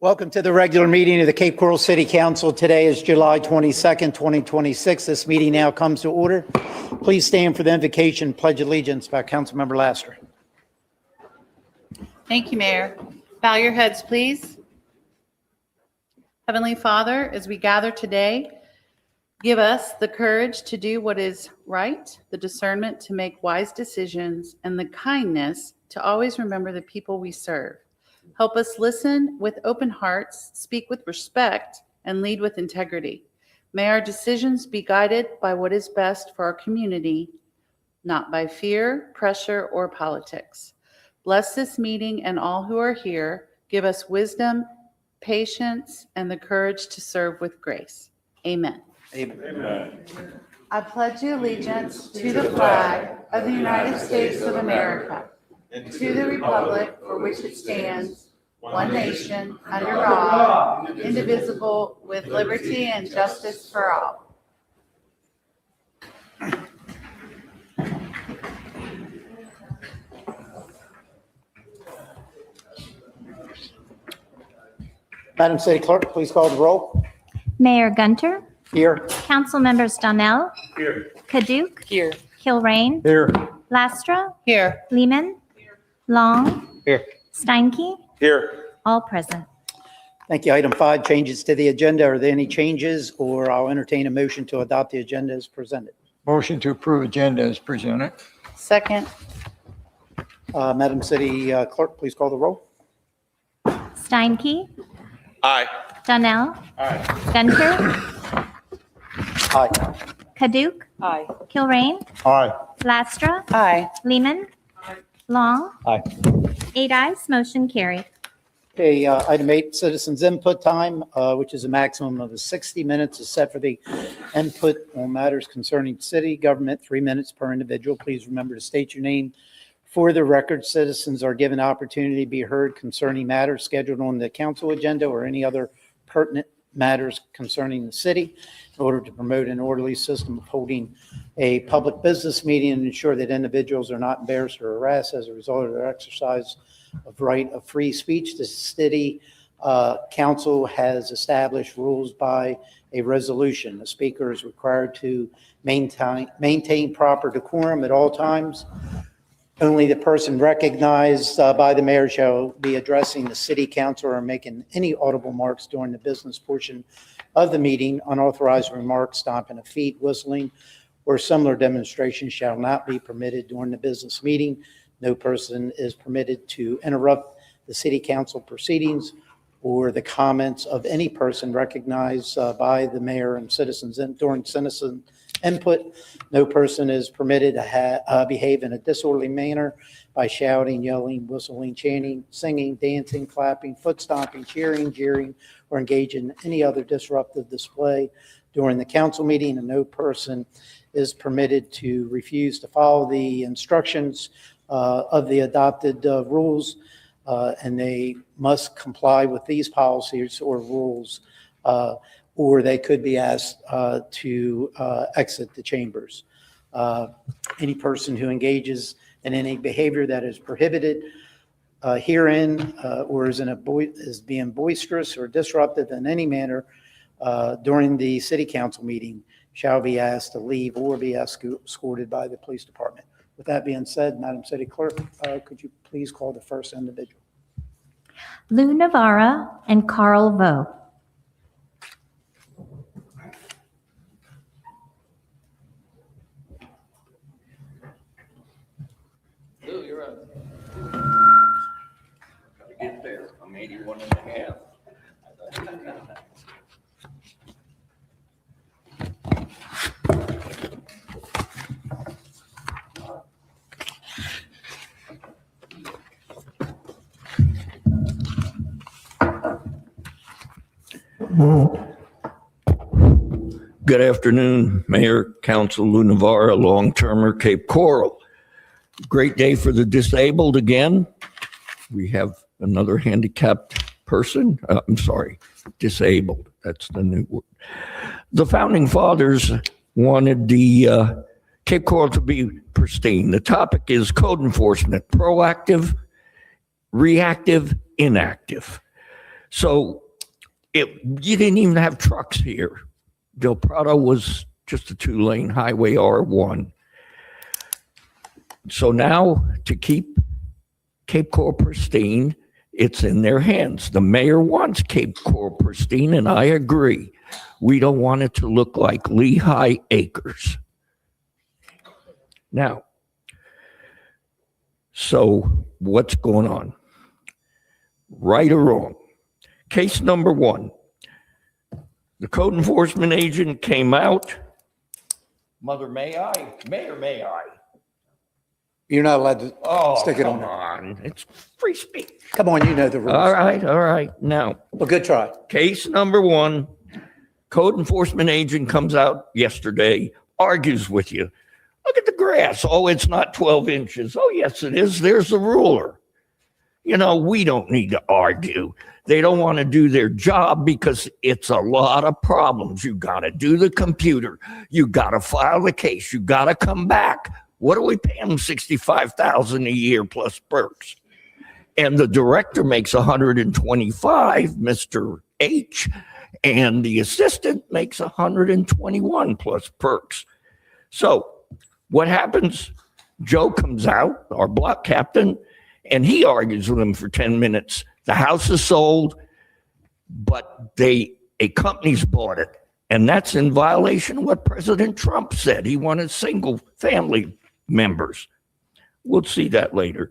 Welcome to the regular meeting of the Cape Coral City Council. Today is July 22nd, 2026. This meeting now comes to order. Please stand for the invocation, pledge allegiance by Councilmember Laster. Thank you, Mayor. Bow your heads, please. Heavenly Father, as we gather today, give us the courage to do what is right, the discernment to make wise decisions, and the kindness to always remember the people we serve. Help us listen with open hearts, speak with respect, and lead with integrity. May our decisions be guided by what is best for our community, not by fear, pressure, or politics. Bless this meeting and all who are here. Give us wisdom, patience, and the courage to serve with grace. Amen. Amen. I pledge allegiance to the flag of the United States of America and to the republic for which it stands, one nation, under God, indivisible, with liberty and justice for all. Madam City Clerk, please call the roll. Mayor Gunter, Here. Council Members Donnell, Here. Kaduke, Here. Kilrain, Here. Lastra, Here. Lehman, Long, Here. Steinke, Here. all present. Thank you. Item 5, changes to the agenda. Are there any changes, or I'll entertain a motion to adopt the agenda as presented? Motion to approve agenda as presented. Second. Madam City Clerk, please call the roll. Steinke, Aye. Donnell, Gunter, Aye. Kaduke, Aye. Kilrain, Aye. Lastra, Aye. Lehman, Long. Aye. 8 ayes, motion carried. Okay, item 8, citizens input time, which is a maximum of 60 minutes is set for the input on matters concerning city government, 3 minutes per individual. Please remember to state your name for the record. Citizens are given opportunity to be heard concerning matters scheduled on the council agenda or any other pertinent matters concerning the city in order to promote an orderly system of holding a public business meeting and ensure that individuals are not embarrassed or harassed as a result of their exercise of right of free speech. The city council has established rules by a resolution. The speaker is required to maintain proper decorum at all times. Only the person recognized by the mayor shall be addressing the city council or making any audible remarks during the business portion of the meeting. Unauthorized remarks, stomping of feet, whistling, or similar demonstrations shall not be permitted during the business meeting. No person is permitted to interrupt the city council proceedings or the comments of any person recognized by the mayor and citizens during citizen input. No person is permitted to behave in a disorderly manner by shouting, yelling, whistling, chanting, singing, dancing, clapping, foot stomping, cheering, jeering, or engage in any other disruptive display during the council meeting. And no person is permitted to refuse to follow the instructions of the adopted rules, and they must comply with these policies or rules, or they could be asked to exit the chambers. Any person who engages in any behavior that is prohibited herein or is being boisterous or disruptive in any manner during the city council meeting shall be asked to leave or be escorted by the police department. With that being said, Madam City Clerk, could you please call the first individual? Lou Navarra and Carl Vo. Lou, you're up. Gotta get there. I'm 81 and a half. Good afternoon, Mayor, Council, Lou Navarra, long-termer, Cape Coral. Great day for the disabled again. We have another handicapped person. Disabled. That's the new word. The founding fathers wanted the Cape Coral to be pristine. The topic is code enforcement, proactive, reactive, inactive. So you didn't even have trucks here. Del Prado was just a 2-lane highway R1. So now to keep Cape Coral pristine, it's in their hands. The mayor wants Cape Coral pristine, and I agree. We don't want it to look like Lehigh Acres. Now, so what's going on? Right or wrong? Case number 1. The code enforcement agent came out. Mother, may I? Mayor, may I? You're not allowed to Oh, stick it on come there. on. It's free speech. Come on, you know the rules. All right. Now, Well, good try. case number 1, code enforcement agent comes out yesterday, argues with you. Look at the grass. Oh, it's not 12 inches. Oh, yes, it is. There's the ruler. You know, we don't need to argue. They don't want to do their job because it's a lot of problems. You got to do the computer. You got to file the case. You got to come back. What are we paying them? $65,000 a year plus perks. And the director makes 125, Mr. H, and the assistant makes 121 plus perks. So what happens? Joe comes out, our block captain, and he argues with him for 10 minutes. The house is sold, but a company's bought it. And that's in violation of what President Trump said. He wanted single family members. We'll see that later.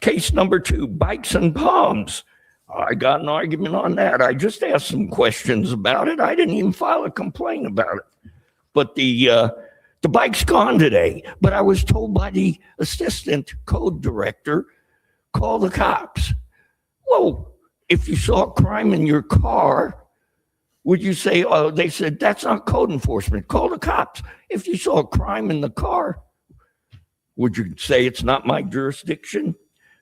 Case number 2, bikes and palms. I got an argument on that. I just asked some questions about it. I didn't even file a complaint about it. But the bike's gone today. But I was told by the assistant code director, call the cops. Well, if you saw a crime in your car, would you say, oh, they said, that's not code enforcement, call the cops. If you saw a crime in the car, would you say it's not my jurisdiction?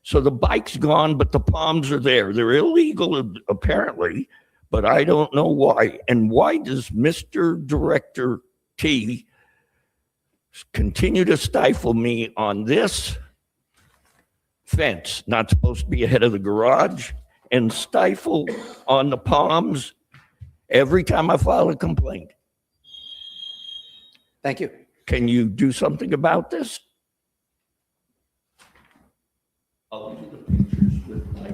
So the bike's gone, but the palms are there. They're illegal, apparently, but I don't know why. And why does Mr. Director T continue to stifle me on this fence, not supposed to be ahead of the garage, and stifle on the palms every time I file a complaint? Thank you. Can you do something about this? I'll do the pictures with my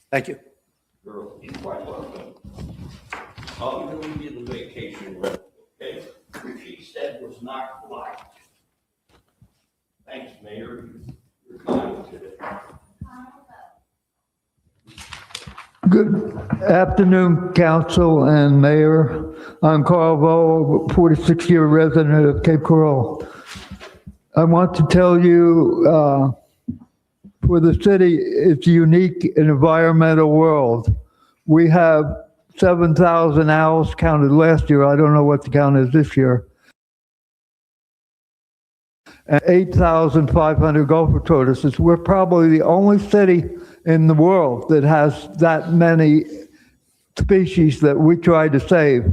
Thank you. girl. You're quite welcome. I'll even give you the vacation rental, okay? Which he said was not liked. Thanks, Mayor. You're kind today. Good afternoon, council and mayor. I'm Carl Vo, 46-year resident of Cape Coral. I want to tell you, for the city, it's a unique and environmental world. We have 7,000 owls counted last year. I don't know what the count is this year. And 8,500 gopher tortoises. We're probably the only city in the world that has that many species that we try to save.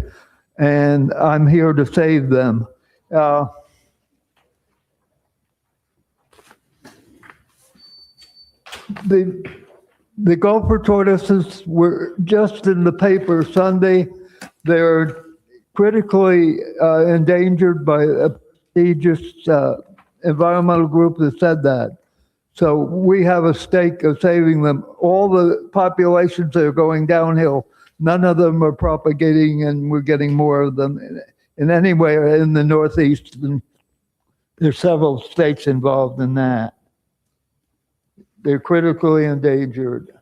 And I'm here to save them. The gopher tortoises were just in the paper Sunday. They're critically endangered by a prestigious environmental group that said that. So we have a stake of saving them. All the populations that are going downhill, none of them are propagating, and we're getting more of them in anywhere in the Northeast. And there's several states involved in that. They're critically endangered.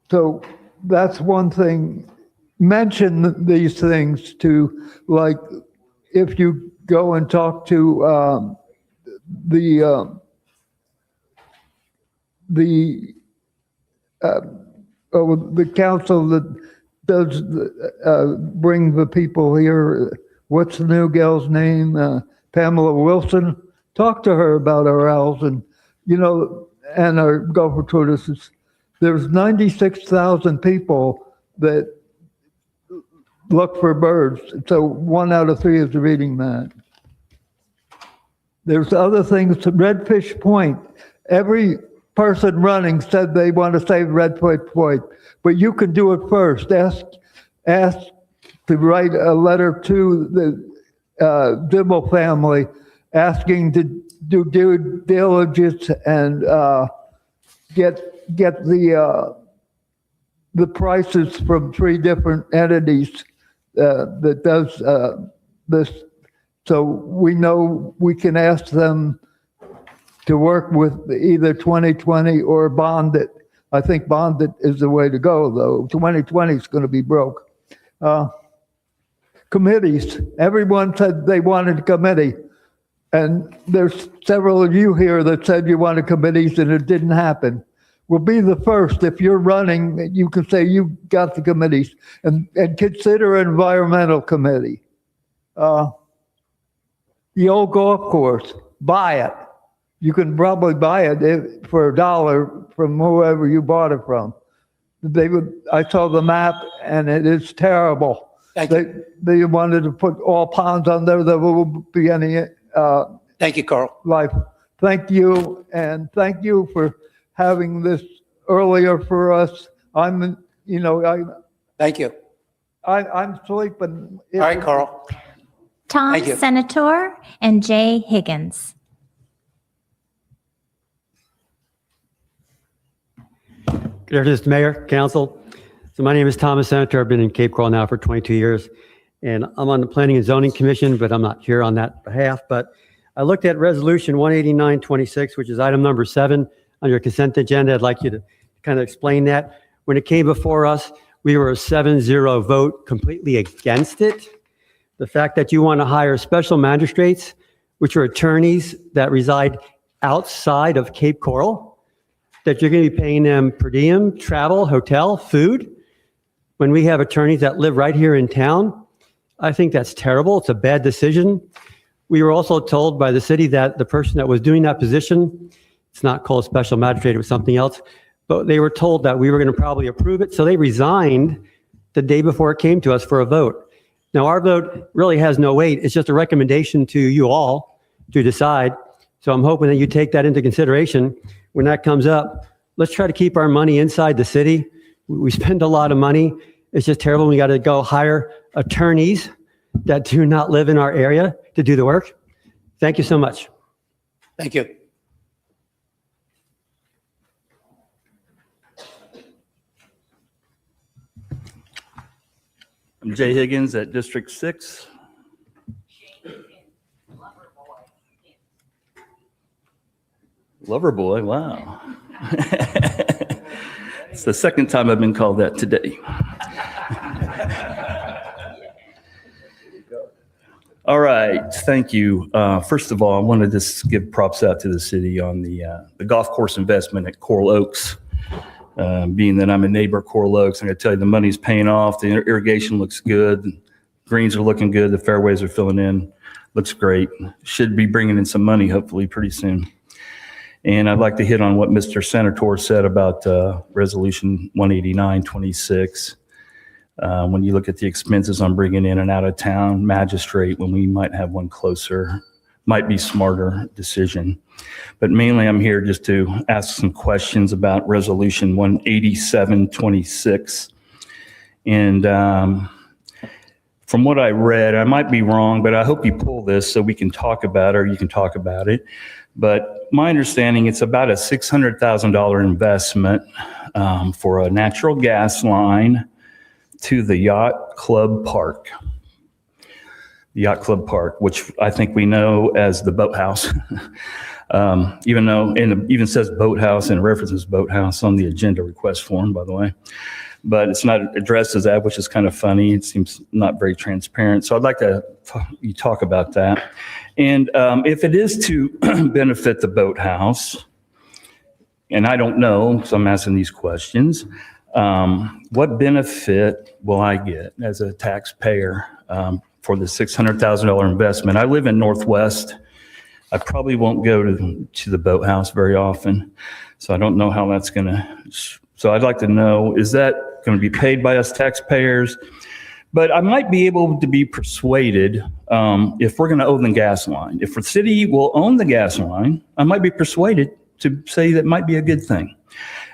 So that's one thing. Mention these things to, like, if you go and talk to the council that does bring the people here. What's the new gal's name? Pamela Wilson. Talk to her about our owls and, and our gopher tortoises. There's 96,000 people that look for birds. So 1 out of 3 is reading that. There's other things, Redfish Point. Every person running said they want to save Redfish Point, but you can do it first. Ask to write a letter to the Dibble family asking to do due diligence and get the prices from 3 different entities that does this. So we know we can ask them to work with either 2020 or bond it. I think bond it is the way to go, though. 2020 is going to be broke. Committees. Everyone said they wanted a committee. And there's several of you here that said you wanted committees and it didn't happen. We'll be the first. If you're running, you can say you got the committees and consider an environmental committee. The old golf course, buy it. You can probably buy it for $1 from whoever you bought it from. I saw the map and it is terrible. Thank you. They wanted to put all ponds on there. There won't be any Thank you, Carl. life. Thank you, and thank you for having this earlier for us. I'm Thank you. I'm sleeping. All right, Carl. Tom Thank you. Senator and Jay Higgins. Good afternoon, Mr. Mayor, Council. So my name is Thomas Senator. I've been in Cape Coral now for 22 years, and I'm on the Planning and Zoning Commission, but I'm not here on that behalf. But I looked at Resolution 18926, which is item number 7 on your consent agenda. I'd like you to kind of explain that. When it came before us, we were a 7-0 vote completely against it. The fact that you want to hire special magistrates, which are attorneys that reside outside of Cape Coral, that you're going to be paying them per diem, travel, hotel, food, when we have attorneys that live right here in town. I think that's terrible. It's a bad decision. We were also told by the city that the person that was doing that position, it's not called special magistrate, it was something else, but they were told that we were going to probably approve it. So they resigned the day before it came to us for a vote. Now, our vote really has no weight. It's just a recommendation to you all to decide. So I'm hoping that you take that into consideration when that comes up. Let's try to keep our money inside the city. We spend a lot of money. It's just terrible. We got to go hire attorneys that do not live in our area to do the work. Thank you so much. Thank you. I'm Jay Higgins at District 6. Loverboy, wow. It's the second time I've been called that today. All right, thank you. First of all, I wanted to just give props out to the city on the golf course investment at Coral Oaks. Being that I'm a neighbor of Coral Oaks, I'm going to tell you the money's paying off. The irrigation looks good. The greens are looking good. The fairways are filling in. Looks great. Should be bringing in some money hopefully pretty soon. And I'd like to hit on what Mr. Senator said about Resolution 18926. When you look at the expenses on bringing in an out-of-town magistrate when we might have one closer, might be smarter decision. But mainly I'm here just to ask some questions about Resolution 18726. And from what I read, I might be wrong, but I hope you pull this so we can talk about it, or you can talk about it. But my understanding, it's about a $600,000 investment for a natural gas line to the Yacht Club Park. The Yacht Club Park, which I think we know as the boathouse. Even though, and it even says boathouse and references boathouse on the agenda request form, by the way. But it's not addressed as that, which is kind of funny. It seems not very transparent. So I'd like to you talk about that. And if it is to benefit the boathouse, and I don't know, so I'm asking these questions, what benefit will I get as a taxpayer for the $600,000 investment? I live in Northwest. I probably won't go to the boathouse very often, so I don't know how that's going to. So I'd like to know, is that going to be paid by us taxpayers? But I might be able to be persuaded if we're going to own the gas line. If the city will own the gas line, I might be persuaded to say that might be a good thing,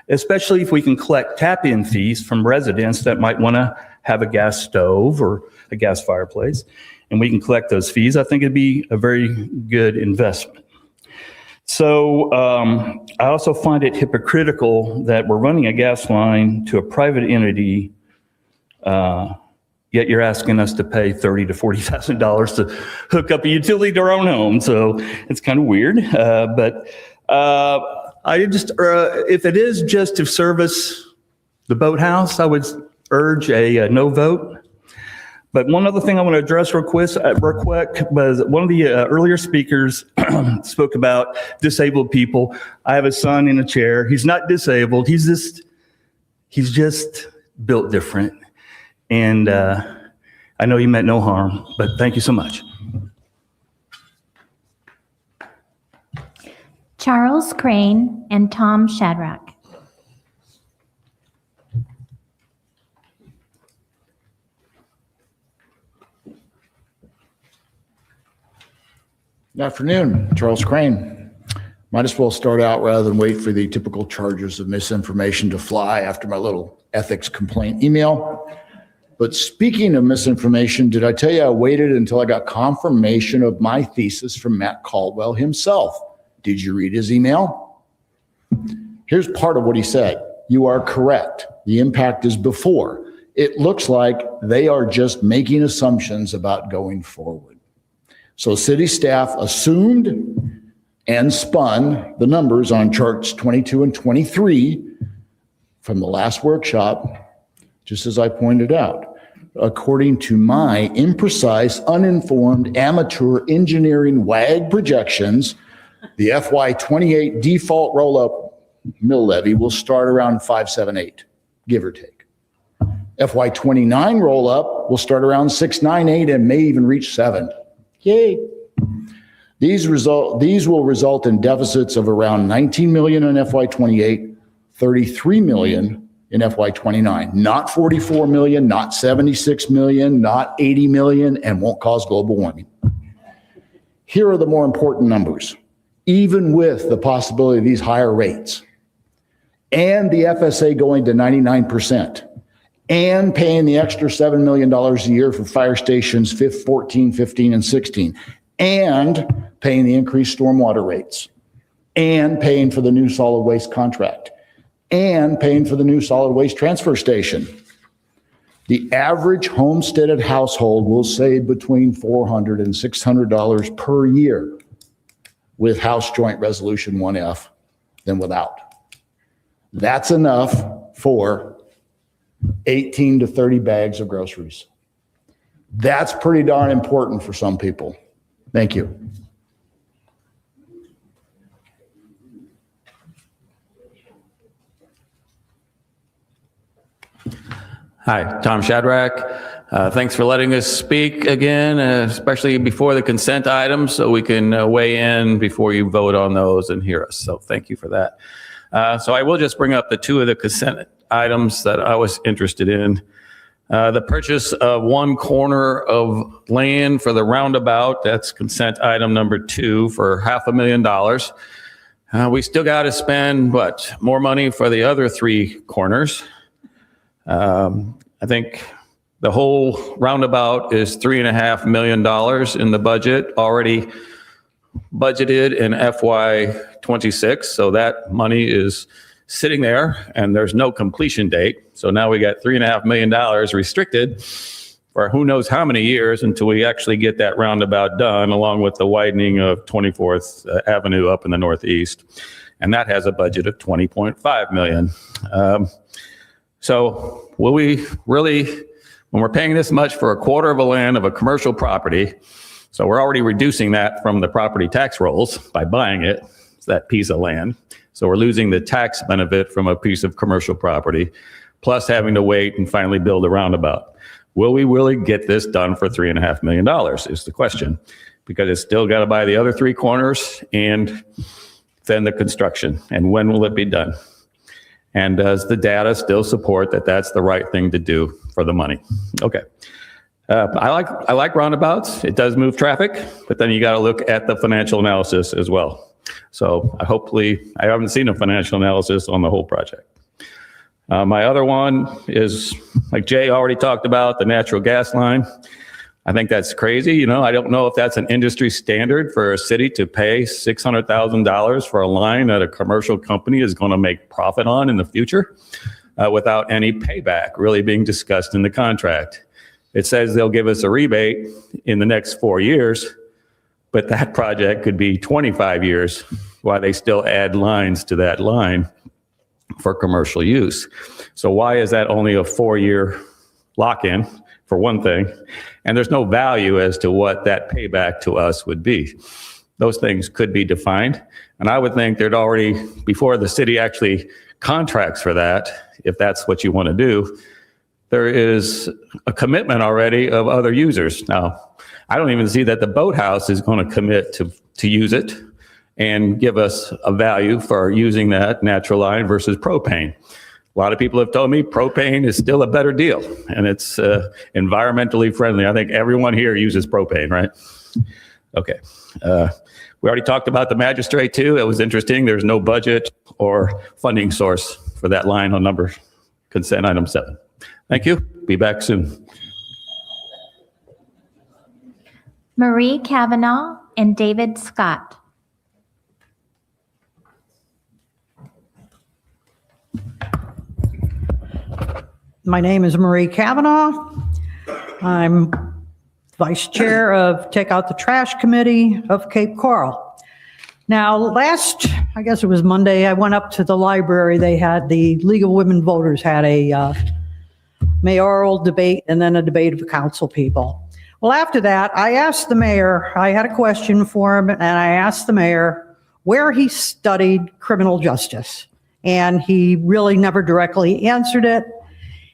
especially if we can collect tap-in fees from residents that might want to have a gas stove or a gas fireplace, and we can collect those fees. I think it'd be a very good investment. So I also find it hypocritical that we're running a gas line to a private entity, yet you're asking us to pay $30,000 to $40,000 to hook up a utility to our own home. So it's kind of weird. But I just, if it is just to service the boathouse, I would urge a no vote. But one other thing I want to address real quick was one of the earlier speakers spoke about disabled people. I have a son in a chair. He's not disabled. He's just built different. And I know he meant no harm, but thank you so much. Charles Crane and Tom Shadrack. Good afternoon, Charles Crane. Might as well start out rather than wait for the typical charges of misinformation to fly after my little ethics complaint email. But speaking of misinformation, did I tell you I waited until I got confirmation of my thesis from Matt Caldwell himself? Did you read his email? Here's part of what he said. You are correct. The impact is before. It looks like they are just making assumptions about going forward. So city staff assumed and spun the numbers on charts 22 and 23 from the last workshop, just as I pointed out. According to my imprecise, uninformed, amateur engineering WAG projections, the FY28 default roll-up mill levy will start around 578, give or take. FY29 roll-up will start around 698 and may even reach 7. Yay. These will result in deficits of around 19 million in FY28, 33 million in FY29, not 44 million, not 76 million, not 80 million, and won't cause global warming. Here are the more important numbers. Even with the possibility of these higher rates and the FSA going to 99% and paying the extra $7 million a year for fire stations 14, 15, and 16, and paying the increased stormwater rates, and paying for the new solid waste contract, and paying for the new solid waste transfer station. The average homesteaded household will save between $400 and $600 per year with House Joint Resolution 1F than without. That's enough for 18 to 30 bags of groceries. That's pretty darn important for some people. Thank you. Hi, Tom Shadrack. Thanks for letting us speak again, especially before the consent items, so we can weigh in before you vote on those and hear us. So thank you for that. So I will just bring up the two of the consent items that I was interested in. The purchase of one corner of land for the roundabout, that's consent item number 2 for $500,000. We still got to spend, more money for the other 3 corners. I think the whole roundabout is $3.5 million in the budget, already budgeted in FY26. So that money is sitting there and there's no completion date. So now we got $3.5 million restricted for who knows how many years until we actually get that roundabout done, along with the widening of 24th Avenue up in the northeast. And that has a budget of $20.5 million. So will we really, when we're paying this much for a quarter of a land of a commercial property, so we're already reducing that from the property tax rolls by buying it, that piece of land. So we're losing the tax benefit from a piece of commercial property, plus having to wait and finally build a roundabout. Will we really get this done for $3.5 million is the question, because it's still got to buy the other 3 corners and then the construction. And when will it be done? And does the data still support that that's the right thing to do for the money? Okay. I like roundabouts. It does move traffic, but then you got to look at the financial analysis as well. So I haven't seen a financial analysis on the whole project. My other one is, like Jay already talked about, the natural gas line. I think that's crazy. You know, I don't know if that's an industry standard for a city to pay $600,000 for a line that a commercial company is going to make profit on in the future without any payback really being discussed in the contract. It says they'll give us a rebate in the next 4 years, but that project could be 25 years while they still add lines to that line for commercial use. So why is that only a 4-year lock-in, for one thing? And there's no value as to what that payback to us would be. Those things could be defined. And I would think there'd already, before the city actually contracts for that, if that's what you want to do, there is a commitment already of other users. Now, I don't even see that the boathouse is going to commit to use it and give us a value for using that natural line versus propane. A lot of people have told me propane is still a better deal, and it's environmentally friendly. I think everyone here uses propane, right? Okay. We already talked about the magistrate too. It was interesting. There's no budget or funding source for that line on consent item 7. Thank you. Be back soon. Marie Kavanaugh and David Scott. My name is Marie Kavanaugh. I'm Vice Chair of Take Out the Trash Committee of Cape Coral. Now, I guess it was Monday, I went up to the library. They had the League of Women Voters had a mayoral debate and then a debate of the council people. Well, after that, I asked the mayor, I had a question for him, and I asked the mayor where he studied criminal justice. And he really never directly answered it.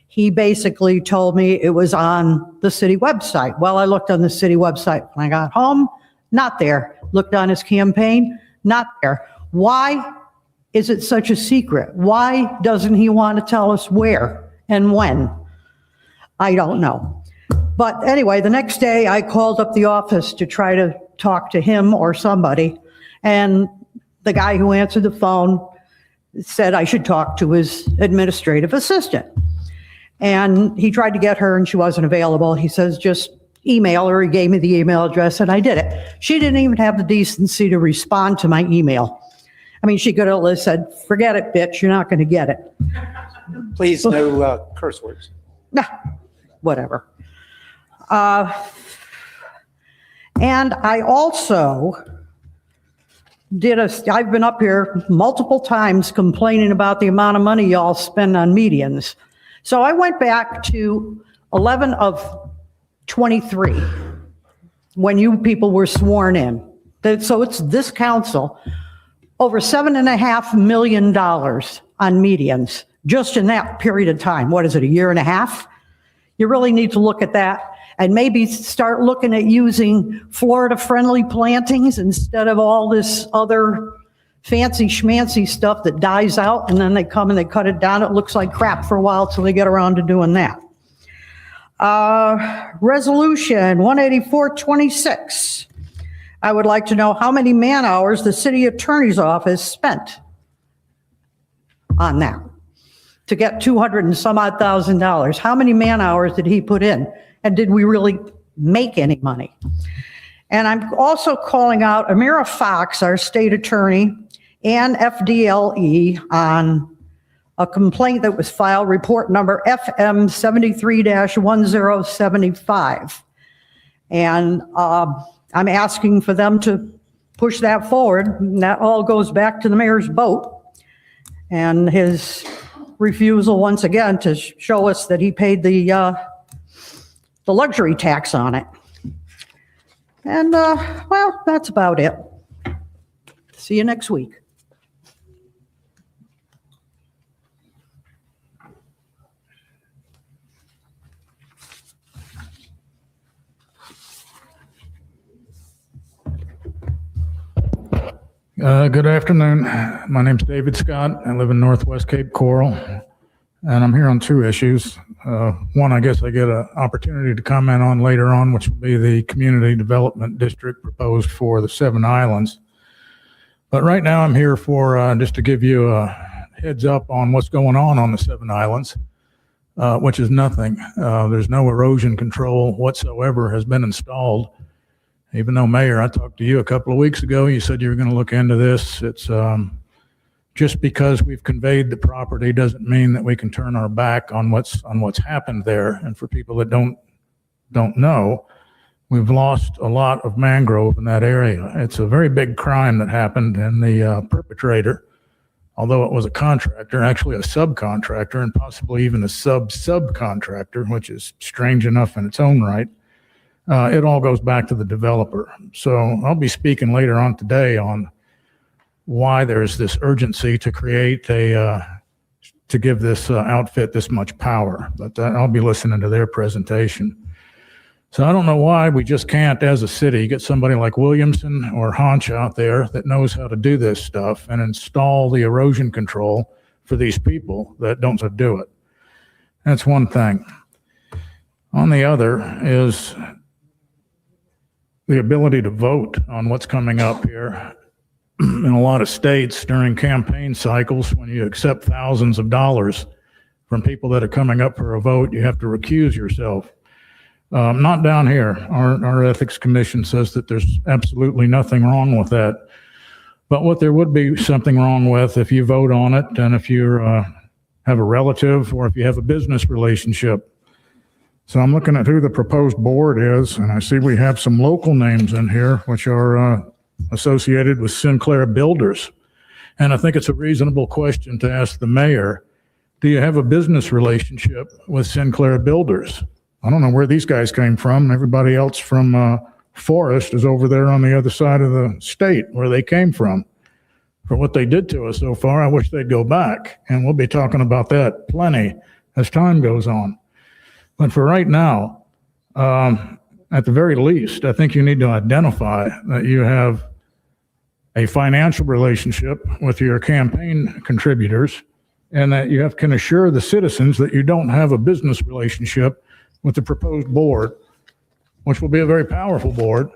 He basically told me it was on the city website. Well, I looked on the city website when I got home, not there. Looked on his campaign, not there. Why is it such a secret? Why doesn't he want to tell us where and when? I don't know. But anyway, the next day I called up the office to try to talk to him or somebody. And the guy who answered the phone said I should talk to his administrative assistant. And he tried to get her and she wasn't available. He says, just email her. He gave me the email address and I did it. She didn't even have the decency to respond to my email. I mean, she could have said, forget it, bitch, you're not going to get it. Please, no curse words. Nah, whatever. And I also I've been up here multiple times complaining about the amount of money y'all spend on medians. So I went back to 11 of 23 when you people were sworn in. So it's this council, over $7.5 million on medians just in that period of time. What is it, a year and a half? You really need to look at that and maybe start looking at using Florida-friendly plantings instead of all this other fancy schmancy stuff that dies out and then they come and they cut it down. It looks like crap for a while till they get around to doing that. Resolution 18426. I would like to know how many man hours the city attorney's office spent on that to get 200 and some odd $1,000. How many man hours did he put in? And did we really make any money? And I'm also calling out Amira Fox, our state attorney, and FDLE on a complaint that was filed, report number FM 73-1075. And I'm asking for them to push that forward. And that all goes back to the mayor's boat and his refusal once again to show us that he paid the luxury tax on it. And well, that's about it. See you next week. Good afternoon. My name's David Scott. I live in Northwest Cape Coral, and I'm here on two issues. One, I guess I get an opportunity to comment on later on, which will be the community development district proposed for the Seven Islands. But right now I'm here for just to give you a heads up on what's going on the Seven Islands, which is nothing. There's no erosion control whatsoever has been installed. Even though, Mayor, I talked to you a couple of weeks ago, you said you were going to look into this. It's just because we've conveyed the property doesn't mean that we can turn our back on what's happened there. And for people that don't know, we've lost a lot of mangrove in that area. It's a very big crime that happened, and the perpetrator, although it was a contractor, actually a subcontractor, and possibly even a subcontractor, which is strange enough in its own right. It all goes back to the developer. So I'll be speaking later on today on why there's this urgency to create to give this outfit this much power. But I'll be listening to their presentation. So I don't know why we just can't, as a city, get somebody like Williamson or Honch out there that knows how to do this stuff and install the erosion control for these people that don't do it. That's one thing. On the other is the ability to vote on what's coming up here. In a lot of states during campaign cycles, when you accept thousands of dollars from people that are coming up for a vote, you have to recuse yourself. Not down here. Our ethics commission says that there's absolutely nothing wrong with that. But what there would be something wrong with if you vote on it, and if you have a relative or if you have a business relationship. So I'm looking at who the proposed board is, and I see we have some local names in here which are associated with Sinclair Builders. And I think it's a reasonable question to ask the mayor, do you have a business relationship with Sinclair Builders? I don't know where these guys came from. Everybody else from Forest is over there on the other side of the state where they came from. For what they did to us so far, I wish they'd go back. And we'll be talking about that plenty as time goes on. But for right now, at the very least, I think you need to identify that you have a financial relationship with your campaign contributors, and that you can assure the citizens that you don't have a business relationship with the proposed board, which will be a very powerful board,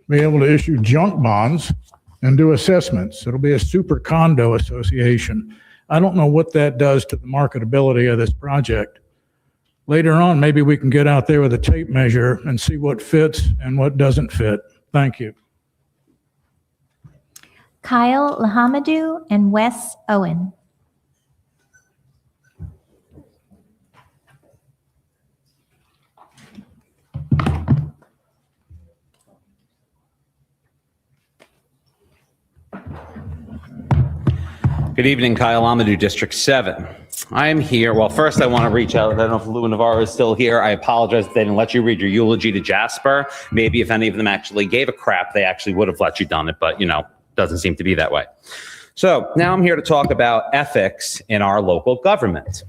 be able to issue junk bonds and do assessments. It'll be a super condo association. I don't know what that does to the marketability of this project. Later on, maybe we can get out there with a tape measure and see what fits and what doesn't fit. Thank you. Kyle Lahamadou and Wes Owen. Good evening, Kyle Amadou, District 7. I am here. Well, first I want to reach out. I don't know if Lou Navarro is still here. I apologize that they didn't let you read your eulogy to Jasper. Maybe if any of them actually gave a crap, they actually would have let you done it, but doesn't seem to be that way. So now I'm here to talk about ethics in our local government.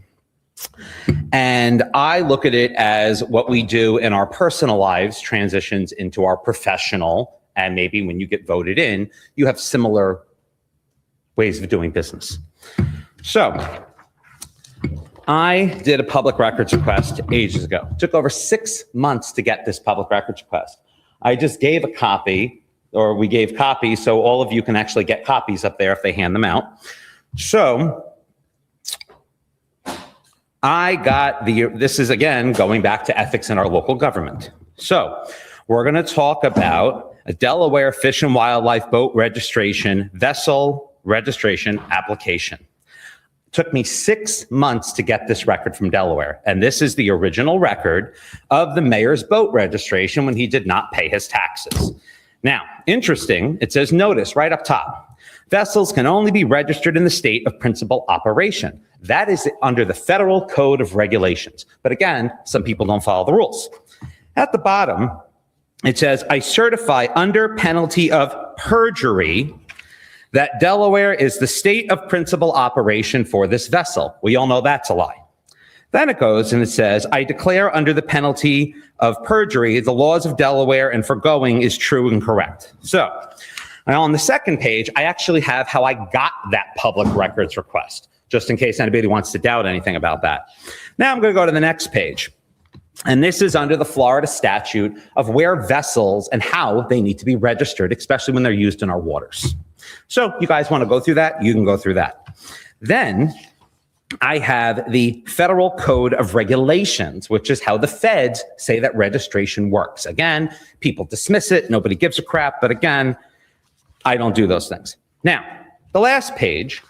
And I look at it as what we do in our personal lives transitions into our professional, and maybe when you get voted in, you have similar ways of doing business. So I did a public records request ages ago. It took over 6 months to get this public records request. I just gave a copy, or we gave copies, so all of you can actually get copies up there if they hand them out. So I got this is again going back to ethics in our local government. So we're going to talk about a Delaware Fish and Wildlife Boat Registration Vessel Registration Application. It took me 6 months to get this record from Delaware, and this is the original record of the mayor's boat registration when he did not pay his taxes. Now, interesting, it says notice right up top. Vessels can only be registered in the state of principal operation. That is under the Federal Code of Regulations. But again, some people don't follow the rules. At the bottom, it says, I certify under penalty of perjury that Delaware is the state of principal operation for this vessel. We all know that's a lie. Then it goes and it says, I declare under the penalty of perjury the laws of Delaware and foregoing is true and correct. So Now, on the second page, I actually have how I got that public records request, just in case anybody wants to doubt anything about that. Now I'm going to go to the next page. And this is under the Florida statute of where vessels and how they need to be registered, especially when they're used in our waters. So you guys want to go through that? You can go through that. Then I have the Federal Code of Regulations, which is how the feds say that registration works. Again, people dismiss it. Nobody gives a crap. But again, I don't do those things. Now, the last page,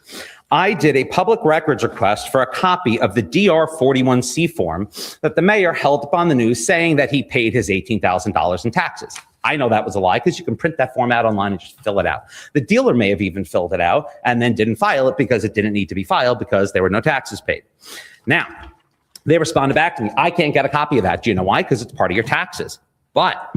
I did a public records request for a copy of the DR 41C form that the mayor held up on the news saying that he paid his $18,000 in taxes. I know that was a lie because you can print that form out online and just fill it out. The dealer may have even filled it out and then didn't file it because it didn't need to be filed because there were no taxes paid. Now, they responded back to me, I can't get a copy of that. Do you know why? Because it's part of your taxes. But,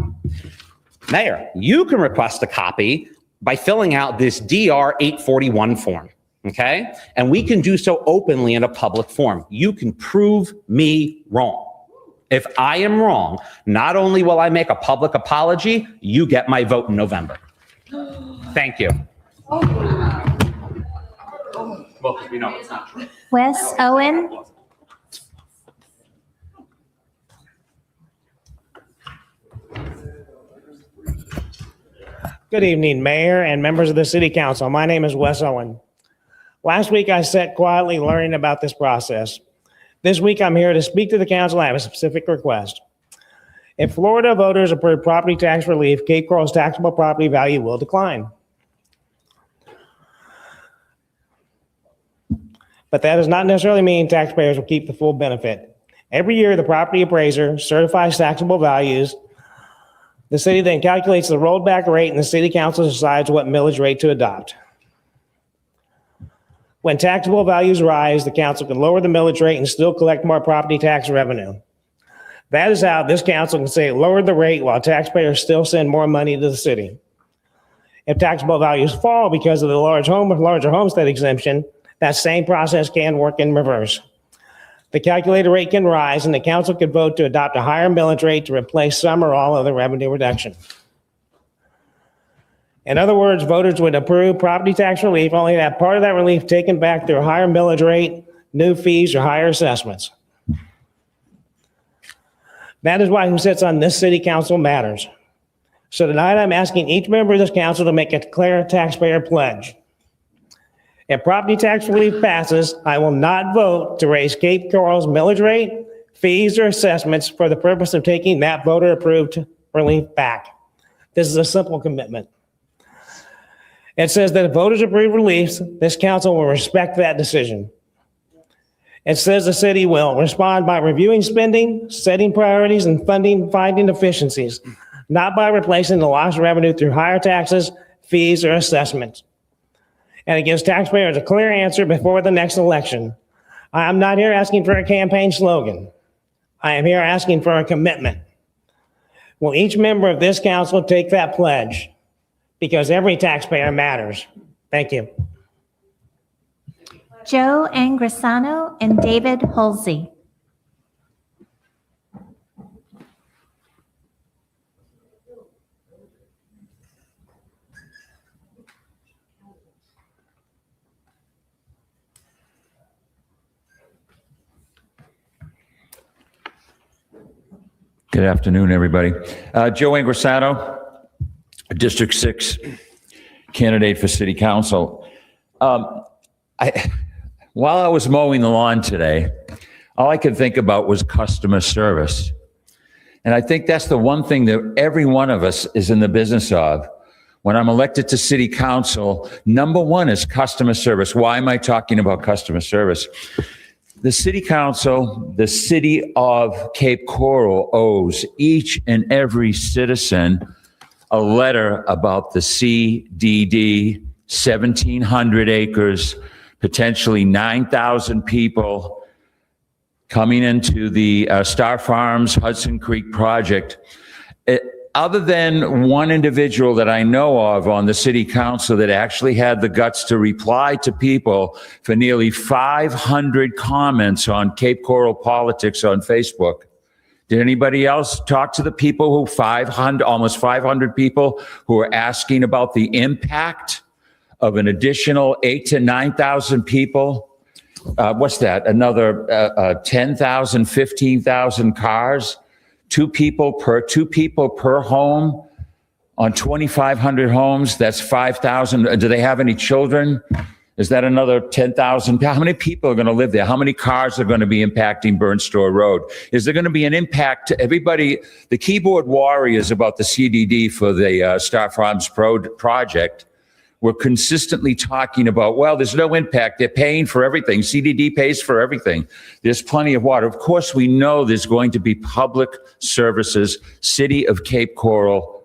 Mayor, you can request a copy by filling out this DR 841 form. Okay? And we can do so openly in a public forum. You can prove me wrong. If I am wrong, not only will I make a public apology, you get my vote in November. Thank you. Well, because we know it's not true. Wes Owen. Good evening, Mayor and members of the City Council. My name is Wes Owen. Last week, I sat quietly learning about this process. This week, I'm here to speak to the council. I have a specific request. If Florida voters approve property tax relief, Cape Coral's taxable property value will decline. But that does not necessarily mean taxpayers will keep the full benefit. Every year, the property appraiser certifies taxable values. The city then calculates the rolled back rate, and the City Council decides what millage rate to adopt. When taxable values rise, the council can lower the millage rate and still collect more property tax revenue. That is how this council can say it lowered the rate while taxpayers still send more money to the city. If taxable values fall because of the larger homestead exemption, that same process can work in reverse. The calculated rate can rise, and the council could vote to adopt a higher millage rate to replace some or all of the revenue reduction. In other words, voters would approve property tax relief, only to have part of that relief taken back through a higher millage rate, new fees, or higher assessments. That is why who sits on this city council matters. So tonight I'm asking each member of this council to make a clear taxpayer pledge. If property tax relief passes, I will not vote to raise Cape Coral's millage rate, fees, or assessments for the purpose of taking that voter-approved relief back. This is a simple commitment. It says that if voters approve reliefs, this council will respect that decision. It says the city will respond by reviewing spending, setting priorities, and finding efficiencies, not by replacing the lost revenue through higher taxes, fees, or assessments. And it gives taxpayers a clear answer before the next election. I am not here asking for a campaign slogan. I am here asking for a commitment. Will each member of this council take that pledge? Because every taxpayer matters. Thank you. Joe Angrisano and David Hulsey. Good afternoon, everybody. Joe Angrisano, District 6 candidate for City Council. While I was mowing the lawn today, all I could think about was customer service. And I think that's the one thing that every one of us is in the business of. When I'm elected to City Council, number one is customer service. Why am I talking about customer service? The City Council, the City of Cape Coral owes each and every citizen a letter about the CDD, 1,700 acres, potentially 9,000 people coming into the Star Farms Hudson Creek project. Other than one individual that I know of on the City Council that actually had the guts to reply to people for nearly 500 comments on Cape Coral politics on Facebook, Did anybody else talk to the people almost 500 people who are asking about the impact of an additional 8,000 to 9,000 people? What's that? Another 10,000, 15,000 cars? Two people per home on 2,500 homes. That's 5,000. Do they have any children? Is that another 10,000? How many people are going to live there? How many cars are going to be impacting Burn Store Road? Is there going to be an impact to everybody? The keyboard warriors about the CDD for the Star Farms project were consistently talking about, well, there's no impact. They're paying for everything. CDD pays for everything. There's plenty of water. Of course, we know there's going to be public services, City of Cape Coral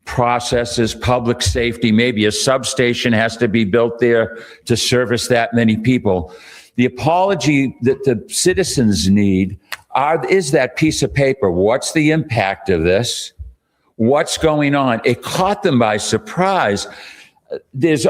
processes, public safety, maybe a substation has to be built there to service that many people. The apology that the citizens need is that piece of paper. What's the impact of this? What's going on? It caught them by surprise. There's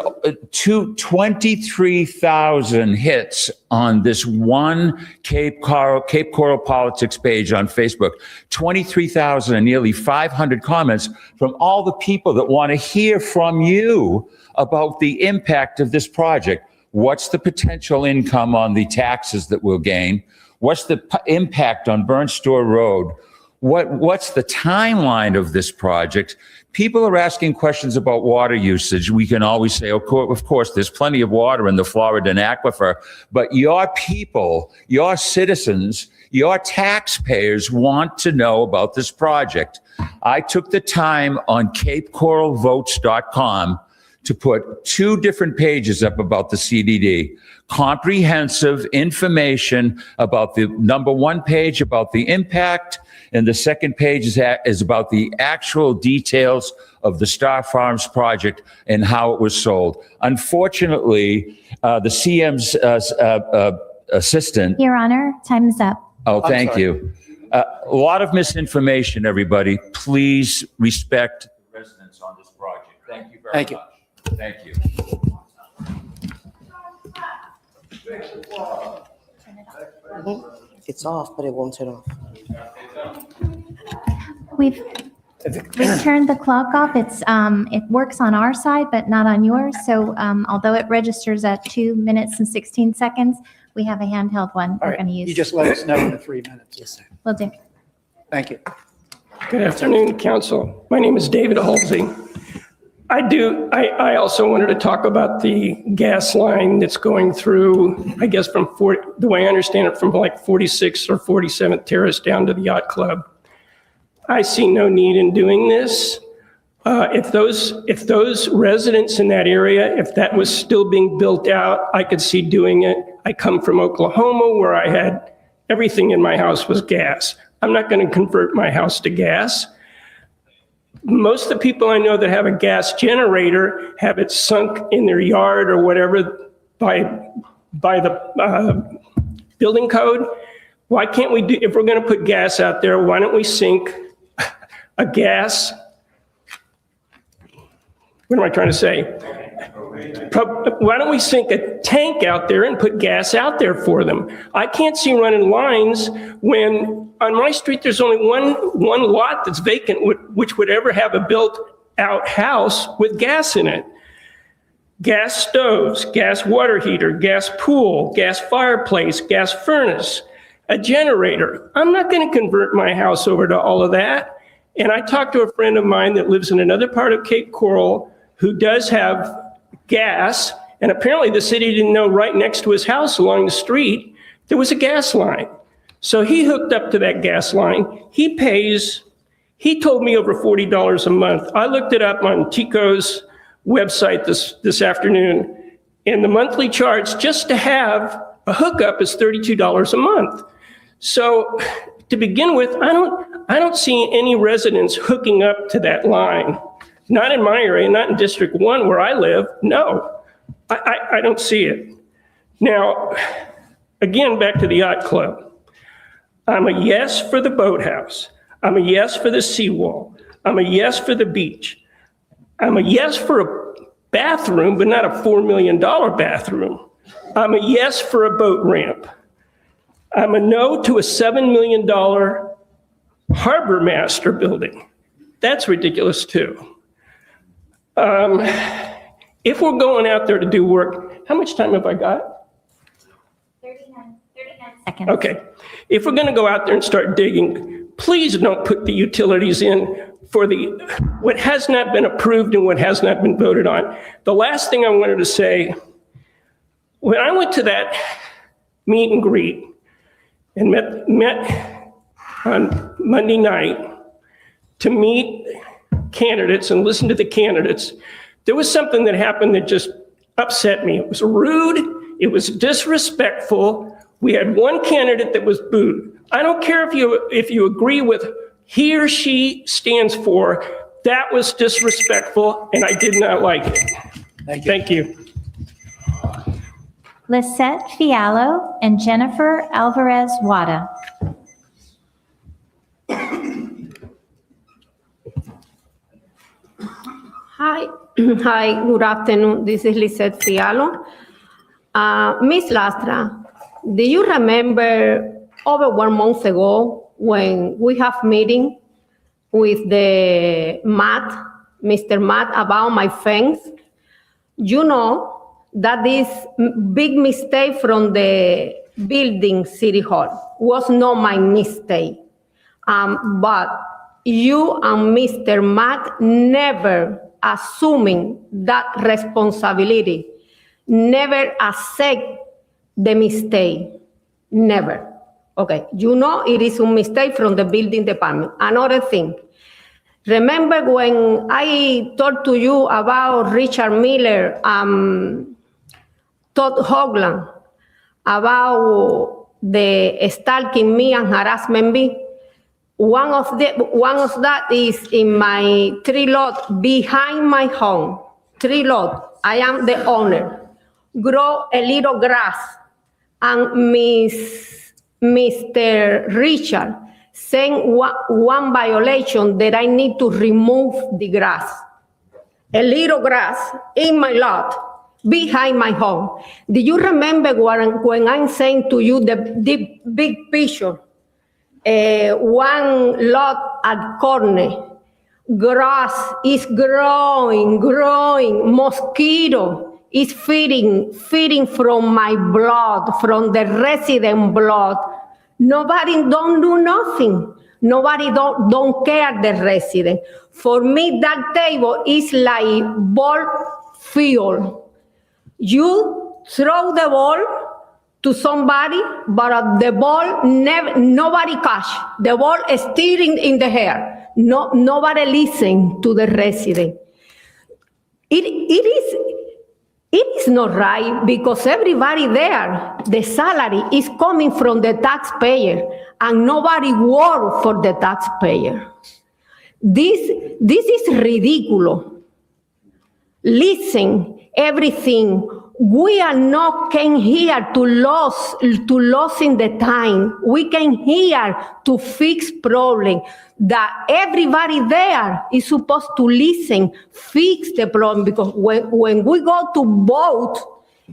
23,000 hits on this one Cape Coral Politics page on Facebook. 23,000 and nearly 500 comments from all the people that want to hear from you about the impact of this project. What's the potential income on the taxes that we'll gain? What's the impact on Burn Store Road? What's the timeline of this project? People are asking questions about water usage. We can always say, of course, there's plenty of water in the Floridan aquifer, but your people, your citizens, your taxpayers want to know about this project. I took the time on CapeCoralVotes.com to put 2 different pages up about the CDD. Comprehensive information about the number 1 page about the impact, and the second page is about the actual details of the Star Farms project and how it was sold. Unfortunately, the CM's assistant. Your Honor, time is up. Oh, thank you. A lot of misinformation, everybody. Please respect the residents on this project. Thank you very much. Thank you. It's off, but it won't turn off. We've turned the clock off. It works on our side, but not on yours. So although it registers at 2 minutes and 16 seconds, we have a handheld one we're going to use. You just let us know in the 3 minutes. Yes, sir. Will do. Thank you. Good afternoon, Council. My name is David Halsey. I also wanted to talk about the gas line that's going through, I guess the way I understand it, from like 46th or 47th Terrace down to the Yacht Club. I see no need in doing this. If those residents in that area, if that was still being built out, I could see doing it. I come from Oklahoma, where I had everything in my house was gas. I'm not going to convert my house to gas. Most of the people I know that have a gas generator have it sunk in their yard or whatever by the building code. Why can't we if we're going to put gas out there, why don't we sink a gas? What am I trying to say? Why don't we sink a tank out there and put gas out there for them? I can't see running lines when on my street there's only one lot that's vacant, which would ever have a built-out house with gas in it. Gas stoves, gas water heater, gas pool, gas fireplace, gas furnace, a generator. I'm not going to convert my house over to all of that. And I talked to a friend of mine that lives in another part of Cape Coral who does have gas, and apparently the city didn't know right next to his house along the street there was a gas line. So he hooked up to that gas line. He told me over $40 a month. I looked it up on Tico's website this afternoon, and the monthly charge just to have a hookup is $32 a month. So to begin with, I don't see any residents hooking up to that line. Not in my area, not in District 1 where I live. No, I don't see it. Now, again, back to the Yacht Club. I'm a yes for the boathouse. I'm a yes for the seawall. I'm a yes for the beach. I'm a yes for a bathroom, but not a $4 million bathroom. I'm a yes for a boat ramp. I'm a no to a $7 million Harbor Master building. That's ridiculous too. If we're going out there to do work, how much time have I got? 39 seconds. Okay. If we're going to go out there and start digging, please don't put the utilities in for what has not been approved and what has not been voted on. The last thing I wanted to say, when I went to that meet and greet and met on Monday night to meet candidates and listen to the candidates, there was something that happened that just upset me. It was rude. It was disrespectful. We had one candidate that was booed. I don't care if you agree with he or she stands for. That was disrespectful, and I did not like it. Thank you. Lisette Fiallo and Jennifer Alvarez Wada. Hi, hi, good afternoon. This is Lisette Fiallo. Ms. Lastra, do you remember over 1 month ago when we have meeting with the Mr. Matt about my fence? You know that this big mistake from the building City Hall was not my mistake. But you and Mr. Matt never assuming that responsibility, never accept the mistake, never. Okay, you know it is a mistake from the building department. Another thing, remember when I talked to you about Richard Miller, Todd Hoagland, about the stalking me and harassment me? One of that is in my 3 lot behind my home. 3 lot. I am the owner. Grow a little grass, and Mr. Richard sent one violation that I need to remove the grass. A little grass in my lot behind my home. Do you remember when I'm saying to you the big picture? One lot at corner, grass is growing, mosquito is feeding from my blood, from the resident blood. Nobody don't do nothing. Nobody don't care the resident. For me, that table is like ball field. You throw the ball to somebody, but the ball nobody catch. The ball is steering in the air. Nobody listen to the resident. It is not right because everybody there, the salary is coming from the taxpayer and nobody work for the taxpayer. This is ridiculous. Listen, everything. We are not came here to lose in the time. We came here to fix problem. That everybody there is supposed to listen, fix the problem. Because when we go to vote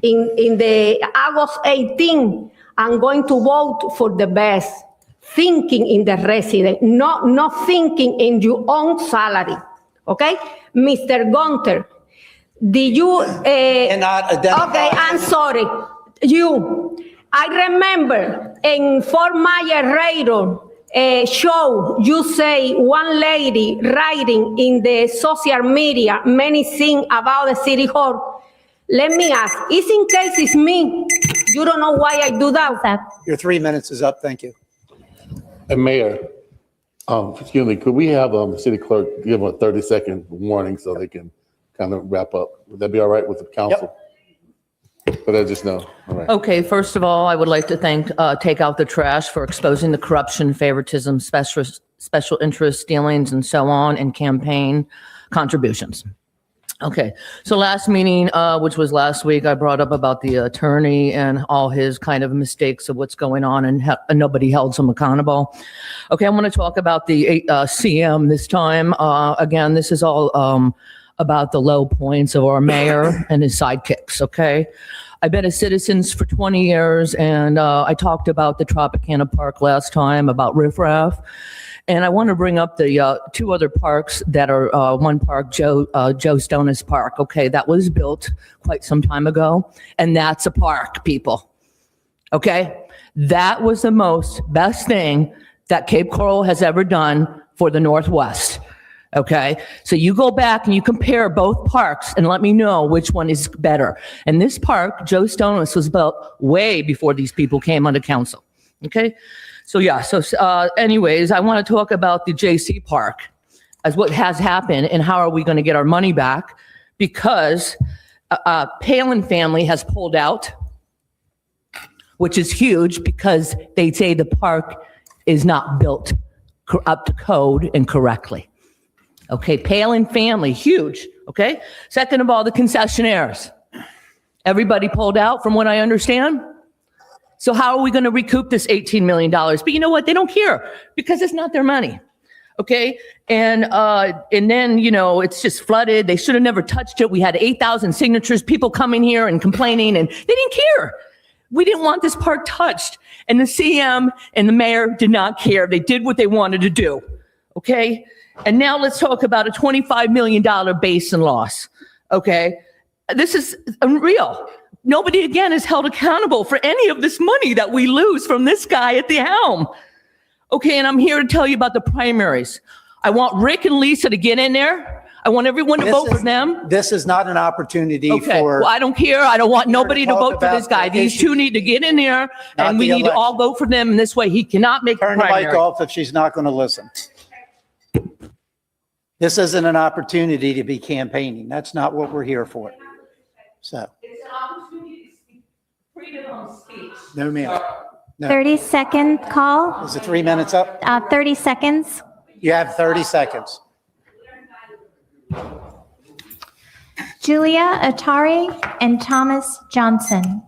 in the August 18, I'm going to vote for the best. Thinking in the resident, not thinking in your own salary. Okay, Mr. Gunter. Did you? Okay, I'm sorry. I remember in Fort Myers Radio show, you say one lady writing in the social media many things about the City Hall. Let me ask, is in case it's me, you don't know why I do that? Your 3 minutes is up. Thank you. Mayor, excuse me, could we have city clerk give them a 30-second warning so they can kind of wrap up? Would that be all right with the council? But I just know. All right. Okay, first of all, I would like to thank Take Out the Trash for exposing the corruption, favoritism, special interest dealings, and so on, and campaign contributions. Okay, so last meeting, which was last week, I brought up about the attorney and all his kind of mistakes of what's going on, and nobody held him accountable. Okay, I want to talk about the CM this time. Again, this is all about the low points of our mayor and his sidekicks, okay? I've been a Citizens for 20 years, and I talked about the Tropicana Park last time, about riffraff. And I want to bring up the two other parks that are, one park, Joe Stonis Park, okay? That was built quite some time ago, and that's a park, people, okay? That was the best thing that Cape Coral has ever done for the Northwest. Okay, so you go back and you compare both parks and let me know which one is better. And this park, Joe Stonis, was built way before these people came onto council. Okay, so yeah, anyways, I want to talk about the JC Park as what has happened and how are we going to get our money back, because Palin family has pulled out, which is huge because they say the park is not built up to code and correctly. Okay, Palin family, huge, okay? Second of all, the concessionaires. Everybody pulled out from what I understand. So how are we gonna recoup this $18 million? But you know what, they don't care because it's not their money, okay? And then, you know, it's just flooded. They should have never touched it. We had 8,000 signatures, people coming here and complaining, and they didn't care. We didn't want this park touched. And the CM and the mayor did not care. They did what they wanted to do, okay? And now let's talk about a $25 million basin loss, okay? This is unreal. Nobody, again, is held accountable for any of this money that we lose from this guy at the helm. Okay, and I'm here to tell you about the primaries. I want Rick and Lisa to get in there. I want everyone to vote for them. This is not an opportunity Okay, for. well, I don't care. I don't want nobody to talk vote for about this guy. the These two issues, need to get in there, not and we the need to all vote for them. And this way, he cannot make the Turn the mic primary. off if she's not going to listen. This isn't an opportunity to be campaigning. That's not what we're here for. So, It's an opportunity to speak freedom of speech. no ma'am. No. 30-second call, Is it 3 minutes up? 30 seconds. You have 30 seconds. Julia Atari and Thomas Johnson.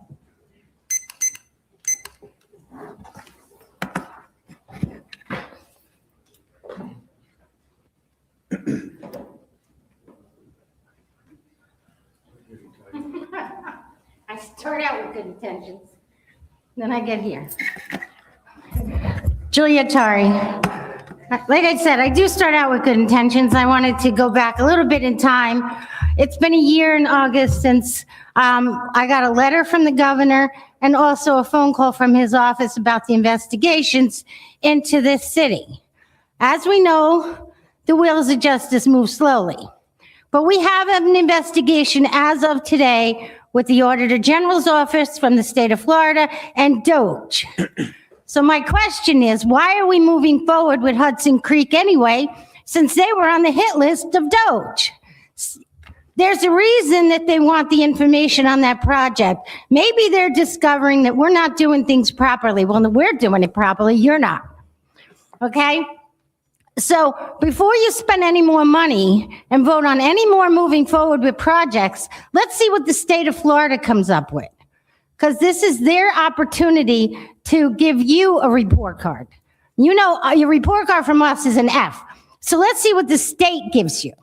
I start out with good intentions, then I get here. Julia Tari. Like I said, I do start out with good intentions. I wanted to go back a little bit in time. It's been a year in August since I got a letter from the governor and also a phone call from his office about the investigations into this city. As we know, the wheels of justice move slowly. But we have an investigation as of today with the Auditor General's office from the state of Florida and DOJ. So my question is, why are we moving forward with Hudson Creek anyway, since they were on the hit list of DOJ? There's a reason that they want the information on that project. Maybe they're discovering that we're not doing things properly. Well, we're doing it properly, you're not. Okay? So before you spend any more money and vote on any more moving forward with projects, let's see what the state of Florida comes up with. Because this is their opportunity to give you a report card. You know, your report card from us is an F. So let's see what the state gives you.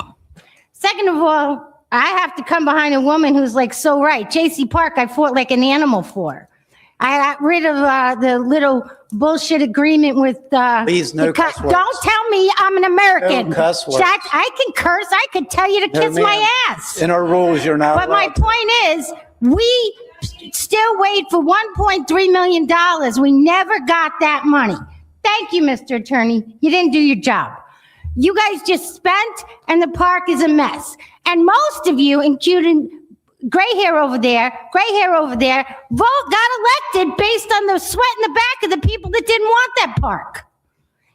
Second of all, I have to come behind a woman who's like so right. J.C. Park, I fought like an animal for. I got rid of the little bullshit agreement with Please, no cuss words. Don't tell me I'm an American. No cuss words. I can curse. I could tell you to No, kiss my ma'am. ass. In our rules, you're not But my allowed to. point is, we still wait for $1.3 million. We never got that money. Thank you, Mr. Attorney. You didn't do your job. You guys just spent, and the park is a mess. And most of you, including gray hair over there, got elected based on the sweat in the back of the people that didn't want that park.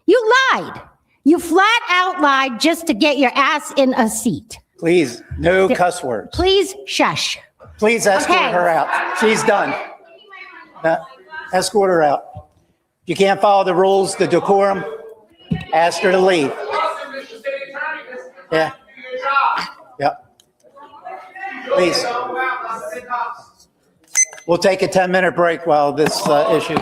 You lied. You flat out lied just to get your ass in a seat. Please, no cuss words. Please shush. Please escort Okay. her out. She's done. Escort her out. If you can't follow the rules, the decorum, ask her to leave. Yeah. Yep. Please. We'll take a 10-minute break while this issue.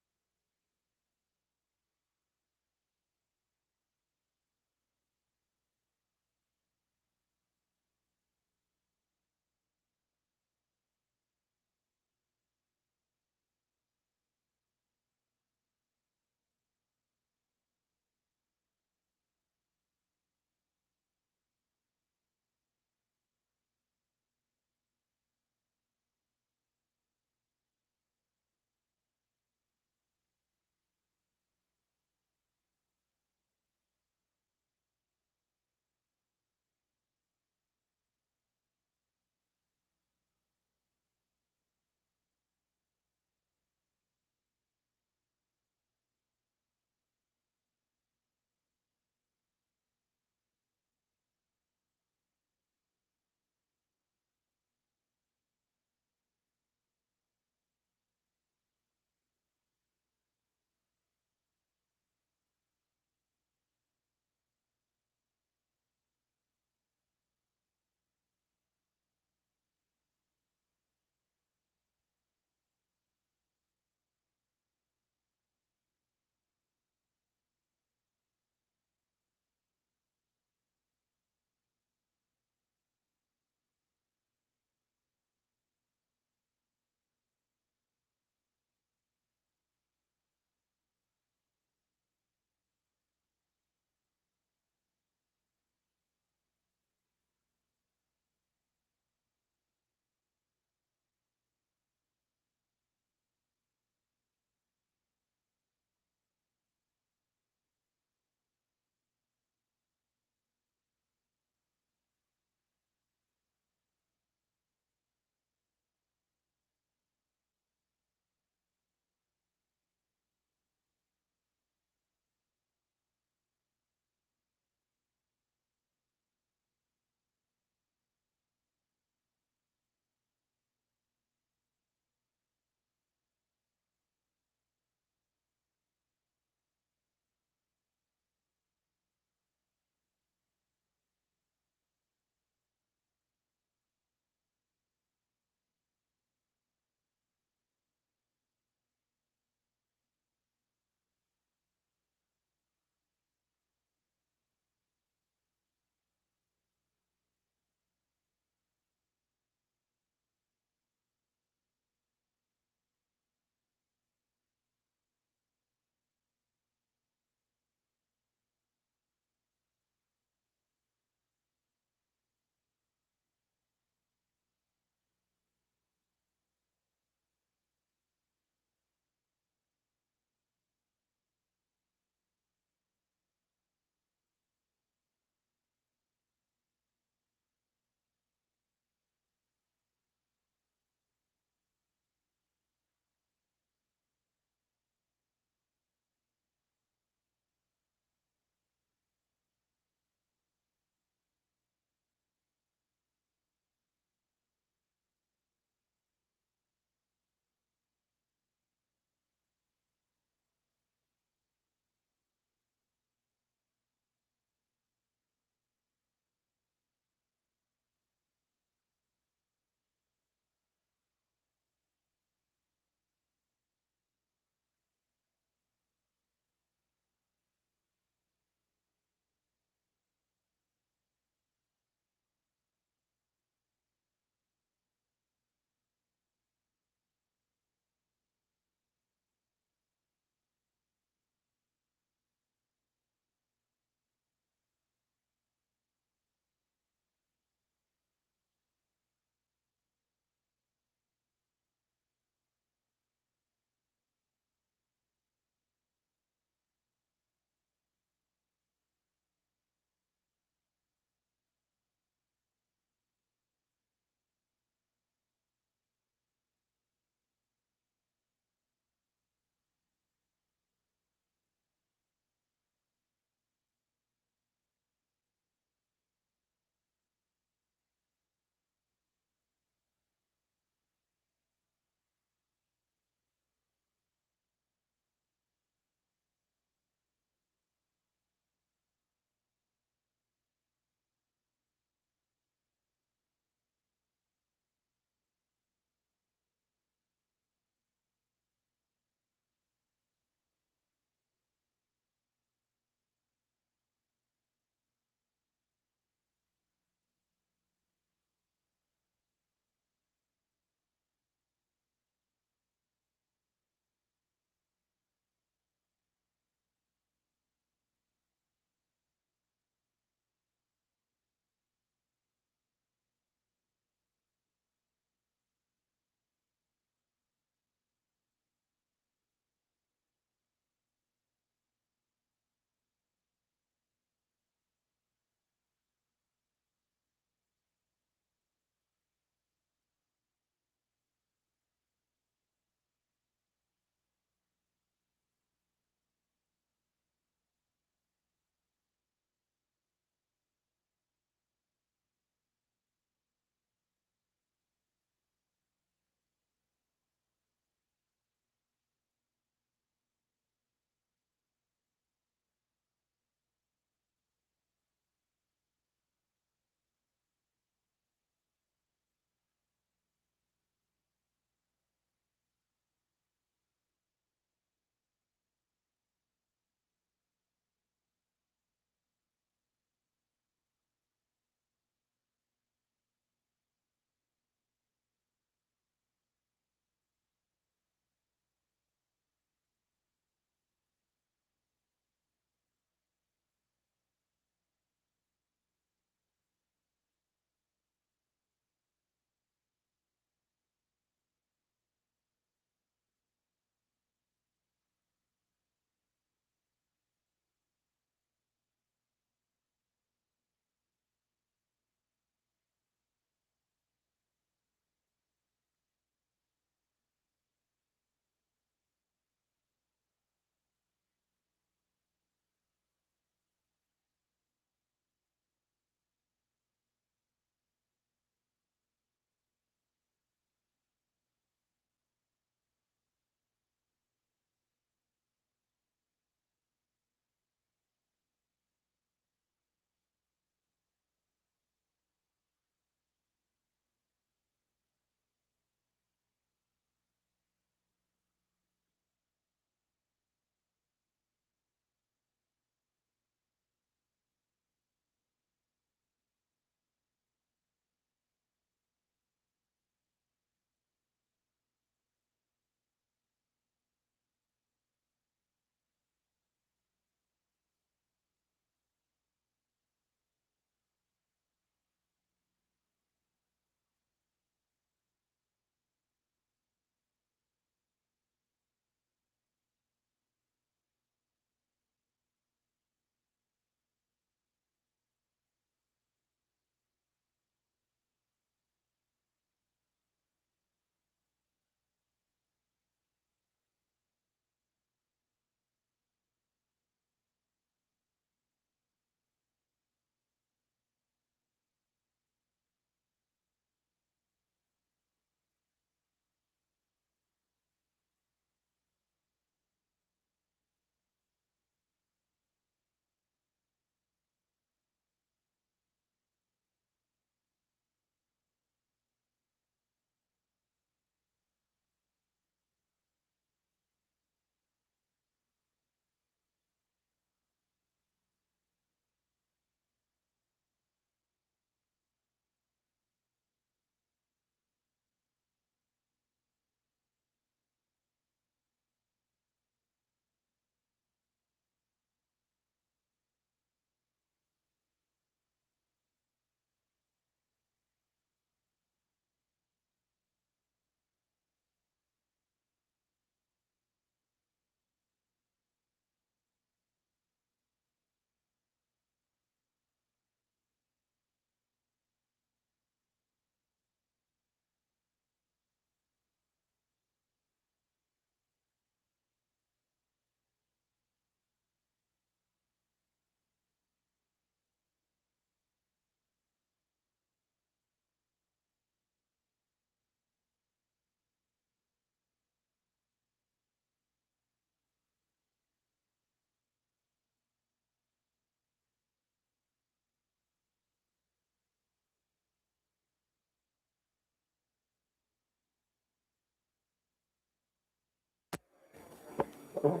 I'd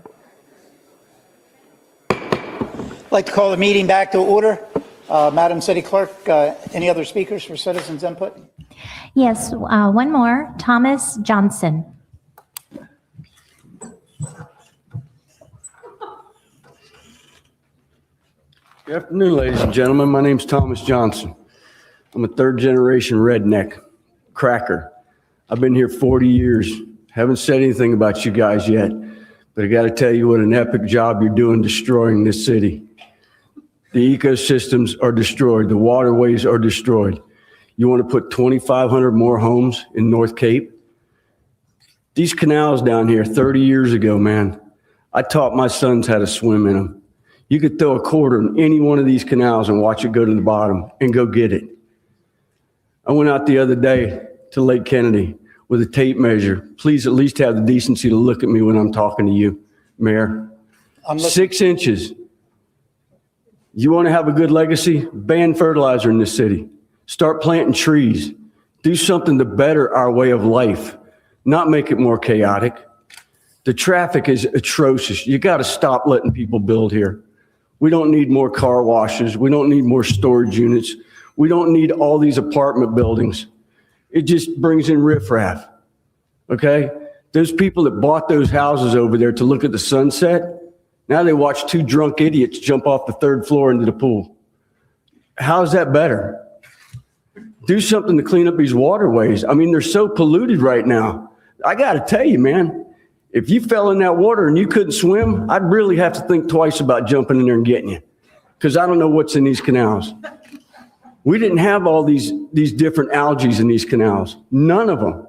like to call the meeting back to order. Madam City Clerk, any other speakers for citizens input? Yes, one more, Thomas Johnson. Good afternoon, ladies and gentlemen. My name's Thomas Johnson. I'm a third-generation redneck cracker. I've been here 40 years. Haven't said anything about you guys yet, but I got to tell you what an epic job you're doing destroying this city. The ecosystems are destroyed. The waterways are destroyed. You want to put 2,500 more homes in North Cape? These canals down here 30 years ago, man, I taught my sons how to swim in them. You could throw a quarter in any one of these canals and watch it go to the bottom and go get it. I went out the other day to Lake Kennedy with a tape measure. Please at least have the decency to look at me when I'm talking to you, Mayor. 6 inches. You want to have a good legacy? Ban fertilizer in this city. Start planting trees. Do something to better our way of life, not make it more chaotic. The traffic is atrocious. You got to stop letting people build here. We don't need more car washes. We don't need more storage units. We don't need all these apartment buildings. It just brings in riffraff, okay? Those people that bought those houses over there to look at the sunset, now they watch 2 drunk idiots jump off the 3rd floor into the pool. How is that better? Do something to clean up these waterways. I mean, they're so polluted right now. I got to tell you, man, if you fell in that water and you couldn't swim, I'd really have to think twice about jumping in there and getting you, because I don't know what's in these canals. We didn't have all these different algae in these canals. None of them.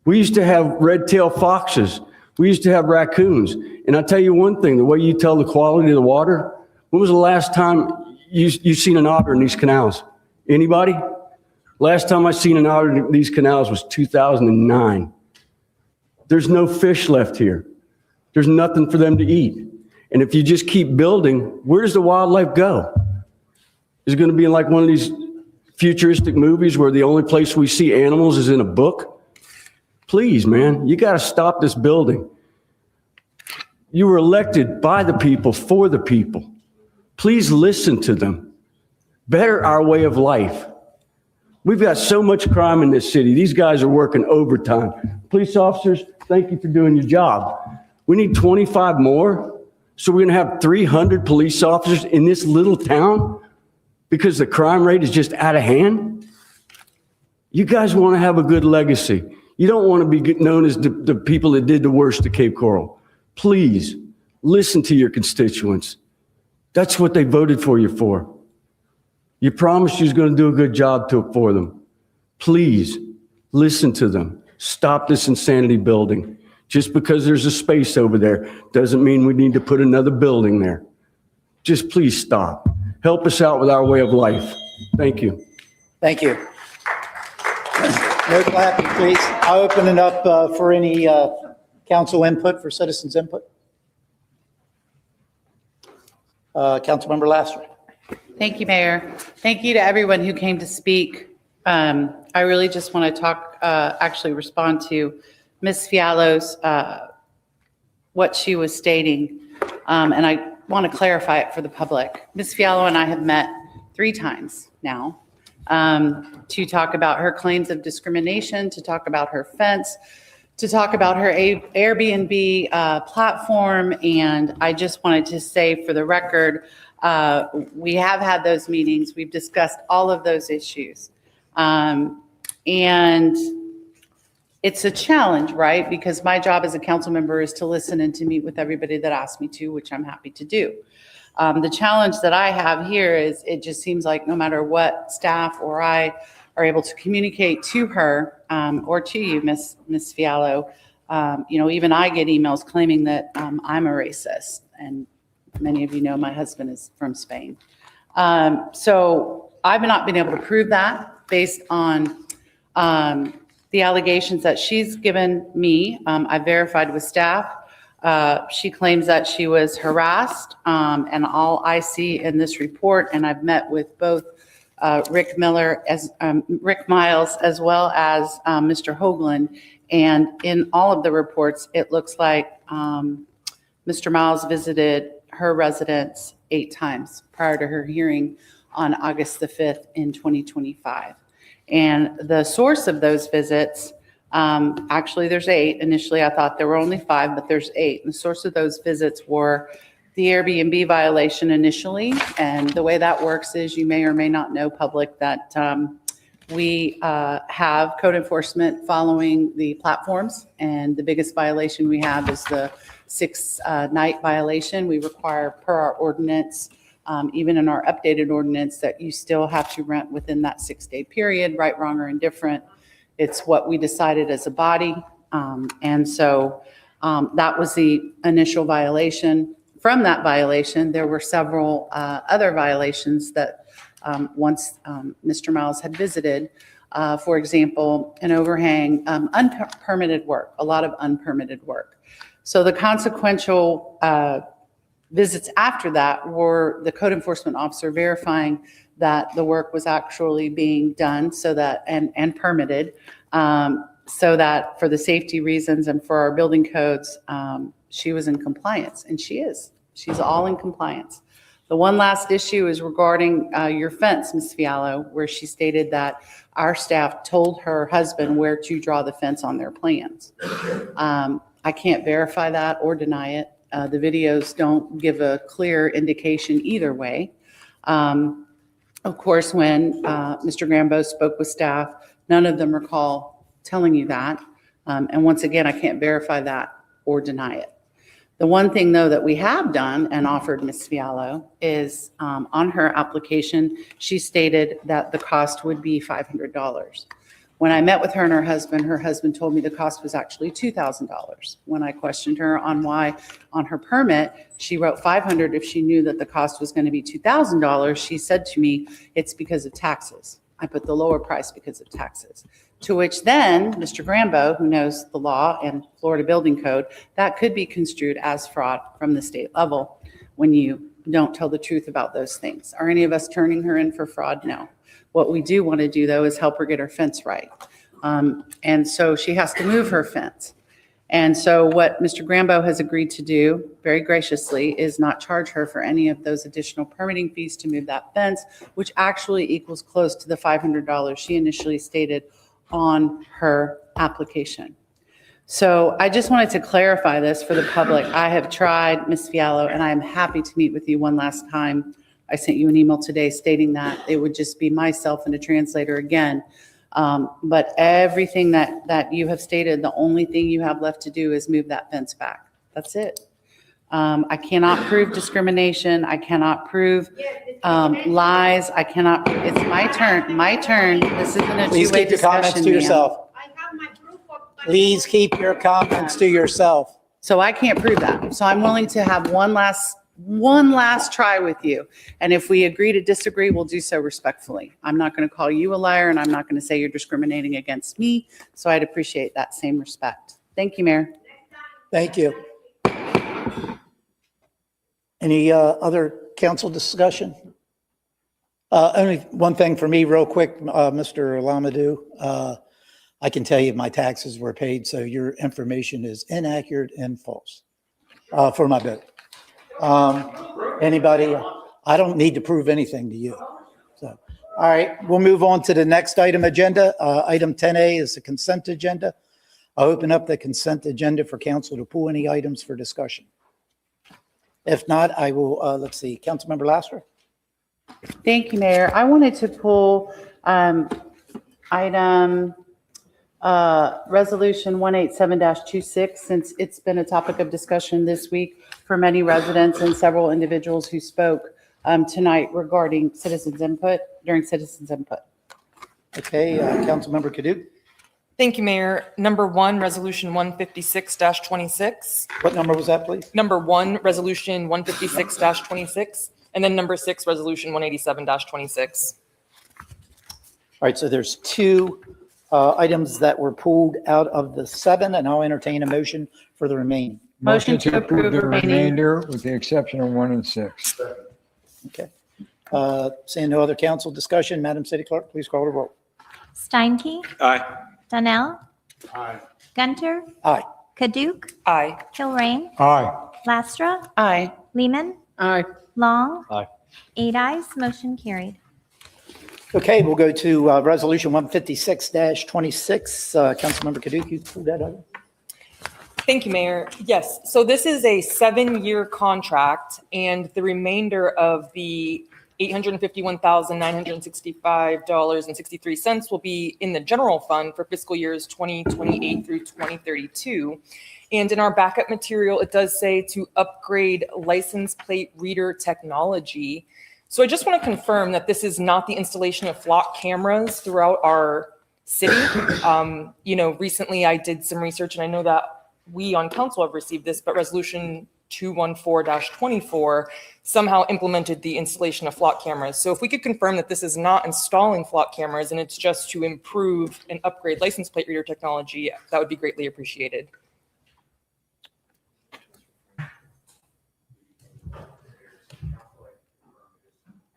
We used to have red-tailed foxes. We used to have raccoons. And I'll tell you one thing, the way you tell the quality of the water, when was the last time you seen an otter in these canals? Anybody? Last time I seen an otter in these canals was 2009. There's no fish left here. There's nothing for them to eat. And if you just keep building, where does the wildlife go? Is it going to be like one of these futuristic movies where the only place we see animals is in a book? Please, man, you got to stop this building. You were elected by the people, for the people. Please listen to them. Better our way of life. We've got so much crime in this city. These guys are working overtime. Police officers, thank you for doing your job. We need 25 more. So we're going to have 300 police officers in this little town because the crime rate is just out of hand. You guys want to have a good legacy. You don't want to be known as the people that did the worst to Cape Coral. Please listen to your constituents. That's what they voted for you for. You promised you was going to do a good job for them. Please listen to them. Stop this insanity building. Just because there's a space over there doesn't mean we need to put another building there. Just please stop. Help us out with our way of life. Thank you. Thank you. No clapping, please. I'll open it up for any council input, for citizens input. Councilmember Lasser. Thank you, Mayor. Thank you to everyone who came to speak. I really just want to actually respond to Ms. Fialo's, what she was stating. And I want to clarify it for the public. Ms. Fialo and I have met 3 times now to talk about her claims of discrimination, to talk about her fence, to talk about her Airbnb platform. And I just wanted to say for the record, we have had those meetings. We've discussed all of those issues. And it's a challenge, right? Because my job as a council member is to listen and to meet with everybody that asks me to, which I'm happy to do. The challenge that I have here is it just seems like no matter what staff or I are able to communicate to her or to you, Ms. Fialo, even I get emails claiming that I'm a racist. And many of you know my husband is from Spain. So I've not been able to prove that based on the allegations that she's given me. I verified with staff. She claims that she was harassed, and all I see in this report, and I've met with both Rick Miles as well as Mr. Hoagland, And in all of the reports, it looks like Mr. Miles visited her residence 8 times prior to her hearing on August the 5th in 2025. And the source of those visits, actually there's 8. Initially, I thought there were only 5, but there's 8. And the source of those visits were the Airbnb violation initially. And the way that works is, you may or may not know, public, that we have code enforcement following the platforms. And the biggest violation we have is the 6-night violation. We require, per our ordinance, even in our updated ordinance, that you still have to rent within that 6-day period, right, wrong, or indifferent. It's what we decided as a body. And so that was the initial violation. From that violation, there were several other violations that once Mr. Miles had visited, for example, an overhang, unpermitted work, a lot of unpermitted work. So the consequential visits after that were the code enforcement officer verifying that the work was actually being done, so that, and permitted, so that for the safety reasons and for our building codes, she was in compliance, and she is. She's all in compliance. The one last issue is regarding your fence, Ms. Fiallo, where she stated that our staff told her husband where to draw the fence on their plans. I can't verify that or deny it. The videos don't give a clear indication either way. Of course, when Mr. Grambo spoke with staff, none of them recall telling you that. And once again, I can't verify that or deny it. The one thing, though, that we have done and offered Ms. Fiallo is on her application, she stated that the cost would be $500. When I met with her and her husband told me the cost was actually $2,000. When I questioned her on why on her permit, she wrote $500 if she knew that the cost was going to be $2,000, she said to me, it's because of taxes. I put the lower price because of taxes. To which then Mr. Grambo, who knows the law and Florida Building Code, that could be construed as fraud from the state level when you don't tell the truth about those things. Are any of us turning her in for fraud? No. What we do want to do, though, is help her get her fence right. And so she has to move her fence. And so what Mr. Grambo has agreed to do, very graciously, is not charge her for any of those additional permitting fees to move that fence, which actually equals close to the $500 she initially stated on her application. So I just wanted to clarify this for the public. I have tried, Ms. Fiallo, and I am happy to meet with you one last time. I sent you an email today stating that it would just be myself and a translator again. But everything that you have stated, the only thing you have left to do is move that fence back. That's it. I cannot prove discrimination. I cannot prove lies. I cannot, it's my turn. This isn't a Please two-way keep your comments discussion, to ma'am. yourself. Please keep your comments to yourself. So I can't prove that. So I'm willing to have one last try with you. And if we agree to disagree, we'll do so respectfully. I'm not going to call you a liar, and I'm not going to say you're discriminating against me. So I'd appreciate that same respect. Thank you, Mayor. Thank you. Any other council discussion? Only one thing for me real quick, Mr. Lamadou. I can tell you my taxes were paid, so your information is inaccurate and false for my vote. Anybody? I don't need to prove anything to you. So, all right, we'll move on to the next item agenda. Item 10A is the consent agenda. I'll open up the consent agenda for council to pull any items for discussion. If not, I will, let's see, Councilmember Lassiter. Thank you, Mayor. I wanted to pull item Resolution 187-26, since it's been a topic of discussion this week for many residents and several individuals who spoke tonight regarding citizens input, during citizens input. Okay, Councilmember Kadouk. Thank you, Mayor. Number 1, Resolution 156-26. What number was that, please? Number 1, Resolution 156-26. And then number 6, Resolution 187-26. All right, so there's 2 items that were pulled out of the 7, and I'll entertain a motion for the remaining. Motion to approve the remainder with the exception of 1 and 6. Okay. Seeing no other council discussion, Madam City Clerk, please call the roll. Steinke? Aye. Donnell? Aye. Gunter, Aye. Kaduk, Aye. Kilrain, Aye. Lastra, Aye. Lehman, Aye. Long. Aye. 8 ayes, motion carried. Okay, we'll go to Resolution 156-26. Councilmember Kaduki, you pulled that out. Thank you, Mayor. Yes, so this is a 7-year contract, and the remainder of the $851,965.63 will be in the general fund for fiscal years 2028 through 2032. And in our backup material, it does say to upgrade license plate reader technology. So I just want to confirm that this is not the installation of flock cameras throughout our city. Recently I did some research, and I know that we on council have received this, but Resolution 214-24 somehow implemented the installation of flock cameras. So if we could confirm that this is not installing flock cameras and it's just to improve and upgrade license plate reader technology, that would be greatly appreciated.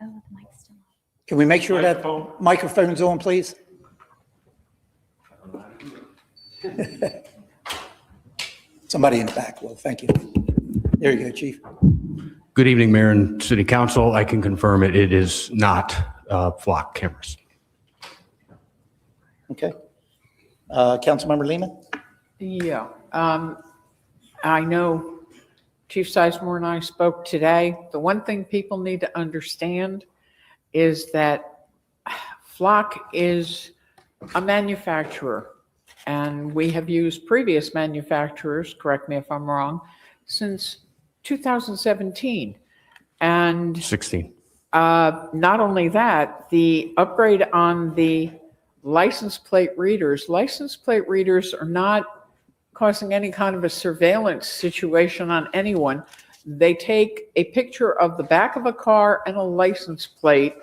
Oh, the mic's still on. Can we make sure that microphone's on, please? Somebody in the back will. Thank you. There you go, Chief. Good evening, Mayor and City Council. I can confirm it. It is not flock cameras. Okay. Councilmember Lehman? Yeah, I know Chief Sizemore and I spoke today. The one thing people need to understand is that Flock is a manufacturer, and we have used previous manufacturers, correct me if I'm wrong, since 2017. And 16. not only that, the upgrade on the license plate readers are not causing any kind of a surveillance situation on anyone. They take a picture of the back of a car and a license plate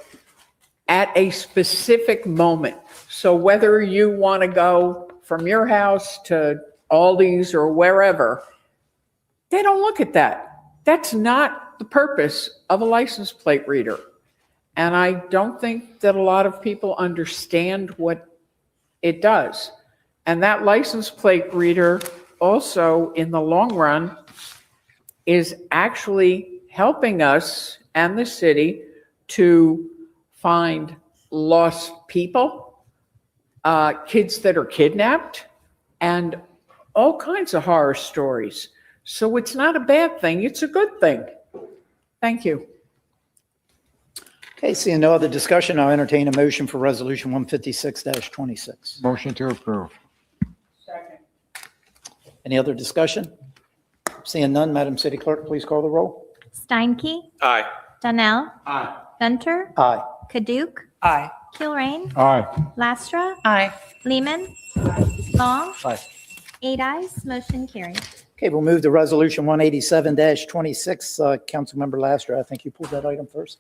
at a specific moment. So whether you want to go from your house to Aldi's or wherever, they don't look at that. That's not the purpose of a license plate reader. And I don't think that a lot of people understand what it does. And that license plate reader also, in the long run, is actually helping us and the city to find lost people, kids that are kidnapped, and all kinds of horror stories. So it's not a bad thing, it's a good thing. Thank you. Okay, seeing no other discussion, I'll entertain a motion for Resolution 156-26. Motion to approve. Any other discussion? Seeing none, Madam City Clerk, please call the roll. Steinke, Aye. Donnell, Aye. Gunter, Aye. Kaduk, Aye. Kilrain, Aye. Lastra, Aye. Lehman, Long. Aye. 8 ayes, motion carried. Okay, we'll move to Resolution 187-26. Councilmember Lastra, I think you pulled that item first.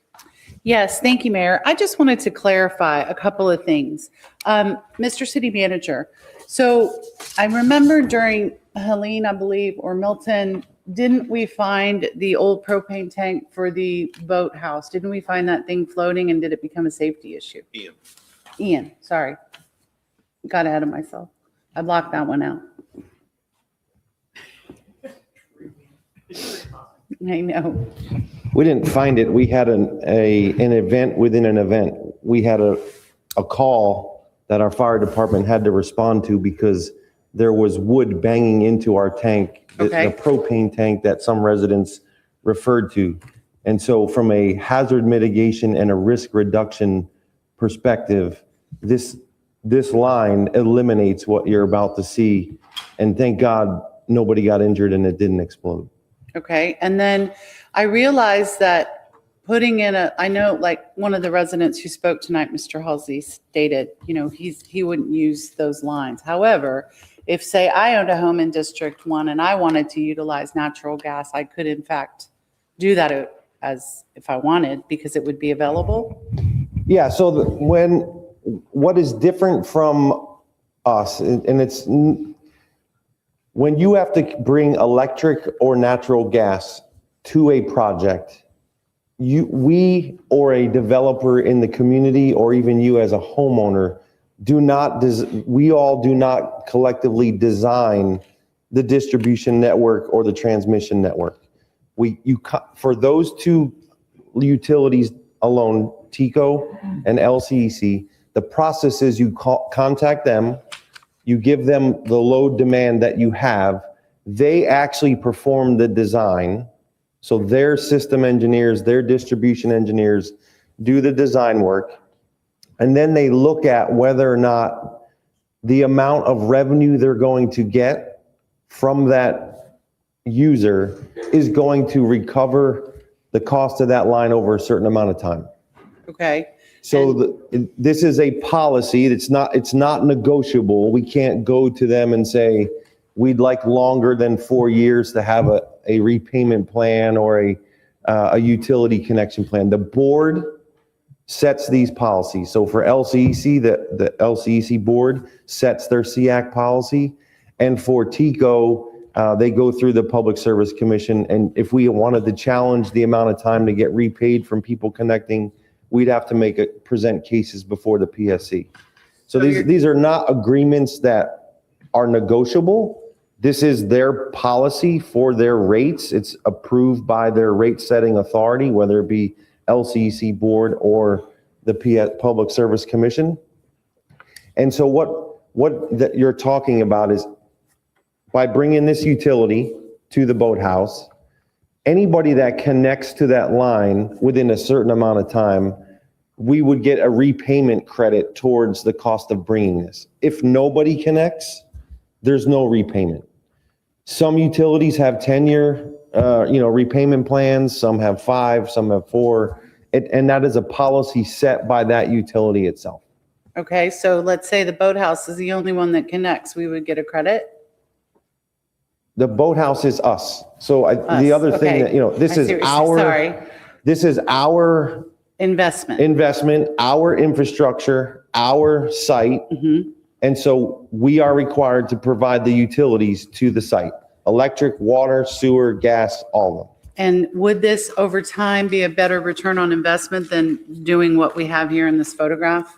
Yes, thank you, Mayor. I just wanted to clarify a couple of things. Mr. City Manager, so I remember during Helene, I believe, or Milton, didn't we find the old propane tank for the boathouse? Didn't we find that thing floating, and did it become a safety issue? Ian, sorry. Got ahead of myself. I blocked that one out. I know. We didn't find it. We had an event within an event. We had a call that our fire department had to respond to because there was wood banging into our tank, the propane tank that some residents referred to. And so from a hazard mitigation and a risk reduction perspective, this line eliminates what you're about to see. And thank God nobody got injured and it didn't explode. Okay, and then I realized that putting in I know like one of the residents who spoke tonight, Mr. Halsey, stated, he wouldn't use those lines. However, if say I owned a home in District 1 and I wanted to utilize natural gas, I could in fact do that as if I wanted because it would be available. Yeah, so what is different from us, and it's when you have to bring electric or natural gas to a project, we or a developer in the community or even you as a homeowner we all do not collectively design the distribution network or the transmission network. For those two utilities alone, TECO and LCEC, the process is you contact them, you give them the load demand that you have, they actually perform the design. So their system engineers, their distribution engineers do the design work, and then they look at whether or not the amount of revenue they're going to get from that user is going to recover the cost of that line over a certain amount of time. Okay. So this is a policy. It's not negotiable. We can't go to them and say, we'd like longer than 4 years to have a repayment plan or a utility connection plan. The board sets these policies. So for LCEC, the LCEC board sets their SEAC policy. And for TECO, they go through the Public Service Commission. And if we wanted to challenge the amount of time to get repaid from people connecting, we'd have to present cases before the PSC. So these are not agreements that are negotiable. This is their policy for their rates. It's approved by their rate setting authority, whether it be LCEC board or the Public Service Commission. And so what that you're talking about is by bringing this utility to the boathouse, anybody that connects to that line within a certain amount of time, we would get a repayment credit towards the cost of bringing this. If nobody connects, there's no repayment. Some utilities have 10-year, repayment plans. Some have 5, some have 4, and that is a policy set by that utility itself. Okay, so let's say the boathouse is the only one that connects, we would get a credit? The boathouse is us. So the other thing okay. that, this I is see what you're- our, sorry. this is our investment, our infrastructure, our site. And so we are required to provide the utilities to the site: electric, water, sewer, gas, all of them. And would this over time be a better return on investment than doing what we have here in this photograph?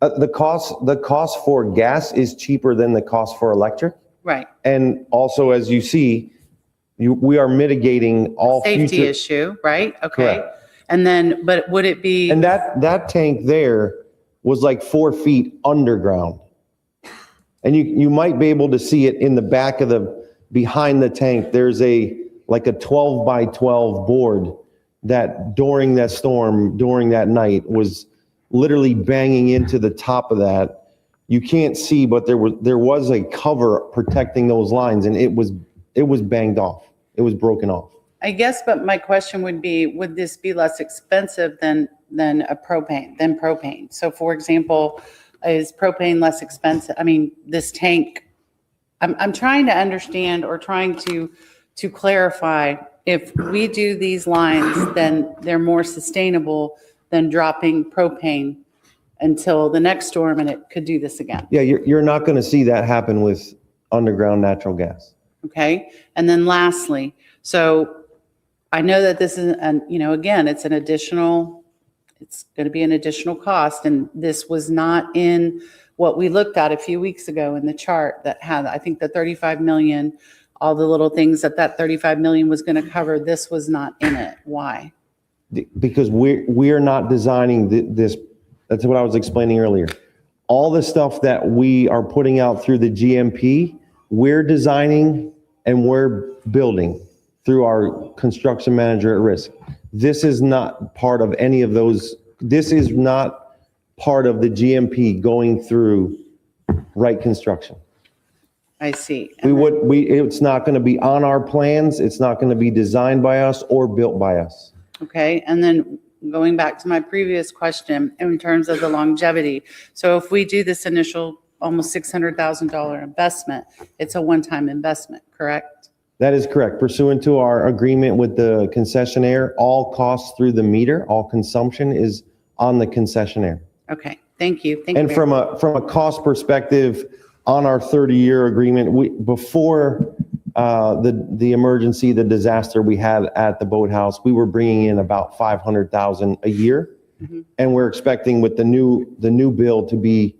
The cost for gas is cheaper than the cost for electric. Right. And also, as you see, we are mitigating all Safety future. issue, right? Okay. Correct. And then, but would it be? And that tank there was like 4 feet underground. And you might be able to see it in the back of behind the tank. There's like a 12 by 12 board that during that storm, during that night, was literally banging into the top of that. You can't see, but there was a cover protecting those lines, and it was banged off. It was broken off. I guess, but my question would be, would this be less expensive than propane? So for example, is propane less expensive? I mean, this tank, I'm trying to understand or trying to clarify, if we do these lines, then they're more sustainable than dropping propane until the next storm, and it could do this again. Yeah, you're not going to see that happen with underground natural gas. Okay. And then lastly, so I know that this is, again, it's going to be an additional cost. And this was not in what we looked at a few weeks ago in the chart that had, I think, the 35 million, all the little things that 35 million was going to cover. This was not in it. Why? Because we're not designing this. That's what I was explaining earlier. All the stuff that we are putting out through the GMP, we're designing and we're building through our construction manager at risk. This is not part of any of those. This is not part of the GMP going through Wright Construction. I see. It's not going to be on our plans. It's not going to be designed by us or built by us. Okay. And then going back to my previous question in terms of the longevity. So if we do this initial almost $600,000 investment, it's a one-time investment, correct? That is correct. Pursuant to our agreement with the concessionaire, all costs through the meter, all consumption is on the concessionaire. Okay. Thank you. And from a cost perspective, on our 30-year agreement, before the emergency, the disaster we had at the boathouse, we were bringing in about $500,000 a year, and we're expecting with the new bill to be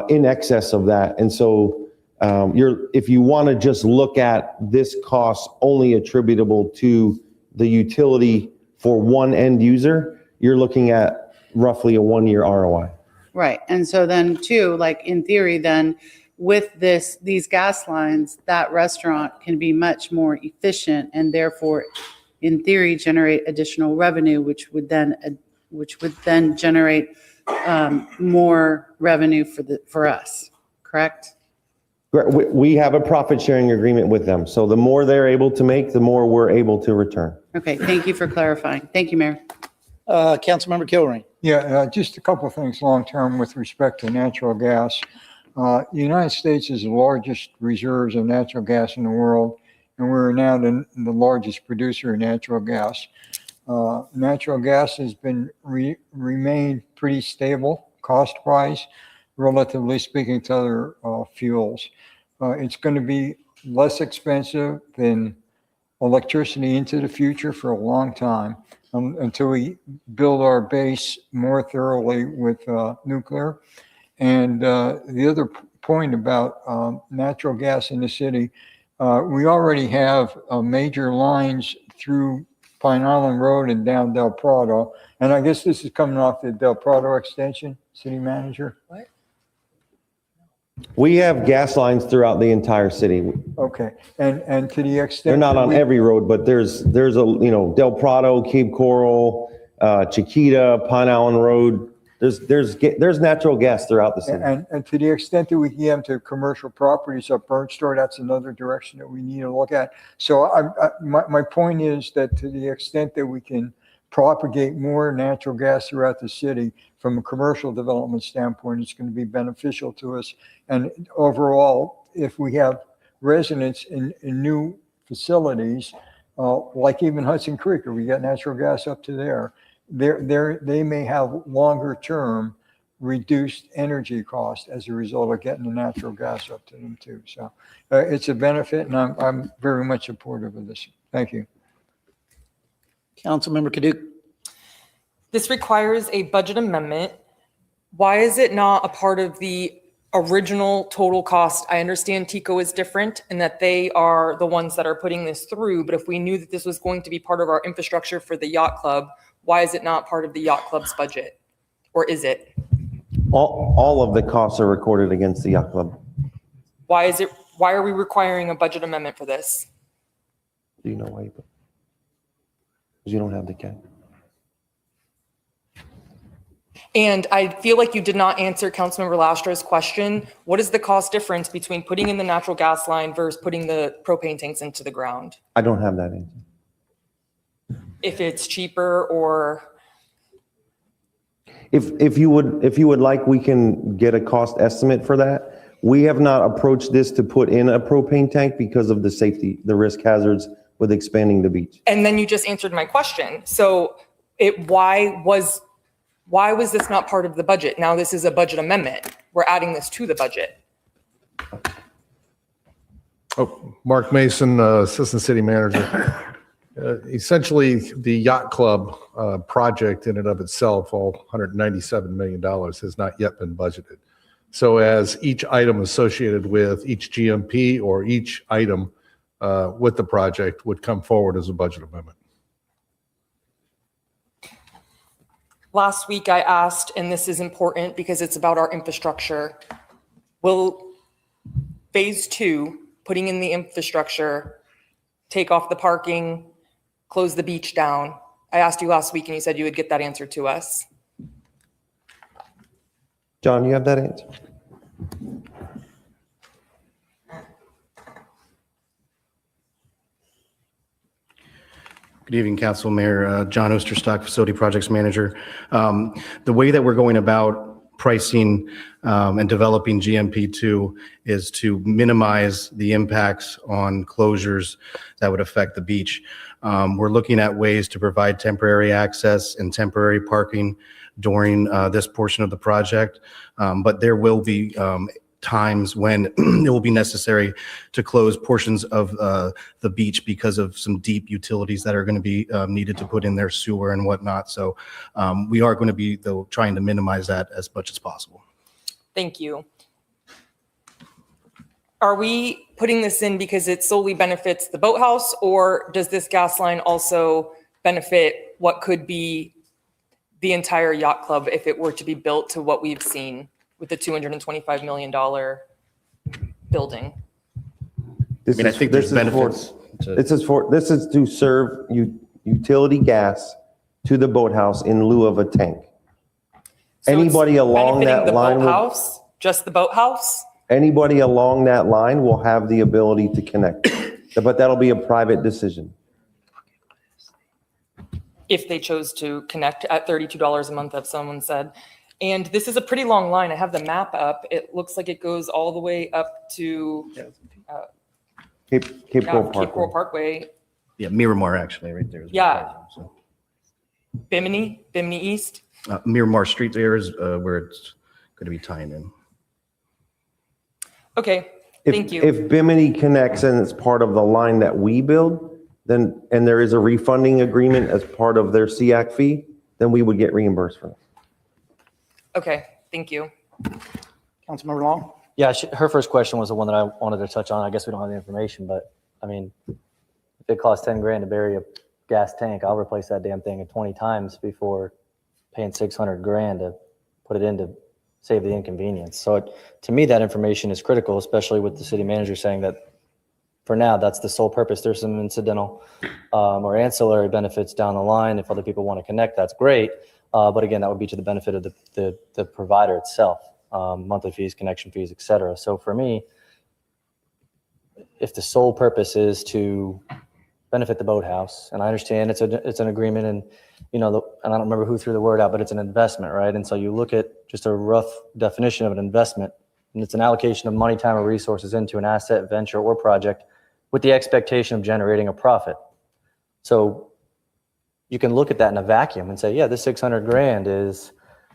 in excess of that. And so if you want to just look at this cost only attributable to the utility for one end user, you're looking at roughly a 1-year ROI. Right. And so then too, like in theory, then with these gas lines, that restaurant can be much more efficient and therefore in theory generate additional revenue, which would then generate more revenue for us, correct? We have a profit sharing agreement with them. So the more they're able to make, the more we're able to return. Okay, thank you for clarifying. Thank you, Mayor. Councilmember Kilrain. Yeah, just a couple of things long-term with respect to natural gas. The United States is the largest reserves of natural gas in the world, and we're now the largest producer of natural gas. Natural gas has been remained pretty stable cost-wise, relatively speaking to other fuels. It's going to be less expensive than electricity into the future for a long time until we build our base more thoroughly with nuclear. And the other point about natural gas in the city, we already have major lines through Pine Island Road and down Del Prado. And I guess this is coming off the Del Prado extension, City Manager? What? We have gas lines throughout the entire city. Okay, and to the extent They're not that on every road, but there's a, Del Prado, Cape Coral, Chiquita, Pine Island Road. There's natural gas throughout the city. And to the extent that we can get them to commercial properties up Burnt Store, that's another direction that we need to look at. So my point is that to the extent that we can propagate more natural gas throughout the city from a commercial development standpoint, it's going to be beneficial to us. And overall, if we have residents in new facilities, like even Hudson Creek, where we got natural gas up to there, they may have longer term reduced energy cost as a result of getting the natural gas up to them too. So it's a benefit, and I'm very much supportive of this. Thank you. Councilmember Kadouk. This requires a budget amendment. Why is it not a part of the original total cost? I understand TECO is different and that they are the ones that are putting this through, but if we knew that this was going to be part of our infrastructure for the yacht club, why is it not part of the yacht club's budget? Or is it? All of the costs are recorded against the yacht club. Why are we requiring a budget amendment for this? Do you know why? Because you don't have the CAD. And I feel like you did not answer Councilmember Lastro's question. What is the cost difference between putting in the natural gas line versus putting the propane tanks into the ground? I don't have that answer. If it's cheaper or? If you would like, we can get a cost estimate for that. We have not approached this to put in a propane tank because of the safety, the risk hazards with expanding the beach. And then you just answered my question. So why was this not part of the budget? Now this is a budget amendment. We're adding this to the budget. Oh, Mark Mason, Assistant City Manager. Essentially, the yacht club project in and of itself, all $197 million, has not yet been budgeted. So as each item associated with each GMP or each item with the project would come forward as a budget amendment. Last week I asked, and this is important because it's about our infrastructure, will phase 2, putting in the infrastructure, take off the parking, close the beach down? I asked you last week and you said you would get that answer to us. John, you have that answer? Good evening, Council Mayor. John Osterstock, Facility Projects Manager. The way that we're going about pricing and developing GMP2 is to minimize the impacts on closures that would affect the beach. We're looking at ways to provide temporary access and temporary parking during this portion of the project, but there will be times when it will be necessary to close portions of the beach because of some deep utilities that are going to be needed to put in their sewer and whatnot. So we are going to be, though, trying to minimize that as much as possible. Thank you. Are we putting this in because it solely benefits the boathouse, or does this gas line also benefit what could be the entire yacht club if it were to be built to what we've seen with the $225 million building? This I mean, I is- think this there's is for- benefits to- This is to serve utility gas to the boathouse in lieu of a tank. So it's Anybody along benefiting that the line, will- boathouse, just the boathouse? anybody along that line will have the ability to connect. But that'll be a private decision. If they chose to connect at $32 a month, as someone said. And this is a pretty long line. I have the map up. It looks like it goes all the way up to Cape yeah, Coral Cape Coral Parkway. Parkway. Yeah, Miramar actually, right there. Yeah. Bimini East. Miramar Street there is where it's going to be tying in. Okay, If- thank you. If Bimini connects and it's part of the line that we build, then, and there is a refunding agreement as part of their SEAC fee, then we would get reimbursed for it. Okay, thank you. Councilmember Long? Yeah, her first question was the one that I wanted to touch on. I guess we don't have the information, but I mean, if it costs 10 grand to bury a gas tank, I'll replace that damn thing 20 times before paying 600 grand to put it in to save the inconvenience. So to me, that information is critical, especially with the city manager saying that for now, that's the sole purpose. There's some incidental or ancillary benefits down the line. If other people want to connect, that's great. But again, that would be to the benefit of the provider itself, monthly fees, connection fees, et cetera. So for me, if the sole purpose is to benefit the boathouse, and I understand it's an agreement, and and I don't remember who threw the word out, but it's an investment, right? And so you look at just a rough definition of an investment, and it's an allocation of money, time, or resources into an asset, venture, or project with the expectation of generating a profit. So you can look at that in a vacuum and say, yeah, this 600 grand is,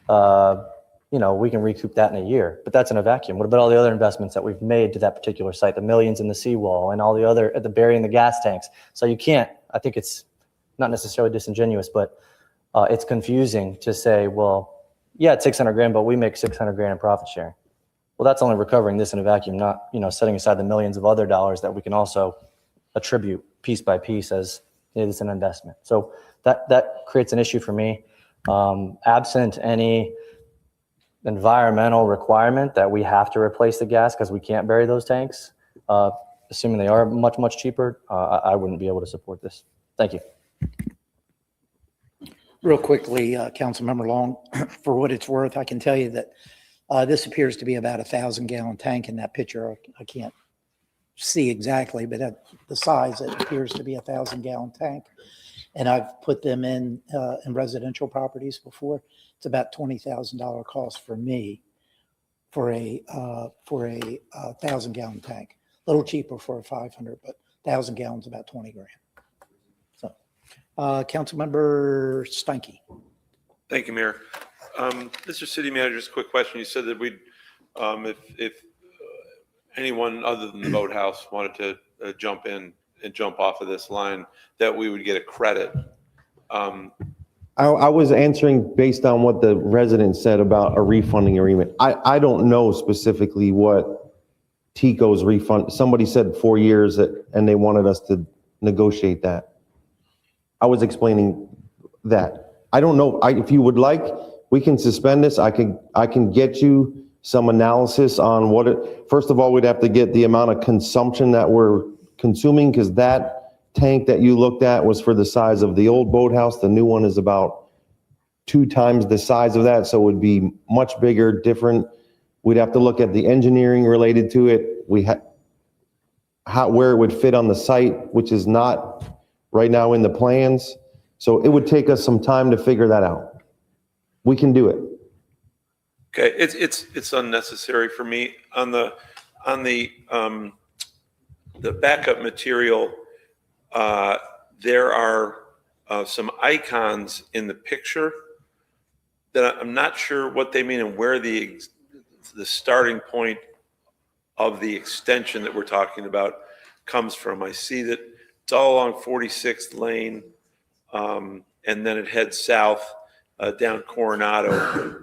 we can recoup that in a year, but that's in a vacuum. What about all the other investments that we've made to that particular site, the millions in the seawall and all the other, at the burying the gas tanks? So you can't, I think it's not necessarily disingenuous, but it's confusing to say, well, yeah, it's 600 grand, but we make 600 grand in profit sharing. Well, that's only recovering this in a vacuum, not, setting aside the millions of other dollars that we can also attribute piece by piece as it is an investment. So that creates an issue for me. Absent any environmental requirement that we have to replace the gas because we can't bury those tanks, assuming they are much, much cheaper, I wouldn't be able to support this. Thank you. Real quickly, Councilmember Long, for what it's worth, I can tell you that this appears to be about 1,000-gallon tank in that picture. I can't see exactly, but at the size, it appears to be 1,000-gallon tank. And I've put them in residential properties before. It's about $20,000 cost for me for a 1,000-gallon tank. A little cheaper for a 500, but 1,000 gallons about 20 grand. So, Councilmember Steinke. Thank you, Mayor. Mr. City Manager, just a quick question. You said that we'd, if anyone other than the boathouse wanted to jump in and jump off of this line, that we would get a credit. I was answering based on what the resident said about a refunding agreement. I don't know specifically what Tico's refund, somebody said 4 years and they wanted us to negotiate that. I was explaining that. I don't know, if you would like, we can suspend this. I can get you some analysis on what it, first of all, we'd have to get the amount of consumption that we're consuming, because that tank that you looked at was for the size of the old boathouse. The new one is about 2 times the size of that, so it would be much bigger, different. We'd have to look at the engineering related to it. Where it would fit on the site, which is not right now in the plans. So it would take us some time to figure that out. We can do it. Okay, it's unnecessary for me. On the backup material, there are some icons in the picture that I'm not sure what they mean and where the starting point of the extension that we're talking about comes from. I see that it's all along 46th Lane, and then it heads south down Coronado.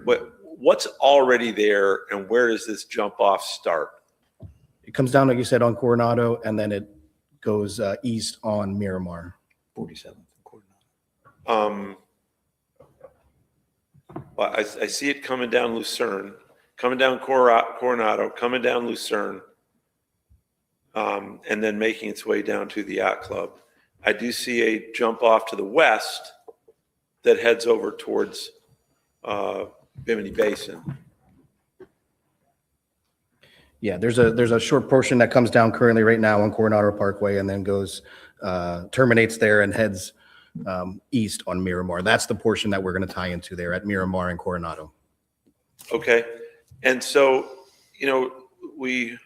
what's already there and where does this jump off start? It comes down, like you said, on Coronado, and then it goes east on Miramar. 47th. Well, I see it coming down Lucerne, coming down Coronado, coming down Lucerne, and then making its way down to the yacht club. I do see a jump off to the west that heads over towards Bimini Basin. Yeah, there's a short portion that comes down currently right now on Coronado Parkway and then goes, terminates there and heads east on Miramar. That's the portion that we're going to tie into there at Miramar and Coronado. Okay. And so, you know, we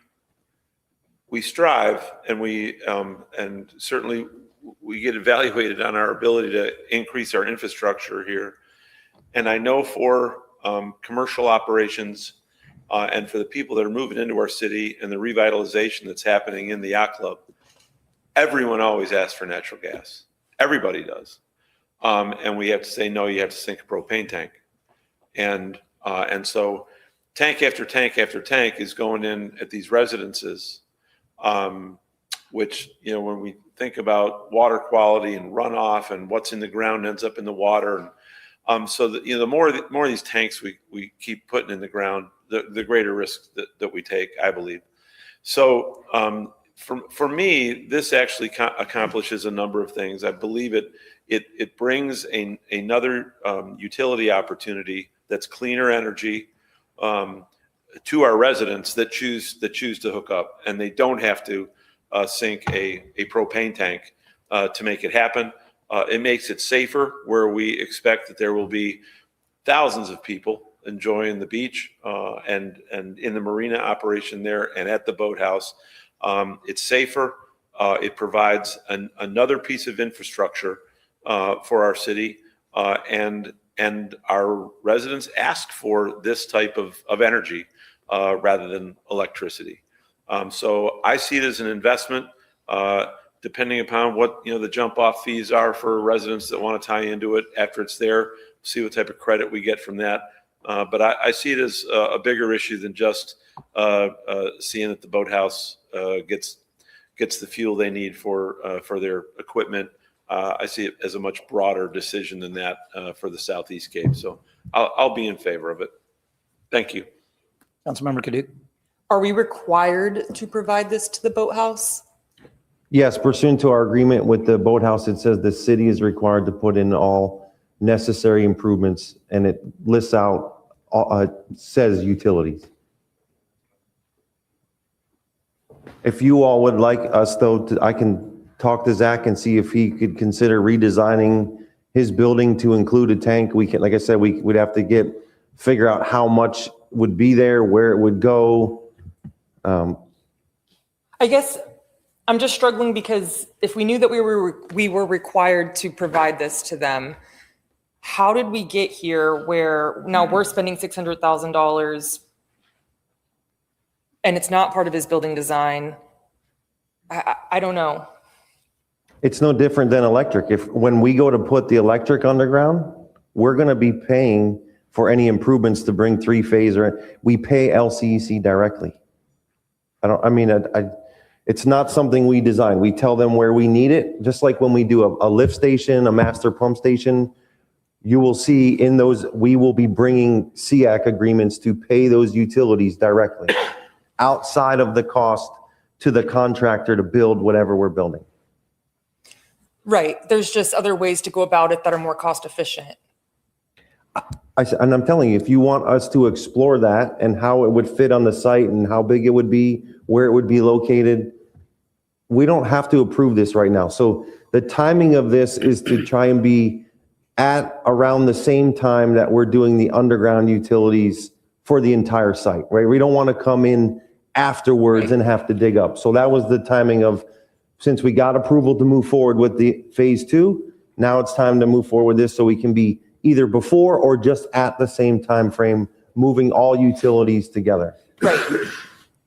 strive and and certainly we get evaluated on our ability to increase our infrastructure here. And I know for commercial operations and for the people that are moving into our city and the revitalization that's happening in the yacht club, everyone always asks for natural gas. Everybody does. And we have to say, no, you have to sink a propane tank. And so tank after tank after tank is going in at these residences, which, you know, when we think about water quality and runoff and what's in the ground ends up in the water. And so that, you know, the more of these tanks we keep putting in the ground, the greater risk that we take, I believe. So for me, this actually accomplishes a number of things. I believe it brings another utility opportunity that's cleaner energy to our residents that choose to hook up, and they don't have to sink a propane tank to make it happen. It makes it safer, where we expect that there will be thousands of people enjoying the beach and in the marina operation there and at the boathouse. It's safer. It provides another piece of infrastructure for our city, and our residents ask for this type of energy rather than electricity. So I see it as an investment, depending upon what, you know, the jump off fees are for residents that want to tie into it after it's there. See what type of credit we get from that. But I see it as a bigger issue than just seeing that the boathouse gets the fuel they need for their equipment. I see it as a much broader decision than that for the Southeast Cape. So I'll be in favor of it. Thank you. Councilmember Kaduc. Are we required to provide this to the boathouse? Yes, pursuant to our agreement with the boathouse, it says the city is required to put in all necessary improvements, and it lists out, says utilities. If you all would like us, though, I can talk to Zach and see if he could consider redesigning his building to include a tank. We can, like I said, we'd have to figure out how much would be there, where it would go. I guess I'm just struggling because if we knew that we were required to provide this to them, how did we get here where now we're spending $600,000 and it's not part of his building design? I don't know. It's no different than electric. When we go to put the electric underground, we're going to be paying for any improvements to bring three-phase, or we pay LCEC directly. It's not something we design. We tell them where we need it. Just like when we do a lift station, a master pump station, you will see in those, we will be bringing SEAC agreements to pay those utilities directly outside of the cost to the contractor to build whatever we're building. Right. There's just other ways to go about it that are more cost efficient. And I'm telling you, if you want us to explore that and how it would fit on the site and how big it would be, where it would be located, we don't have to approve this right now. So the timing of this is to try and be at around the same time that we're doing the underground utilities for the entire site, right? We don't want to come in afterwards and have to dig up. So that was the timing of, since we got approval to move forward with the phase 2, now it's time to move forward with this so we can be either before or just at the same time frame, moving all utilities together. Right.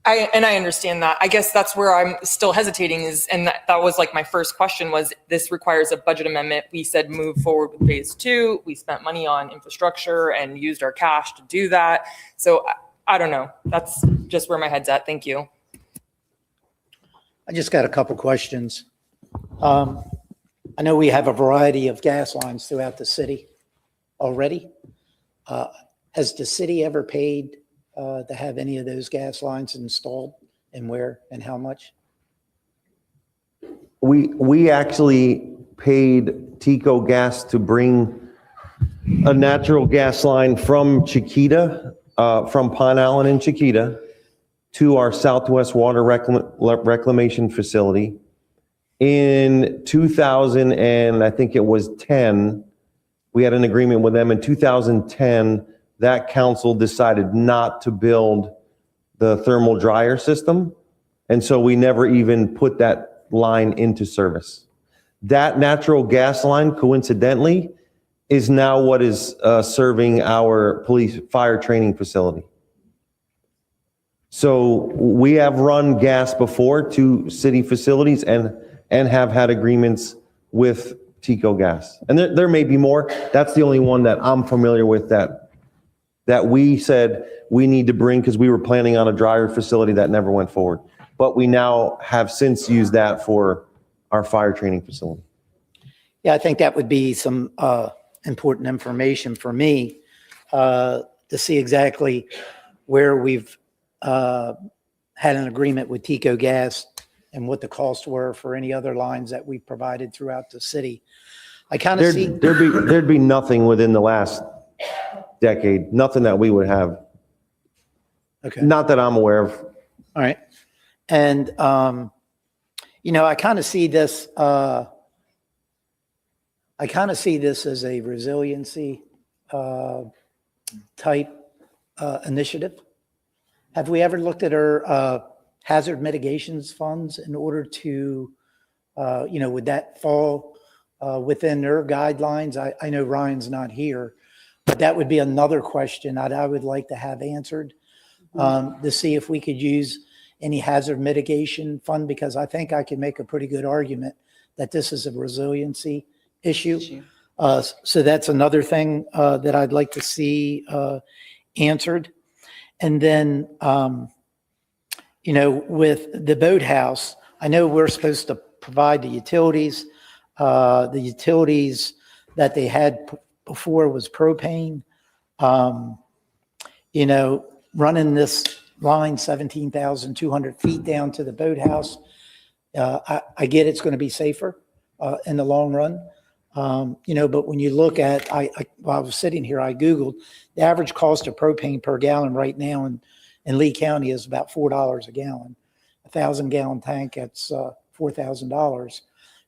I understand that. I guess that's where I'm still hesitating and that was like my first question was this requires a budget amendment. We said move forward with phase 2. We spent money on infrastructure and used our cash to do that. So I don't know. That's just where my head's at. Thank you. I just got a couple questions. I know we have a variety of gas lines throughout the city already. Has the city ever paid to have any of those gas lines installed, and where and how much? We actually paid Tico Gas to bring a natural gas line from Chiquita, from Pine Island in Chiquita, to our Southwest Water Reclamation Facility. In 2000, and I think it was 10, we had an agreement with them. In 2010, that council decided not to build the thermal dryer system. And so we never even put that line into service. That natural gas line, coincidentally, is now what is serving our police fire training facility. So we have run gas before to city facilities and have had agreements with Tico Gas. And there may be more. That's the only one that I'm familiar with that we said we need to bring because we were planning on a dryer facility that never went forward. But we now have since used that for our fire training facility. Yeah, I think that would be some important information for me to see exactly where we've had an agreement with Tico Gas and what the costs were for any other lines that we provided throughout the city. I kind of see there'd be nothing within the last decade, nothing that we would have. Okay. Not that I'm aware of. All right. And, I kind of see this, as a resiliency type initiative. Have we ever looked at our hazard mitigations funds in order to, would that fall within their guidelines? I know Ryan's not here, but that would be another question that I would like to have answered to see if we could use any hazard mitigation fund, because I think I can make a pretty good argument that this is a resiliency issue. So that's another thing that I'd like to see answered. And then, with the boathouse, I know we're supposed to provide the utilities. The utilities that they had before was propane. Running this line 17,200 feet down to the boathouse, I get it's going to be safer in the long run. But when you look at, while I was sitting here, I Googled the average cost of propane per gallon right now in Lee County is about $4 a gallon. 1,000-gallon tank, that's $4,000.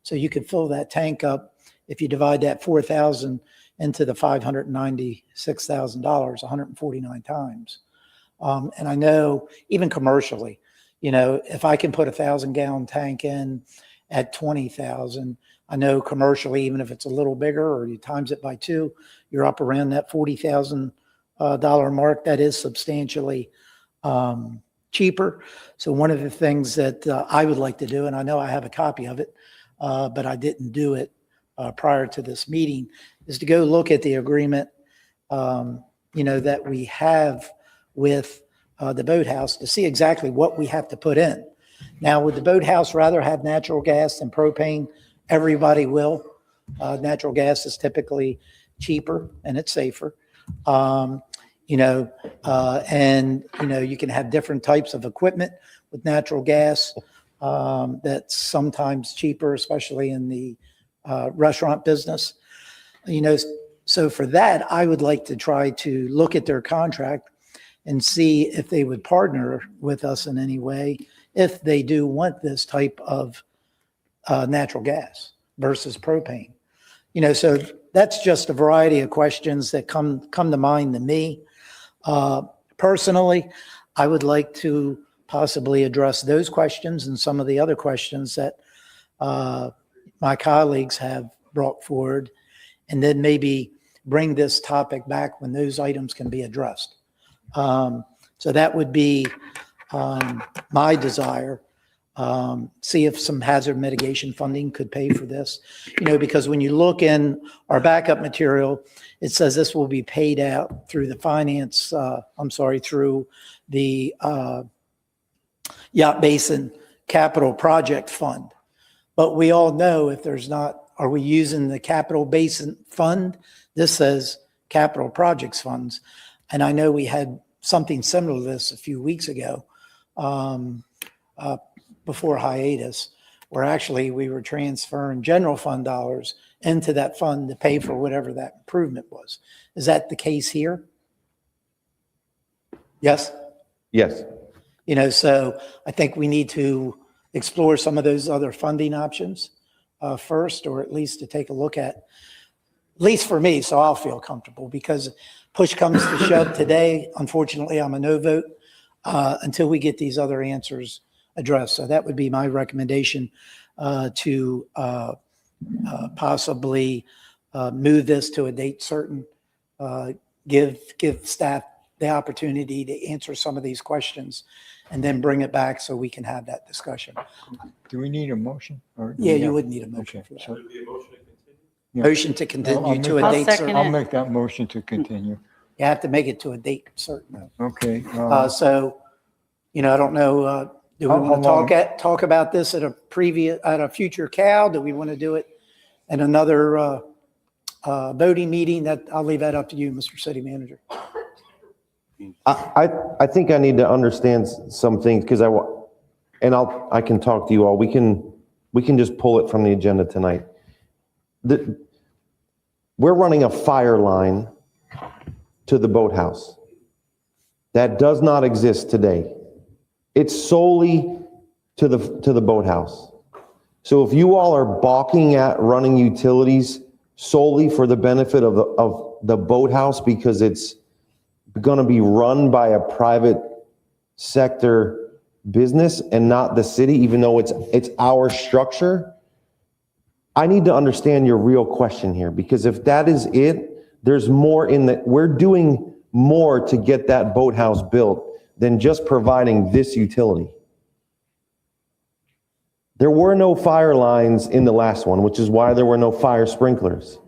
So you could fill that tank up if you divide that 4,000 into the $596,000, 149 times. And I know even commercially, if I can put 1,000-gallon tank in at 20,000, I know commercially, even if it's a little bigger or you times it by 2, you're up around that $40,000 mark. That is substantially cheaper. So one of the things that I would like to do, and I know I have a copy of it, but I didn't do it prior to this meeting, is to go look at the agreement, that we have with the boathouse to see exactly what we have to put in. Now, would the boathouse rather have natural gas than propane? Everybody will. Natural gas is typically cheaper and it's safer. You can have different types of equipment with natural gas that's sometimes cheaper, especially in the restaurant business. So for that, I would like to try to look at their contract and see if they would partner with us in any way if they do want this type of natural gas versus propane. So that's just a variety of questions that come to mind to me. Personally, I would like to possibly address those questions and some of the other questions that my colleagues have brought forward, and then maybe bring this topic back when those items can be addressed. So that would be my desire, see if some hazard mitigation funding could pay for this. Because when you look in our backup material, it says this will be paid out through the through the Yacht Basin Capital Project Fund. But we all know if there's not, are we using the Capital Basin Fund? This says Capital Projects Funds. And I know we had something similar to this a few weeks ago before hiatus, where actually we were transferring general fund dollars into that fund to pay for whatever that improvement was. Is that the case here? Yes? Yes. So I think we need to explore some of those other funding options first, or at least to take a look at least for me, so I'll feel comfortable, because push comes to shove today. Unfortunately, I'm a no vote until we get these other answers addressed. So that would be my recommendation to possibly move this to a date certain, give staff the opportunity to answer some of these questions, and then bring it back so we can have that discussion. Do we need a motion? Yeah, you would need a motion for that. Yeah. Motion to continue to a date certain. I'll make that motion to continue. You have to make it to a date certain. Okay. So, I don't know, do we want to talk about this at a future CAL? Do we want to do it at another voting meeting? I'll leave that up to you, Mr. City Manager. I think I need to understand some things, because I can talk to you all. We can just pull it from the agenda tonight. We're running a fire line to the boathouse. That does not exist today. It's solely to the boathouse. So if you all are balking at running utilities solely for the benefit of the boathouse because it's going to be run by a private sector business and not the city, even though it's our structure, I need to understand your real question here, because if that is it, there's more in that. We're doing more to get that boathouse built than just providing this utility. There were no fire lines in the last one, which is why there were no fire sprinklers.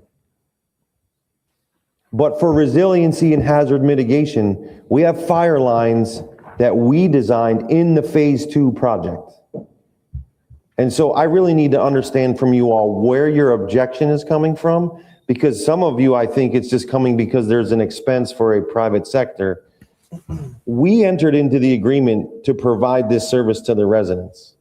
But for resiliency and hazard mitigation, we have fire lines that we designed in the phase 2 project. And so I really need to understand from you all where your objection is coming from, because some of you, I think it's just coming because there's an expense for a private sector. We entered into the agreement to provide this service to the residents.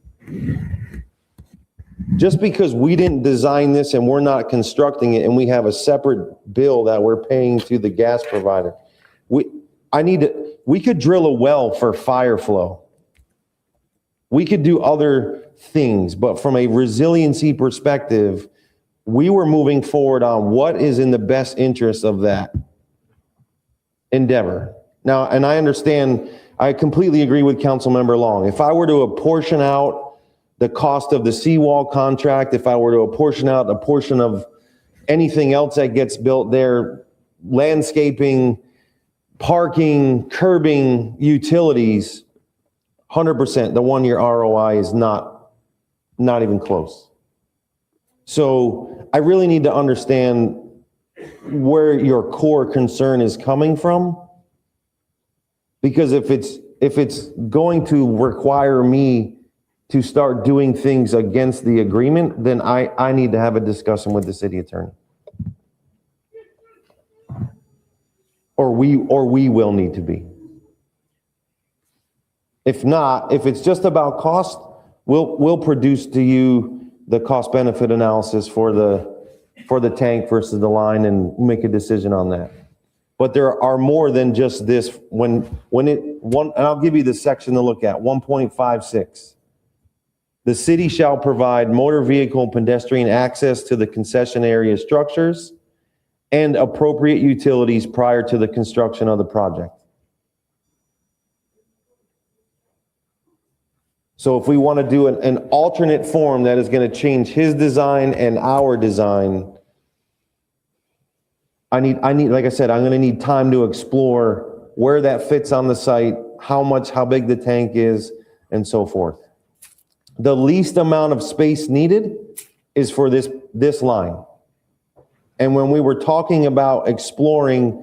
Just because we didn't design this and we're not constructing it and we have a separate bill that we're paying to the gas provider, we could drill a well for fire flow. We could do other things, but from a resiliency perspective, we were moving forward on what is in the best interest of that endeavor. Now, and I understand, I completely agree with Councilmember Long. If I were to apportion out the cost of the seawall contract, if I were to apportion out a portion of anything else that gets built there, landscaping, parking, curbing, utilities, 100%, the 1-year ROI is not even close. So I really need to understand where your core concern is coming from. Because if it's going to require me to start doing things against the agreement, then I need to have a discussion with the city attorney. Or we will need to be. If not, if it's just about cost, we'll produce to you the cost benefit analysis for the tank versus the line and make a decision on that. But there are more than just this. And I'll give you the section to look at, 1.56. The city shall provide motor vehicle and pedestrian access to the concession area structures and appropriate utilities prior to the construction of the project. So if we want to do an alternate form that is going to change his design and our design, I need, like I said, I'm going to need time to explore where that fits on the site, how big the tank is, and so forth. The least amount of space needed is for this line. And when we were talking about expanding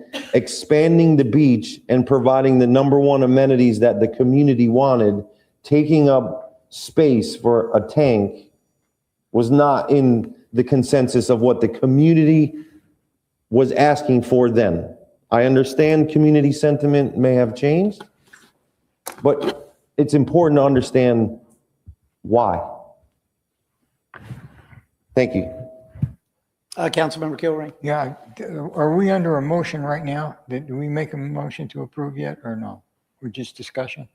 the beach and providing the number one amenities that the community wanted, taking up space for a tank was not in the consensus of what the community was asking for then. I understand community sentiment may have changed, but it's important to understand why. Thank you. Councilmember Kilrain. Yeah, are we under a motion right now? Did we make a motion to approve yet or no? We're just discussion?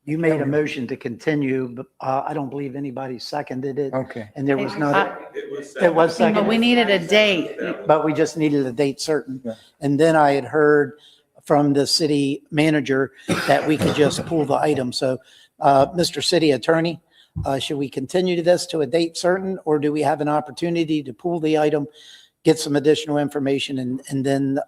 You made a motion to continue, but I don't believe anybody seconded it. Okay. And there was not, it was But we seconded, needed a date. but we just needed a date certain. Yeah. And then I had heard from the city manager that we could just pull the item. So, Mr. City Attorney, should we continue this to a date certain, or do we have an opportunity to pull the item, get some additional information, and then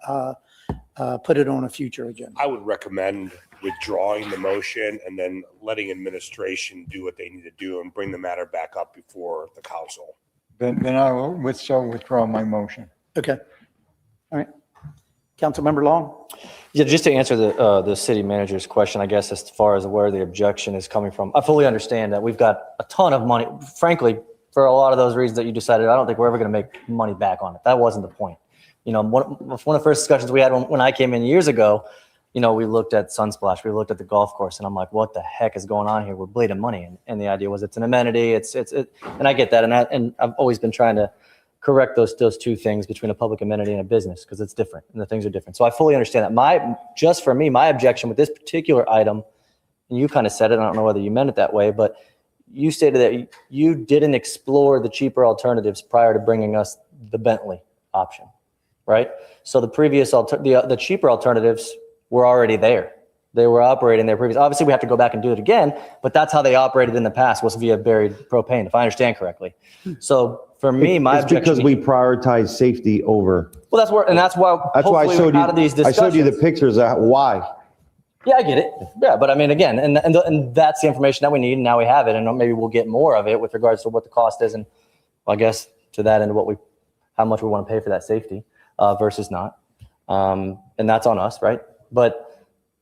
put it on a future agenda? I would recommend withdrawing the motion and then letting administration do what they need to do and bring the matter back up before the council. Then I will withdraw my motion. Okay. All right. Councilmember Long? Yeah, just to answer the city manager's question, I guess, as far as where the objection is coming from, I fully understand that we've got a ton of money. Frankly, for a lot of those reasons that you decided, I don't think we're ever going to make money back on it. That wasn't the point. You know, one of the first discussions we had when I came in years ago, you know, we looked at Sunsplash, we looked at the golf course, and I'm like, what the heck is going on here? We're bleeding money. And the idea was it's an amenity. And I get that. And I've always been trying to correct those two things between a public amenity and a business, because it's different and the things are different. So I fully understand that. Just for me, my objection with this particular item, and you kind of said it, I don't know whether you meant it that way, but you stated that you didn't explore the cheaper alternatives prior to bringing us the Bentley option, right? So the previous, the cheaper alternatives were already there. They were operating their previous, obviously we have to go back and do it again, but that's how they operated in the past, was via buried propane, if I understand correctly. So for me, my It's objection. because we prioritize safety over. Well, that's why That's why I hopefully showed you. out of these I showed you the discussions- pictures of why. Yeah, I get it. Yeah, but I mean, again, and that's the information that we need, and now we have it, and maybe we'll get more of it with regards to what the cost is, and I guess to that end, how much we want to pay for that safety versus not, and that's on us, right? But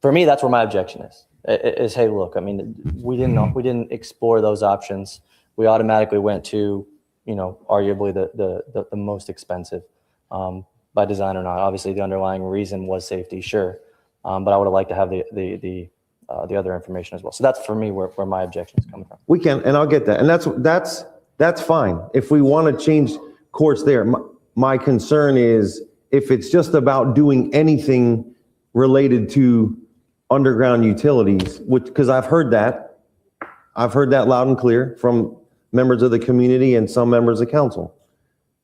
for me, that's where my objection is hey, look, I mean, we didn't explore those options. We automatically went to, you know, arguably the most expensive by design or not. Obviously, the underlying reason was safety, sure. But I would have liked to have the other information as well. So that's for me where my objection is coming from. We can, and I'll get that. And that's fine. If we want to change course there, my concern is if it's just about doing anything related to underground utilities, because I've heard that loud and clear from members of the community and some members of council.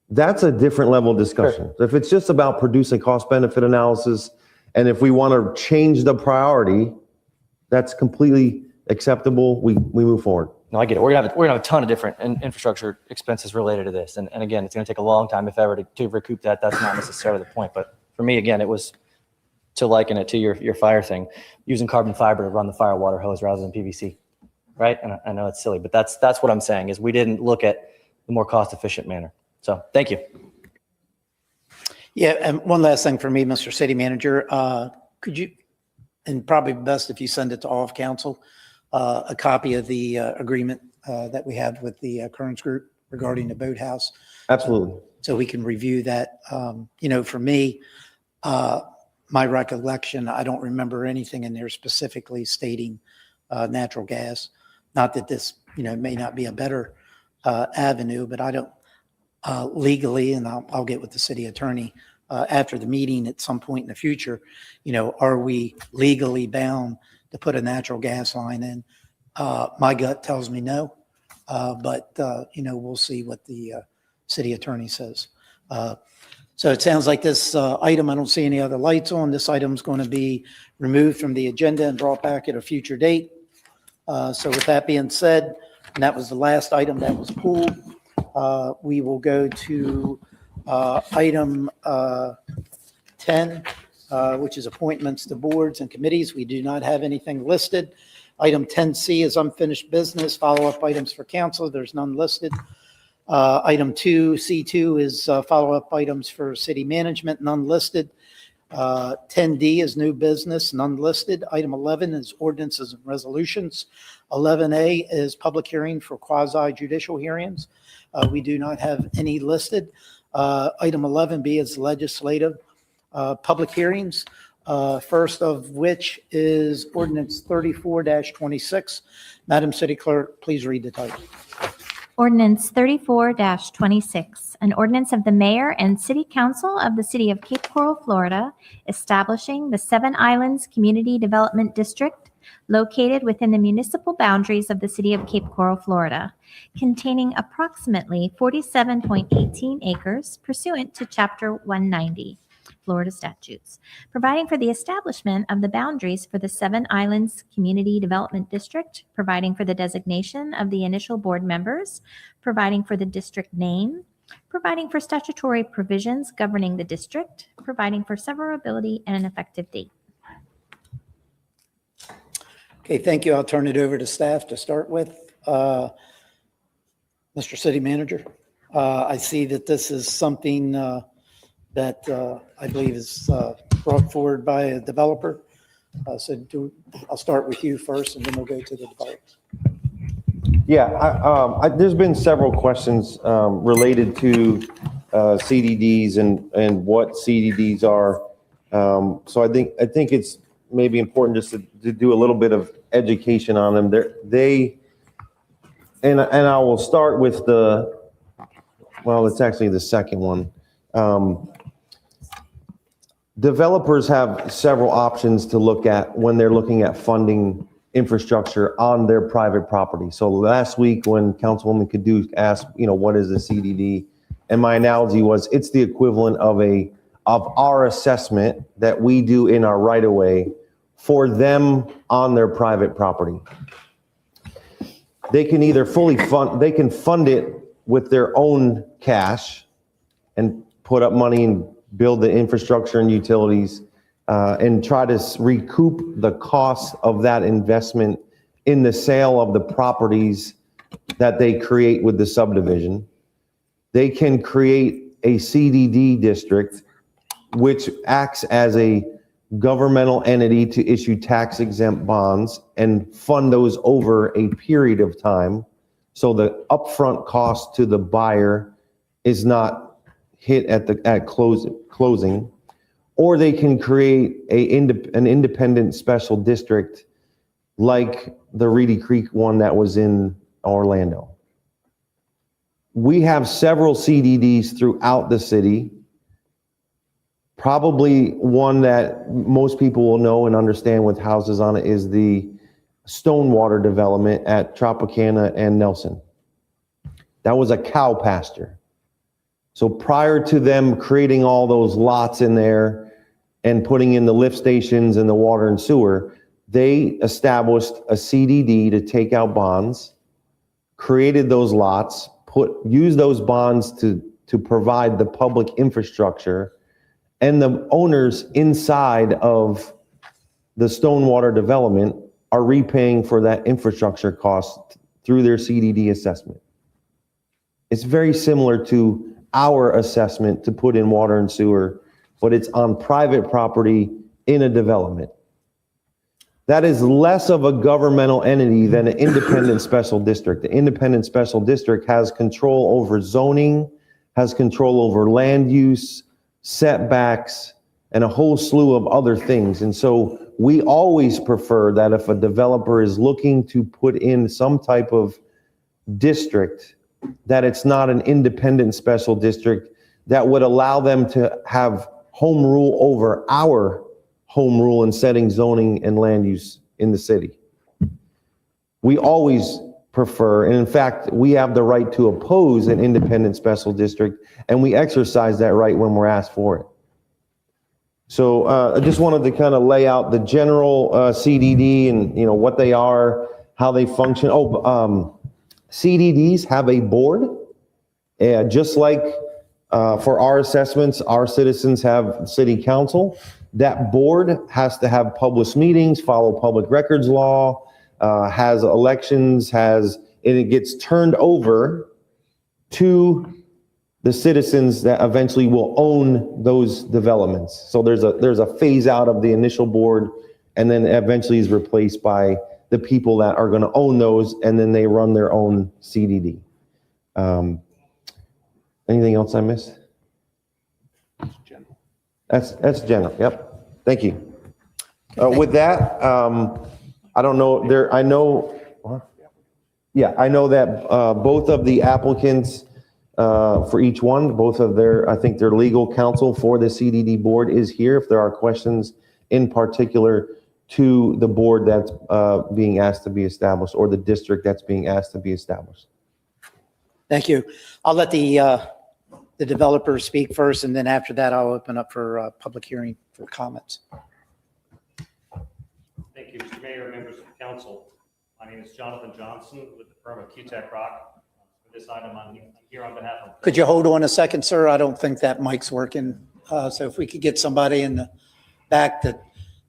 That's a different level of discussion. Sure. If it's just about producing cost benefit analysis, and if we want to change the priority, that's completely acceptable. We move forward. No, I get it. We're gonna have a ton of different infrastructure expenses related to this, and again, it's gonna take a long time if ever to recoup that. That's not necessarily the point. But for me, again, it was to liken it to your fire thing, using carbon fiber to run the fire water hose rather than PVC, right? And I know it's silly, but that's what I'm saying is we didn't look at the more cost efficient manner. So thank you. Yeah, and one last thing for me, Mr. City Manager, could you, and probably best if you send it to all of council, a copy of the agreement that we have with the Kearns Group regarding the boathouse. Absolutely. So we can review that. You know, for me, my recollection, I don't remember anything in there specifically stating natural gas. Not that this, you know, may not be a better avenue, but I don't legally, and I'll get with the city attorney after the meeting at some point in the future, you know, are we legally bound to put a natural gas line in? My gut tells me no, but, you know, we'll see what the city attorney says. So it sounds like this item, I don't see any other lights on. This item's going to be removed from the agenda and brought back at a future date. So with that being said, and that was the last item that was pulled, we will go to item 10, which is appointments to boards and committees. We do not have anything listed. Item 10C is unfinished business, follow-up items for council. There's none listed. Item 2C2 is follow-up items for city management, none listed. 10D is new business, none listed. Item 11 is ordinances and resolutions. 11A is public hearing for quasi judicial hearings. We do not have any listed. Item 11B is legislative public hearings. First of which is ordinance 34-26. Madam City Clerk, please read the title. Ordinance 34-26, an ordinance of the mayor and city council of the city of Cape Coral, Florida, establishing the Seven Islands Community Development District located within the municipal boundaries of the city of Cape Coral, Florida, containing approximately 47.18 acres pursuant to Chapter 190. Florida statutes, providing for the establishment of the boundaries for the Seven Islands Community Development District, providing for the designation of the initial board members, providing for the district name, providing for statutory provisions governing the district, providing for severability and an effective date. Okay, thank you. I'll turn it over to staff to start with. Mr. City Manager, I see that this is something that I believe is brought forward by a developer. I'll start with you first, and then we'll go to the developer. Yeah, there's been several questions related to CDDs and what CDDs are. So I think it's maybe important just to do a little bit of education on them. And I will start with it's actually the second one. Developers have several options to look at when they're looking at funding infrastructure on their private property. So last week when Councilwoman Cadu asked, what is a CDD? And my analogy was it's the equivalent of our assessment that we do in our right of way for them on their private property. They can either they can fund it with their own cash and put up money and build the infrastructure and utilities and try to recoup the cost of that investment in the sale of the properties that they create with the subdivision. They can create a CDD district, which acts as a governmental entity to issue tax exempt bonds and fund those over a period of time. So the upfront cost to the buyer is not hit at closing, or they can create an independent special district like the Reedy Creek one that was in Orlando. We have several CDDs throughout the city. Probably one that most people will know and understand with houses on it is the Stonewater development at Tropicana and Nelson. That was a cow pasture. So prior to them creating all those lots in there and putting in the lift stations and the water and sewer, they established a CDD to take out bonds, created those lots, used those bonds to provide the public infrastructure, and the owners inside of the Stonewater development are repaying for that infrastructure cost through their CDD assessment. It's very similar to our assessment to put in water and sewer, but it's on private property in a development. That is less of a governmental entity than an independent special district. The independent special district has control over zoning, has control over land use, setbacks, and a whole slew of other things. And so we always prefer that if a developer is looking to put in some type of district, that it's not an independent special district that would allow them to have home rule over our home rule in setting zoning and land use in the city. We always prefer, and in fact, we have the right to oppose an independent special district, and we exercise that right when we're asked for it. So I just wanted to kind of lay out the general CDD and what they are, how they function. CDDs have a board, just like for our assessments, our citizens have city council. That board has to have public meetings, follow public records law, has elections, and it gets turned over to the citizens that eventually will own those developments. So there's a phase out of the initial board, and then eventually is replaced by the people that are going to own those, and then they run their own CDD. Anything else I missed? That's general. Yep. Thank you. With that, I don't know I know that both of the applicants for each one, I think their legal counsel for the CDD board is here. If there are questions in particular to the board that's being asked to be established, or the district that's being asked to be established. Thank you. I'll let the developer speak first, and then after that, I'll open up for public hearing for comments. Thank you, Mr. Mayor, members of the council. My name is Jonathan Johnson with the firm of QTech Rock. For this item, I'm here on behalf of... Could you hold on a second, sir? I don't think that mic's working. So if we could get somebody in the back to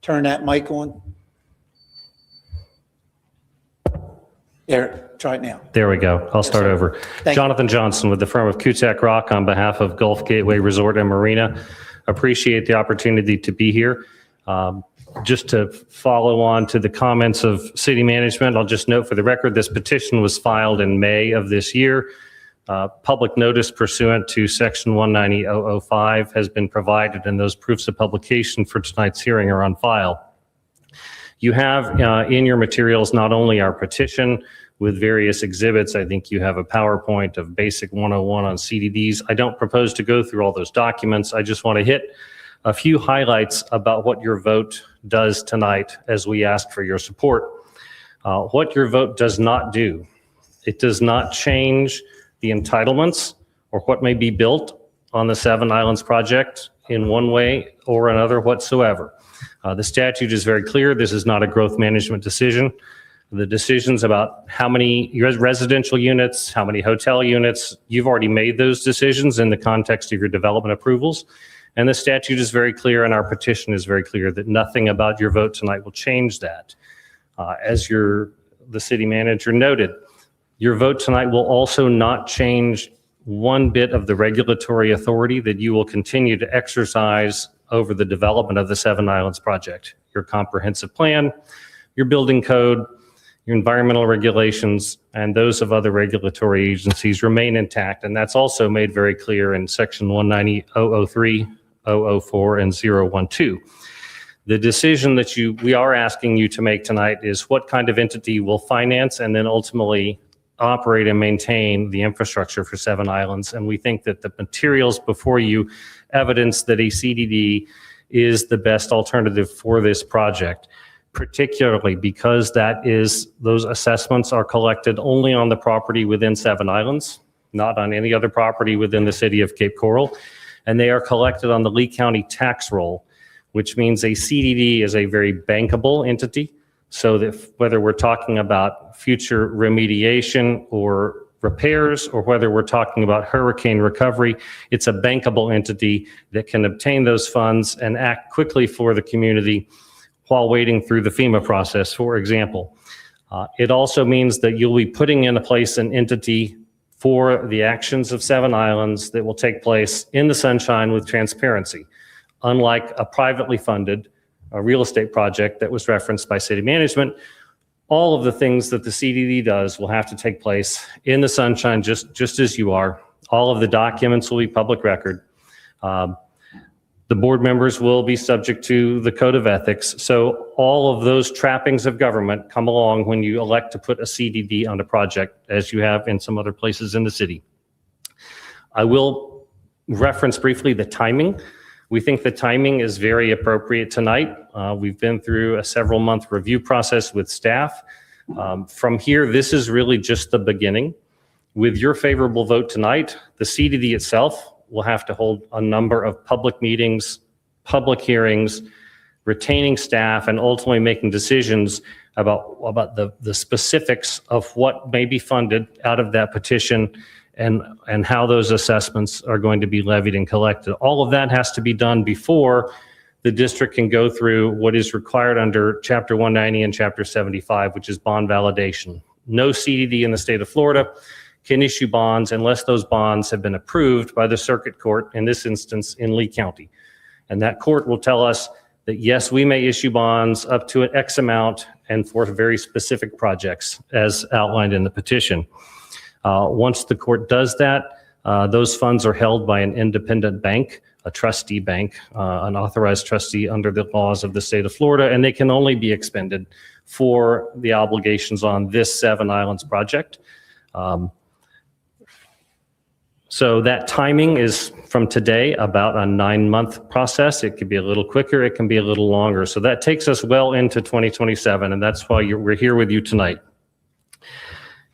turn that mic on. There, try it now. There we go. I'll start over. Thank you. Jonathan Johnson with the firm of QTech Rock on behalf of Gulf Gateway Resort and Marina. Appreciate the opportunity to be here. Just to follow on to the comments of city management, I'll just note for the record, this petition was filed in May of this year. Public notice pursuant to section 190.005 has been provided, and those proofs of publication for tonight's hearing are on file. You have in your materials not only our petition with various exhibits. I think you have a PowerPoint of basic 101 on CDDs. I don't propose to go through all those documents. I just want to hit a few highlights about what your vote does tonight as we ask for your support. What your vote does not do, it does not change the entitlements or what may be built on the Seven Islands project in one way or another whatsoever. The statute is very clear. This is not a growth management decision. The decisions about how many residential units, how many hotel units, you've already made those decisions in the context of your development approvals. And the statute is very clear, and our petition is very clear that nothing about your vote tonight will change that. As the city manager noted, your vote tonight will also not change one bit of the regulatory authority that you will continue to exercise over the development of the Seven Islands project. Your comprehensive plan, your building code, your environmental regulations, and those of other regulatory agencies remain intact. And that's also made very clear in section 190.003, 004, and 012. The decision that we are asking you to make tonight is what kind of entity will finance and then ultimately operate and maintain the infrastructure for Seven Islands. And we think that the materials before you evidence that a CDD is the best alternative for this project, particularly because those assessments are collected only on the property within Seven Islands, not on any other property within the city of Cape Coral. And they are collected on the Lee County tax roll, which means a CDD is a very bankable entity. So that whether we're talking about future remediation or repairs, or whether we're talking about hurricane recovery, it's a bankable entity that can obtain those funds and act quickly for the community while waiting through the FEMA process, for example. It also means that you'll be putting in place an entity for the actions of Seven Islands that will take place in the sunshine with transparency, unlike a privately funded real estate project that was referenced by city management. All of the things that the CDD does will have to take place in the sunshine, just as you are. All of the documents will be public record. The board members will be subject to the code of ethics. So all of those trappings of government come along when you elect to put a CDD on a project, as you have in some other places in the city. I will reference briefly the timing. We think the timing is very appropriate tonight. We've been through a several-month review process with staff. From here, this is really just the beginning. With your favorable vote tonight, the CDD itself will have to hold a number of public meetings, public hearings, retaining staff, and ultimately making decisions about the specifics of what may be funded out of that petition and how those assessments are going to be levied and collected. All of that has to be done before the district can go through what is required under Chapter 190 and Chapter 75, which is bond validation. No CDD in the state of Florida can issue bonds unless those bonds have been approved by the circuit court, in this instance in Lee County. And that court will tell us that yes, we may issue bonds up to an X amount and for very specific projects as outlined in the petition. Once the court does that, those funds are held by an independent bank, a trustee bank, an authorized trustee under the laws of the state of Florida, and they can only be expended for the obligations on this Seven Islands project. So that timing is from today, about a 9-month process. It could be a little quicker, it can be a little longer. So that takes us well into 2027, and that's why we're here with you tonight.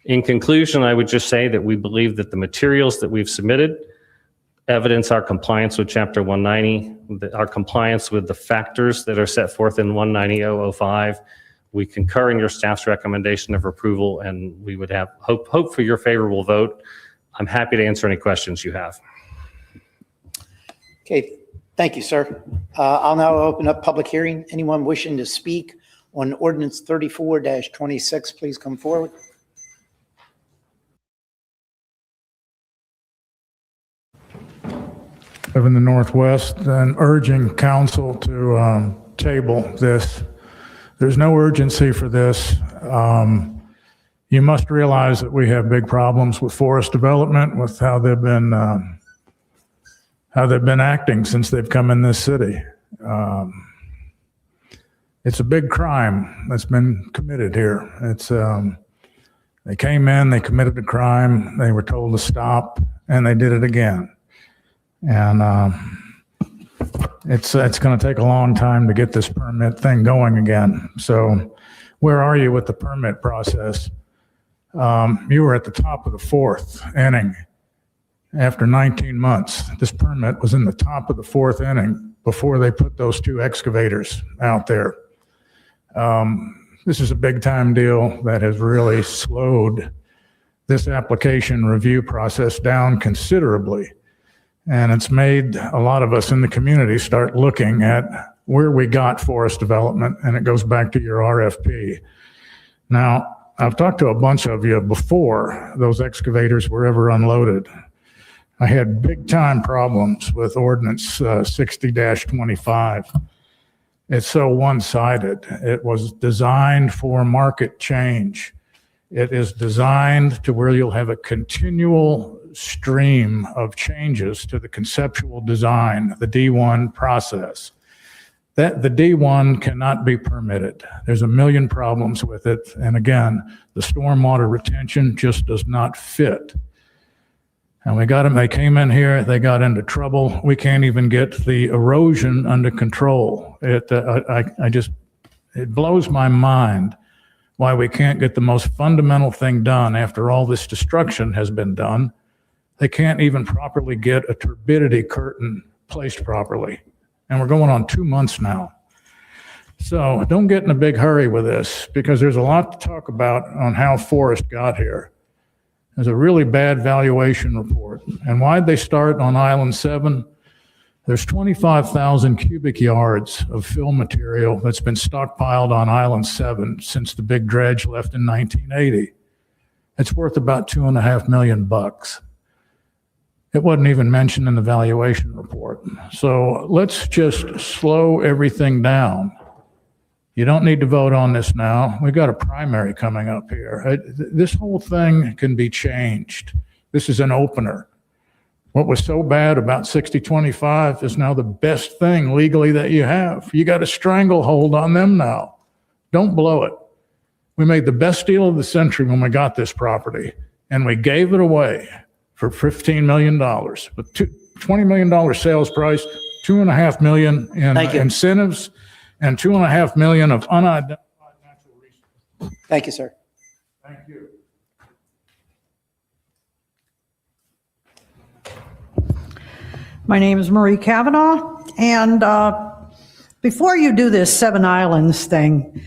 In conclusion, I would just say that we believe that the materials that we've submitted evidence our compliance with Chapter 190, our compliance with the factors that are set forth in 190.005. We concur in your staff's recommendation of approval, and we would have hope for your favorable vote. I'm happy to answer any questions you have. Okay, thank you, sir. I'll now open up public hearing. Anyone wishing to speak on ordinance 34-26, please come forward. Live in the Northwest and urging council to table this. There's no urgency for this. You must realize that we have big problems with forest development, with how they've been acting since they've come in this city. It's a big crime that's been committed here. It's they came in, they committed a crime, they were told to stop, and they did it again. And it's going to take a long time to get this permit thing going again. So where are you with the permit process? You were at the top of the 4th inning after 19 months. This permit was in the top of the 4th inning before they put those 2 excavators out there. This is a big time deal that has really slowed this application review process down considerably. And it's made a lot of us in the community start looking at where we got forest development, and it goes back to your RFP. Now, I've talked to a bunch of you before those excavators were ever unloaded. I had big time problems with ordinance 60-25. It's so one-sided. It was designed for market change. It is designed to where you'll have a continual stream of changes to the conceptual design, the D1 process. That the D1 cannot be permitted. There's a million problems with it. And again, the stormwater retention just does not fit. And we got them, they came in here, they got into trouble. We can't even get the erosion under control. It blows my mind why we can't get the most fundamental thing done after all this destruction has been done. They can't even properly get a turbidity curtain placed properly. And we're going on 2 months now. So don't get in a big hurry with this, because there's a lot to talk about on how forest got here. There's a really bad valuation report. And why'd they start on Island 7? There's 25,000 cubic yards of fill material that's been stockpiled on Island 7 since the big dredge left in 1980. It's worth about $2.5 million. It wasn't even mentioned in the valuation report. So let's just slow everything down. You don't need to vote on this now. We've got a primary coming up here. This whole thing can be changed. This is an opener. What was so bad about 60-25 is now the best thing legally that you have. You got a stranglehold on them now. Don't blow it. We made the best deal of the century when we got this property, and we gave it away for $15 million, with $20 million sales price, $2.5 million in incentives, and $2.5 million of unidentified natural resources. Thank you, sir. Thank you. My name is Marie Kavanaugh, and before you do this Seven Islands thing,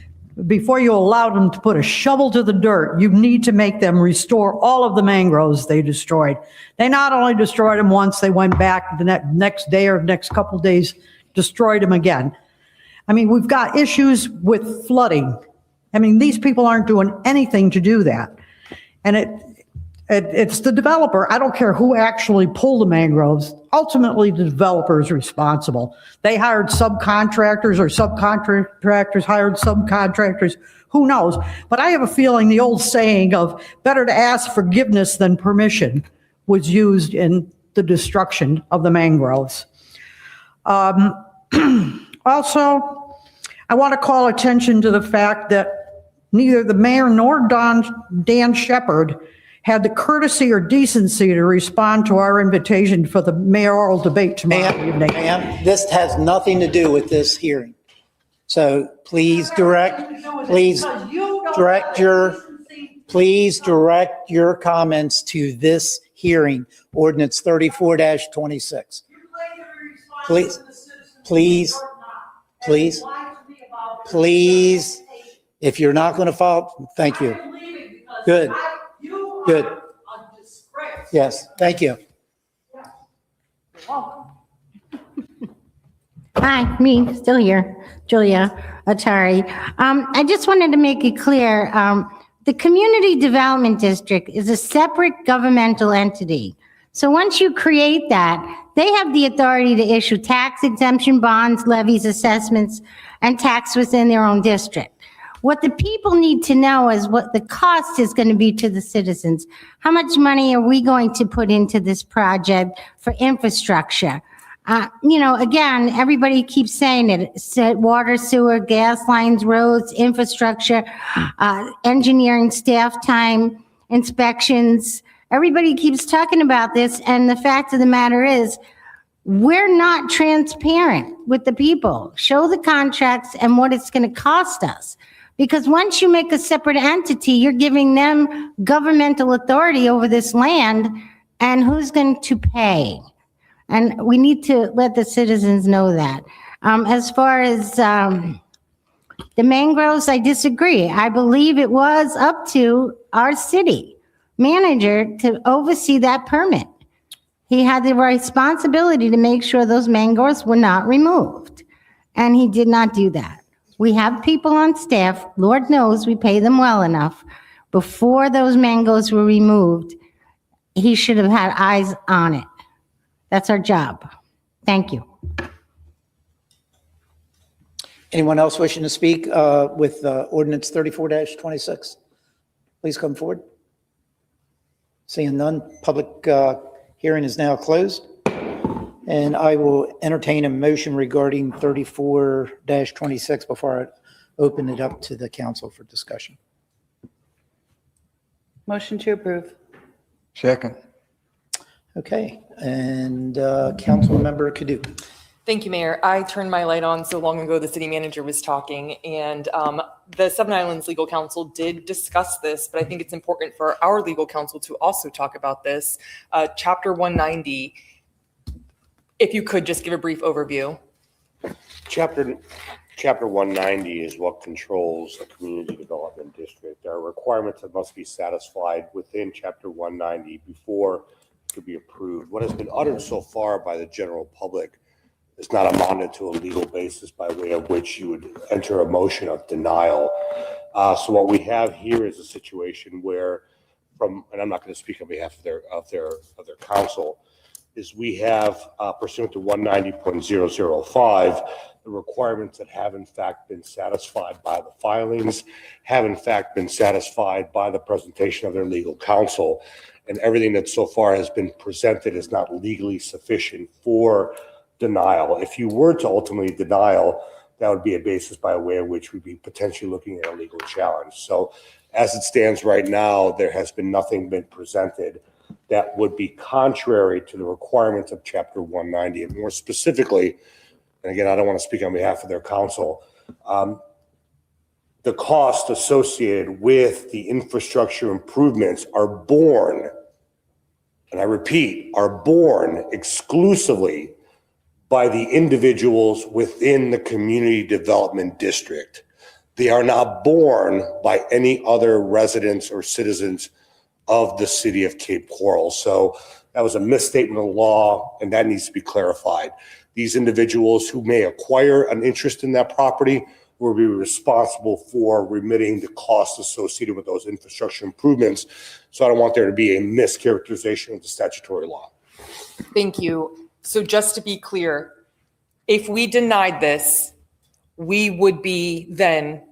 before you allow them to put a shovel to the dirt, you need to make them restore all of the mangroves they destroyed. They not only destroyed them once, they went back the next day or next couple days, destroyed them again. I mean, we've got issues with flooding. I mean, these people aren't doing anything to do that. And it's the developer. I don't care who actually pulled the mangroves. Ultimately, the developer is responsible. They hired subcontractors, or subcontractors hired subcontractors. Who knows? But I have a feeling the old saying of better to ask forgiveness than permission was used in the destruction of the mangroves. Also, I want to call attention to the fact that neither the mayor nor Dan Shepherd had the courtesy or decency to respond to our invitation for the mayoral debate tomorrow evening. Ma'am, this has nothing to do with this hearing. So please direct your comments to this hearing, ordinance 34-26. Please, if you're not going to follow, thank you. Good. Yes, thank you. Hi, me, still here, Julia Atari. I just wanted to make it clear, the Community Development District is a separate governmental entity. So once you create that, they have the authority to issue tax exemption bonds, levies, assessments, and tax within their own district. What the people need to know is what the cost is going to be to the citizens. How much money are we going to put into this project for infrastructure? Again, everybody keeps saying it, water, sewer, gas lines, roads, infrastructure, engineering, staff time, inspections. Everybody keeps talking about this, and the fact of the matter is, we're not transparent with the people. Show the contracts and what it's going to cost us. Because once you make a separate entity, you're giving them governmental authority over this land, and who's going to pay? And we need to let the citizens know that. As far as the mangroves, I disagree. I believe it was up to our city manager to oversee that permit. He had the responsibility to make sure those mangroves were not removed, and he did not do that. We have people on staff, Lord knows we pay them well enough. Before those mangroves were removed, he should have had eyes on it. That's our job. Thank you. Anyone else wishing to speak with ordinance 34-26? Please come forward. Seeing none, public hearing is now closed. And I will entertain a motion regarding 34-26 before I open it up to the council for discussion. Motion to approve. Second. Okay, and Councilmember Kaduka. Thank you, Mayor. I turned my light on so long ago the city manager was talking, and the Seven Islands Legal Counsel did discuss this, but I think it's important for our legal counsel to also talk about this. Chapter 190, if you could just give a brief overview. Chapter 190 is what controls a community development district. There are requirements that must be satisfied within Chapter 190 before it could be approved. What has been uttered so far by the general public is not amounted to a legal basis by way of which you would enter a motion of denial. So what we have here is a situation where, and I'm not going to speak on behalf of their counsel, is we have pursuant to 190.005, the requirements that have in fact been satisfied by the filings, have in fact been satisfied by the presentation of their legal counsel, and everything that so far has been presented is not legally sufficient for denial. If you were to ultimately denial, that would be a basis by way of which we'd be potentially looking at a legal challenge. So as it stands right now, there has been nothing been presented that would be contrary to the requirements of Chapter 190. And more specifically, and again, I don't want to speak on behalf of their counsel, the cost associated with the infrastructure improvements are borne, and I repeat, are borne exclusively by the individuals within the community development district. They are not borne by any other residents or citizens of the city of Cape Coral. So that was a misstatement of the law, and that needs to be clarified. these individuals who may acquire an interest in that property will be responsible for remitting the costs associated with those infrastructure improvements. So I don't want there to be a mischaracterization of the statutory law. Thank you. So just to be clear, if we denied this, we would be then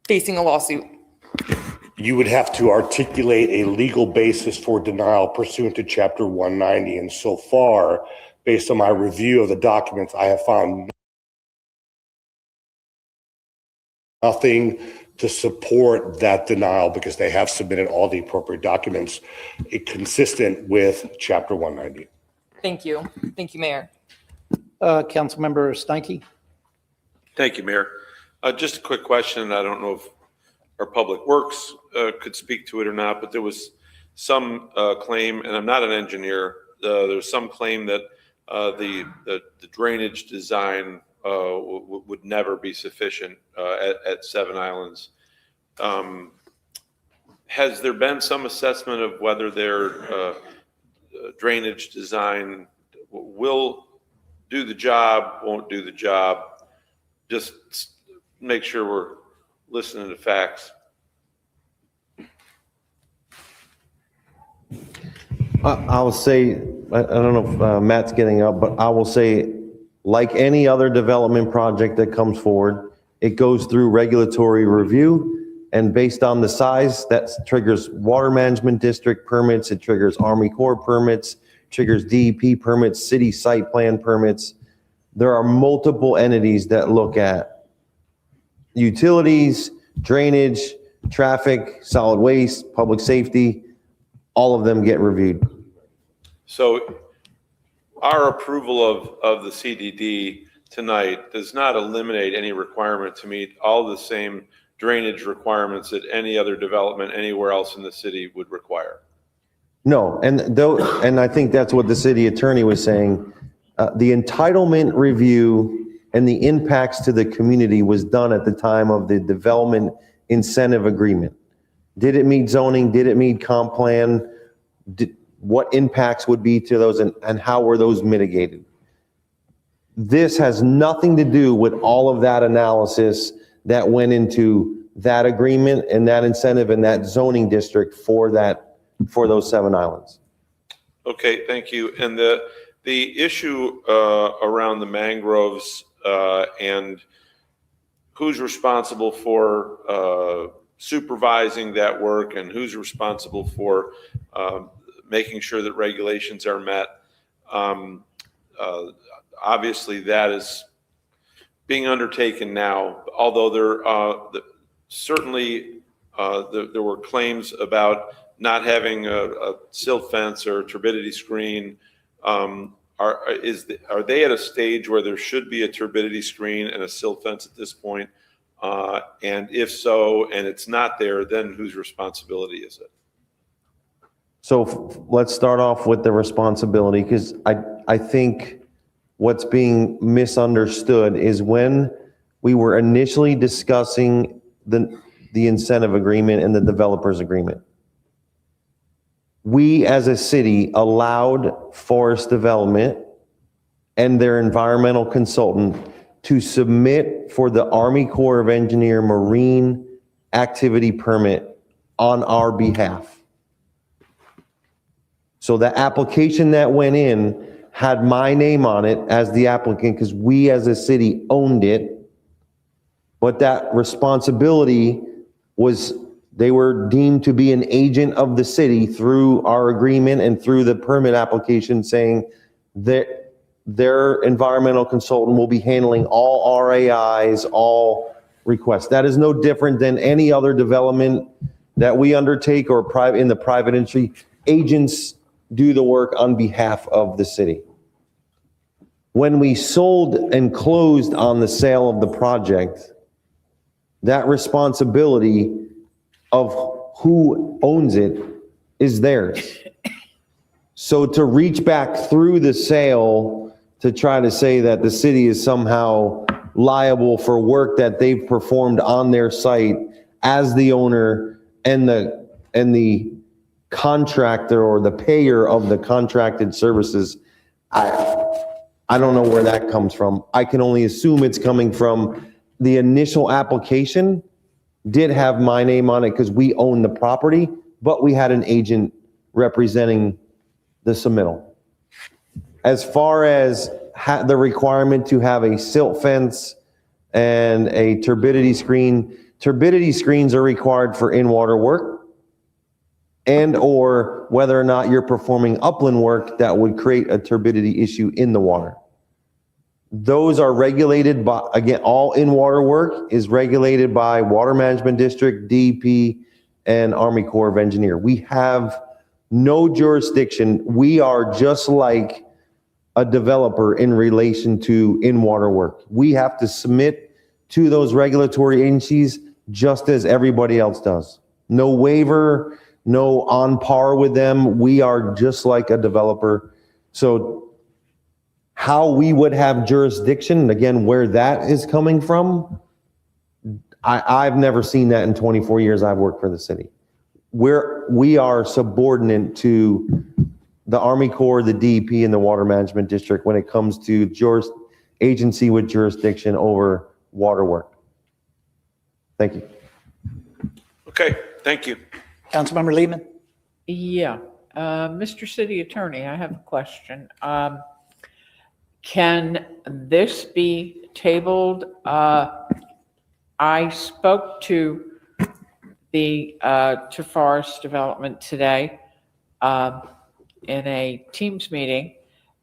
facing a lawsuit. You would have to articulate a legal basis for denial pursuant to Chapter 190. And so far, based on my review of the documents, I have found nothing to support that denial because they have submitted all the appropriate documents consistent with Chapter 190. Thank you. Thank you, Mayor. Councilmember Steinke? Thank you, Mayor. Just a quick question. I don't know if our Public Works could speak to it or not, but there was some claim, and I'm not an engineer, there's some claim that the drainage design would never be sufficient at Seven Islands. Has there been some assessment of whether their drainage design will do the job, won't do the job? Just make sure we're listening to facts. I will say, I don't know if Matt's getting up, but I will say, like any other development project that comes forward, it goes through regulatory review, and based on the size, that triggers water management district permits, it triggers Army Corps permits, triggers DEP permits, city site plan permits. There are multiple entities that look at utilities, drainage, traffic, solid waste, public safety. All of them get reviewed. So our approval of the CDD tonight does not eliminate any requirement to meet all the same drainage requirements that any other development anywhere else in the city would require. No, and I think that's what the city attorney was saying. The entitlement review and the impacts to the community was done at the time of the development incentive agreement. Did it meet zoning? Did it meet comp plan? What impacts would be to those, and how were those mitigated? This has nothing to do with all of that analysis that went into that agreement and that incentive and that zoning district for those Seven Islands. Okay, thank you. And the issue around the mangroves and who's responsible for supervising that work and who's responsible for making sure that regulations are met. Obviously, that is being undertaken now, although there certainly there were claims about not having a silt fence or a turbidity screen. Are they at a stage where there should be a turbidity screen and a silt fence at this point? And if so, and it's not there, then whose responsibility is it? So let's start off with the responsibility, because I think what's being misunderstood is when we were initially discussing the incentive agreement and the developers agreement, we as a city allowed Forest Development and their environmental consultant to submit for the Army Corps of Engineers marine activity permit on our behalf. So the application that went in had my name on it as the applicant because we as a city owned it. But that responsibility was, they were deemed to be an agent of the city through our agreement and through the permit application, saying that their environmental consultant will be handling all RAIs, all requests. That is no different than any other development that we undertake or in the private industry. Agents do the work on behalf of the city. When we sold and closed on the sale of the project, that responsibility of who owns it is theirs. So to reach back through the sale to try to say that the city is somehow liable for work that they've performed on their site as the owner and the contractor or the payer of the contracted services, I don't know where that comes from. I can only assume it's coming from the initial application did have my name on it because we own the property, but we had an agent representing the submittal. As far as the requirement to have a silt fence and a turbidity screens are required for in-water work and or whether or not you're performing upland work that would create a turbidity issue in the water. Those are regulated by, again, all in-water work is regulated by Water Management District, DEP, and Army Corps of Engineers. We have no jurisdiction. We are just like a developer in relation to in-water work. We have to submit to those regulatory agencies just as everybody else does. No waiver, no on par with them. We are just like a developer. So how we would have jurisdiction, again, where that is coming from, I've never seen that in 24 years I've worked for the city. We are subordinate to the Army Corps, the DEP, and the Water Management District when it comes to agency with jurisdiction over water work. Thank you. Okay, thank you. Councilmember Lehman? Yeah. Mr. City Attorney, I have a question. Can this be tabled? I spoke to the to Forest Development today in a Teams meeting,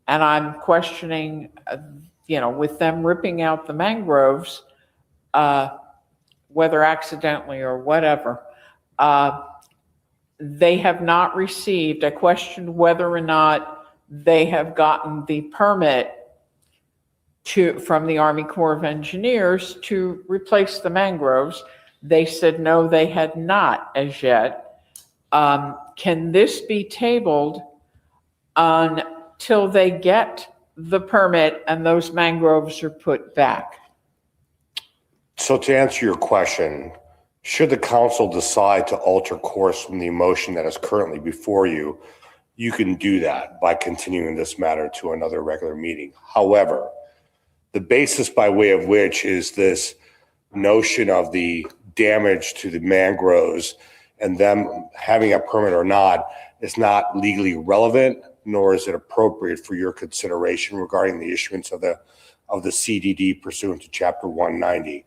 and I'm questioning, with them ripping out the mangroves, whether accidentally or whatever, they have not received. I questioned whether or not they have gotten the permit from the Army Corps of Engineers to replace the mangroves. They said no, they had not as yet. Can this be tabled until they get the permit and those mangroves are put back? So to answer your question, should the council decide to alter course from the motion that is currently before you, you can do that by continuing this matter to another regular meeting. However, the basis by way of which is this notion of the damage to the mangroves and them having a permit or not is not legally relevant, nor is it appropriate for your consideration regarding the issuance of the CDD pursuant to Chapter 190.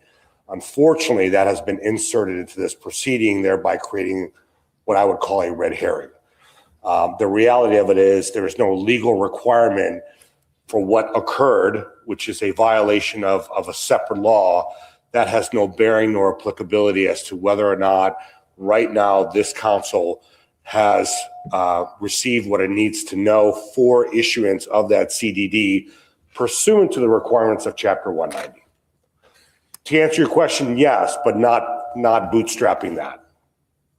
Unfortunately, that has been inserted into this proceeding, thereby creating what I would call a red herring. The reality of it is there is no legal requirement for what occurred, which is a violation of a separate law that has no bearing nor applicability as to whether or not right now this council has received what it needs to know for issuance of that CDD pursuant to the requirements of Chapter 190. To answer your question, yes, but not bootstrapping that.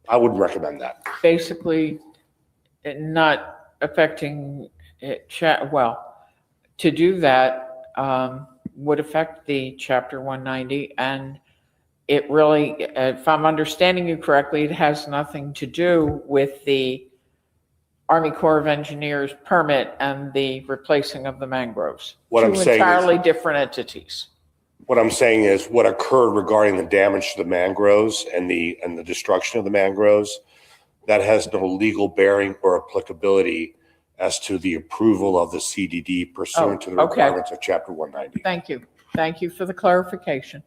I wouldn't recommend that. Basically, not affecting it, to do that would affect the Chapter 190, and it really, if I'm understanding you correctly, it has nothing to do with the Army Corps of Engineers permit and the replacing of the mangroves. What I'm Two saying is- entirely different entities. What I'm saying is what occurred regarding the damage to the mangroves and the destruction of the mangroves, that has no legal bearing or applicability as to the approval of the CDD pursuant to the okay. requirements of Chapter 190. Thank you. Thank you for the clarification.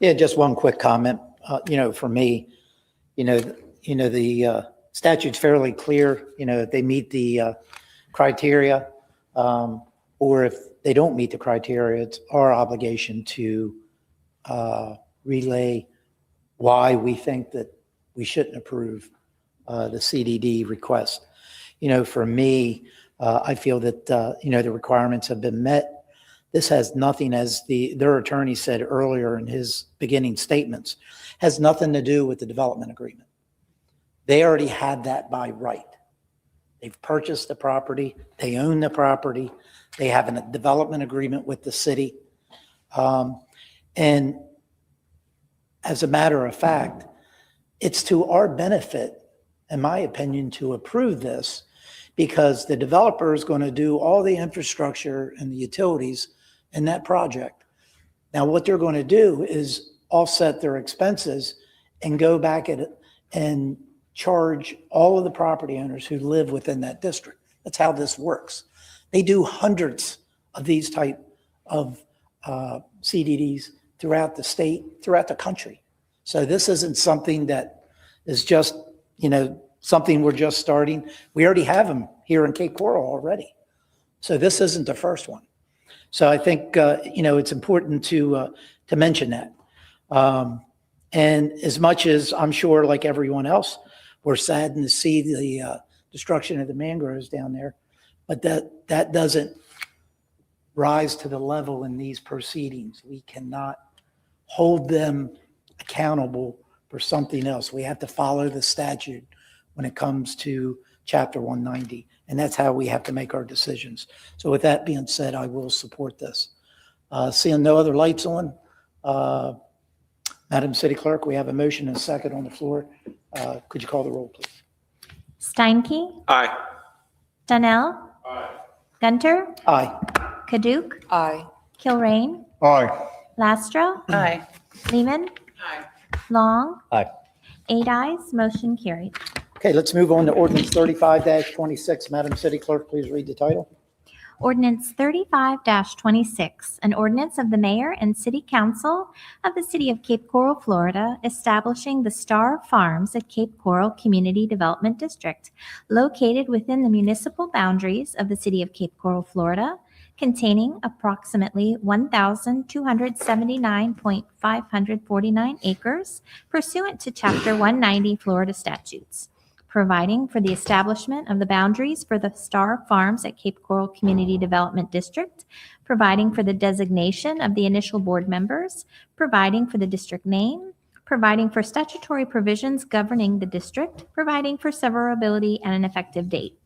Yeah, just one quick comment. For me, the statute's fairly clear. If they meet the criteria, or if they don't meet the criteria, it's our obligation to relay why we think that we shouldn't approve the CDD request. For me, I feel that, the requirements have been met. This has nothing, as their attorney said earlier in his beginning statements, has nothing to do with the development agreement. They already had that by right. They've purchased the property. They own the property. They have a development agreement with the city. And as a matter of fact, it's to our benefit, in my opinion, to approve this, because the developer is going to do all the infrastructure and the utilities in that project. Now, what they're going to do is offset their expenses and go back and charge all of the property owners who live within that district. That's how this works. They do hundreds of these type of CDDs throughout the state, throughout the country. So this isn't something that is just, something we're just starting. We already have them here in Cape Coral already. So this isn't the first one. So I think, it's important to mention that. And as much as I'm sure, like everyone else, we're saddened to see the destruction of the mangroves down there, but that doesn't rise to the level in these proceedings. We cannot hold them accountable for something else. We have to follow the statute when it comes to Chapter 190, and that's how we have to make our decisions. So with that being said, I will support this. Seeing no other lights on, Madam City Clerk, we have a motion and a second on the floor. Could you call the roll, please? Steinke? Aye. Donnell? Gunter? Aye. Kaduk? Aye. Kilrain? Aye. Lastro? Aye. Lehman? Aye. Long? Aye. 8 ayes, motion carried. Okay, let's move on to ordinance 35-26. Madam City Clerk, please read the title. Ordinance 35-26, an ordinance of the mayor and city council of the city of Cape Coral, Florida, establishing the Star Farms at Cape Coral Community Development District, located within the municipal boundaries of the city of Cape Coral, Florida, containing approximately 1,279.549 acres pursuant to Chapter 190 Florida statutes, providing for the establishment of the boundaries for the Star Farms at Cape Coral Community Development District, providing for the designation of the initial board members, providing for the district name, providing for statutory provisions governing the district, providing for severability and an effective date.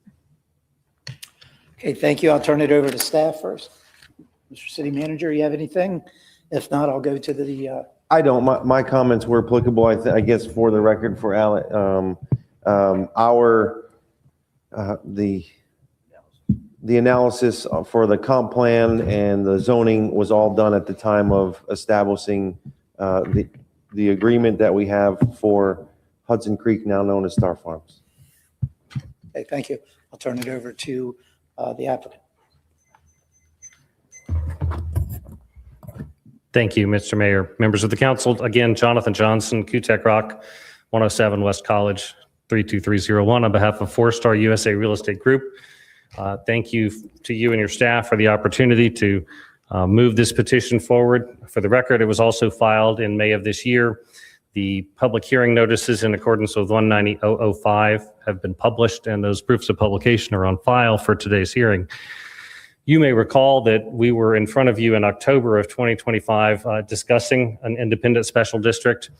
Okay, thank you. I'll turn it over to staff first. Mr. City Manager, you have anything? If not, I'll go to the, I don't. My comments were applicable, I guess, for the record for Alec. The analysis for the comp plan and the zoning was all done at the time of establishing the agreement that we have for Hudson Creek, now known as Star Farms. okay, thank you. I'll turn it over to the applicant. Thank you, Mr. Mayor. Members of the council, again, Jonathan Johnson, Kutek Rock, 107 West College, 32301, on behalf of 4-Star USA Real Estate Group. Thank you to you and your staff for the opportunity to move this petition forward. For the record, it was also filed in May of this year. The public hearing notices in accordance with 190.005 have been published, and those proofs of publication are on file for today's hearing. You may recall that we were in front of you in October of 2025 discussing an independent special district.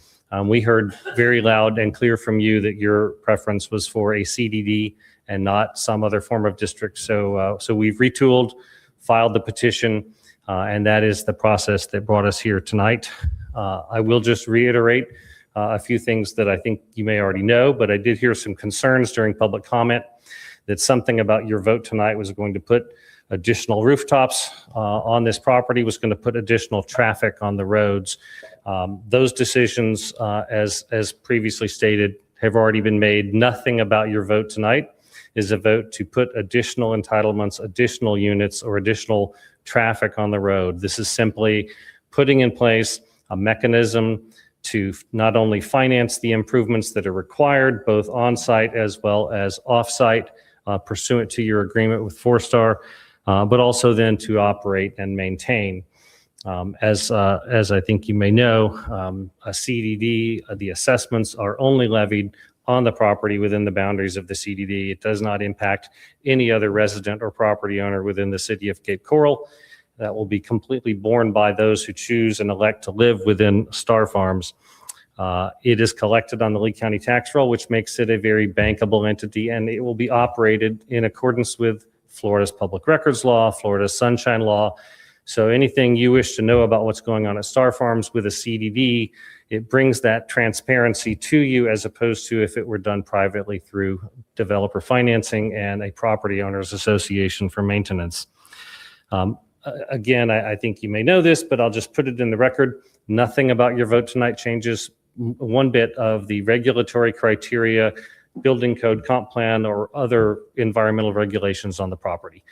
We heard very loud and clear from you that your preference was for a CDD and not some other form of district. So we've retooled, filed the petition, and that is the process that brought us here tonight. I will just reiterate a few things that I think you may already know, but I did hear some concerns during public comment that something about your vote tonight was going to put additional rooftops on this property, was going to put additional traffic on the roads. Those decisions, as previously stated, have already been made. Nothing about your vote tonight is a vote to put additional entitlements, additional units, or additional traffic on the road. This is simply putting in place a mechanism to not only finance the improvements that are required, both on-site as well as off-site, pursuant to your agreement with 4-Star, but also then to operate and maintain. As I think you may know, a CDD, the assessments are only levied on the property within the boundaries of the CDD. It does not impact any other resident or property owner within the city of Cape Coral. That will be completely borne by those who choose and elect to live within Star Farms. It is collected on the Lee County tax roll, which makes it a very bankable entity, and it will be operated in accordance with Florida's public records law, Florida's sunshine law. So anything you wish to know about what's going on at Star Farms with a CDD it brings that transparency to you as opposed to if it were done privately through developer financing and a property owners association for maintenance. Again, I think you may know this, but I'll just put it in the record. Nothing about your vote tonight changes one bit of the regulatory criteria, building code, comp plan, or other environmental regulations on the property.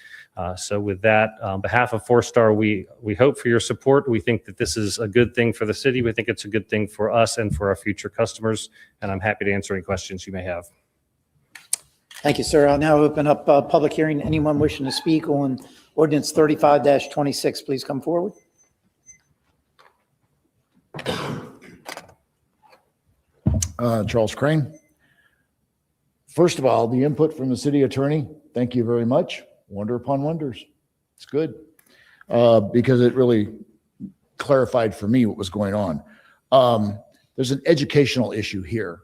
So with that, on behalf of 4-Star, we hope for your support. We think that this is a good thing for the city. We think it's a good thing for us and for our future customers. And I'm happy to answer any questions you may have. Thank you, sir. I'll now open up a public hearing. Anyone wishing to speak on ordinance 35-26, please come forward. Charles Crane. First of all, the input from the city attorney, thank you very much. Wonder upon wonders. It's good because it really clarified for me what was going on. There's an educational issue here.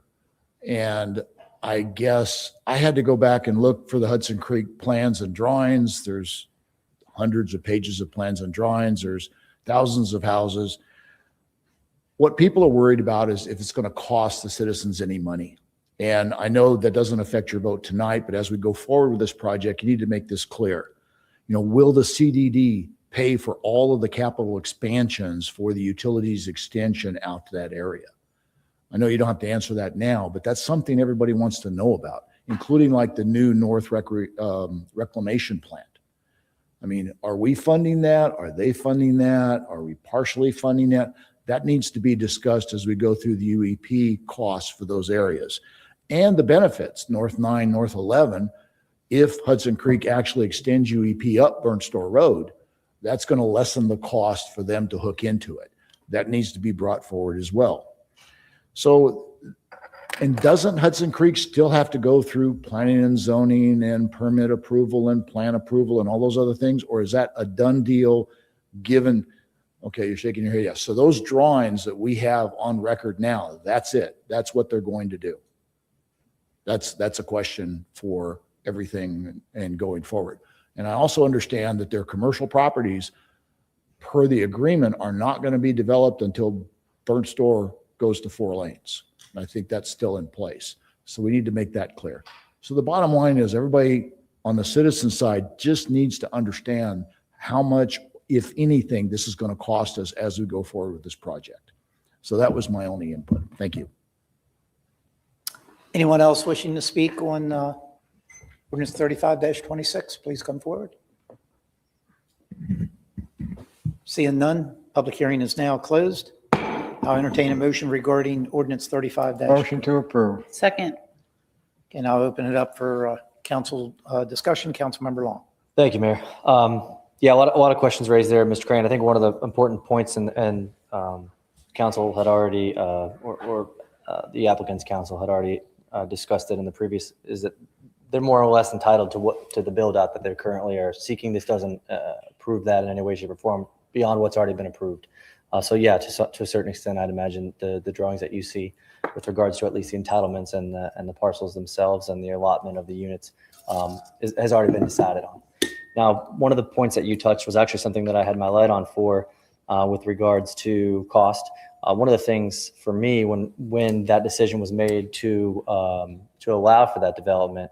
And I guess I had to go back and look for the Hudson Creek plans and drawings. There's hundreds of pages of plans and drawings. There's thousands of houses. What people are worried about is if it's going to cost the citizens any money. And I know that doesn't affect your vote tonight, but as we go forward with this project, you need to make this clear. You know, will the CDD pay for all of the capital expansions for the utilities extension out to that area? I know you don't have to answer that now, but that's something everybody wants to know about, including like the new North Reclamation Plant. I mean, are we funding that? Are they funding that? Are we partially funding that? That needs to be discussed as we go through the UEP costs for those areas. And the benefits, North 9, North 11, if Hudson Creek actually extends UEP up Burnt Store Road, that's going to lessen the cost for them to hook into it. That needs to be brought forward as well. So, and doesn't Hudson Creek still have to go through planning and zoning and permit approval and plan approval and all those other things? Or is that a done deal given, okay, you're shaking your head, yes. So those drawings that we have on record now, that's it. That's what they're going to do. That's a question for everything and going forward. And I also understand that their commercial properties per the agreement are not going to be developed until Burnt Store goes to 4 lanes. And I think that's still in place. So we need to make that clear. So the bottom line is everybody on the citizen side just needs to understand how much, if anything, this is going to cost us as we go forward with this project. So that was my only input. Thank you. Anyone else wishing to speak on ordinance 35-26, please come forward. Seeing none, public hearing is now closed. I'll entertain a motion regarding ordinance 35- Motion to approve. Second. And I'll open it up for council discussion. Councilmember Long. Thank you, Mayor. Yeah, a lot of questions raised there, Mr. Crane. I think one of the important points and council had already, the applicant's council had already discussed it in the previous, is that they're more or less entitled to the build out that they currently are seeking. This doesn't prove that in any way, shape, or form beyond what's already been approved. So yeah, to a certain extent, I'd imagine the drawings that you see with regards to at least the entitlements and the parcels themselves and the allotment of the units has already been decided on. Now, one of the points that you touched was actually something that I had my light on for with regards to cost. One of the things for me when that decision was made to allow for that development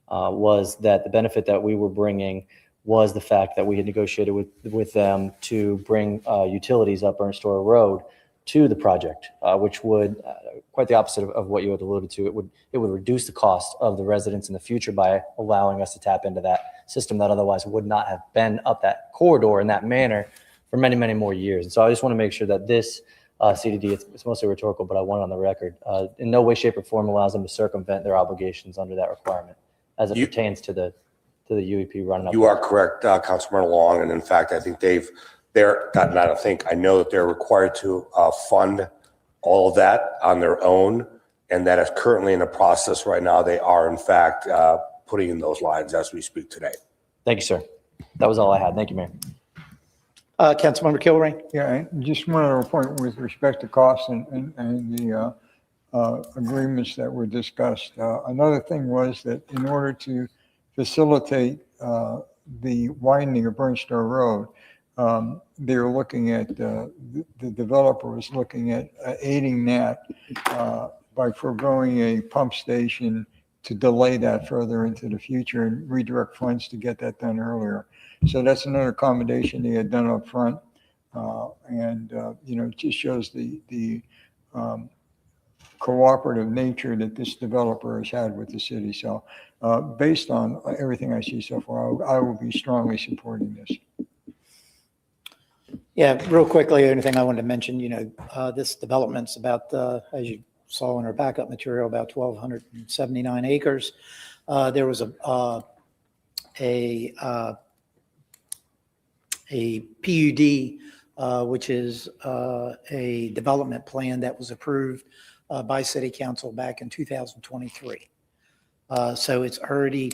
was that the benefit that we were bringing was the fact that we had negotiated with them to bring utilities up Burnt Store Road to the project, which would quite the opposite of what you had alluded to. It would reduce the cost of the residents in the future by allowing us to tap into that system that otherwise would not have been up that corridor in that manner for many, many more years. And so I just want to make sure that this CDD, it's mostly rhetorical, but I want it on the record, in no way, shape, or form allows them to circumvent their obligations under that requirement as it pertains to the UEP running up. You are correct, Councilmember Long, and in fact, I think I know that they're required to fund all of that on their own, and that is currently in a process right now. They are in fact putting in those lines as we speak today. Thank you, sir. That was all I had. Thank you, Mayor. Councilmember Kilrain. Yeah, and just one other point with respect to costs and the agreements that were discussed. Another thing was that in order to facilitate the widening of Burnt Store Road, they're looking at, the developer is looking at aiding that by foregoing a pump station to delay that further into the future and redirect funds to get that done earlier. So that's another accommodation they had done up front. It just shows the cooperative nature that this developer has had with the city. So based on everything I see so far, I will be strongly supporting this. Yeah, real quickly, the only thing I wanted to mention, this development's about, as you saw in our backup material, about 1,279 acres. There was a PUD, which is a development plan that was approved by City Council back in 2023. So it's already,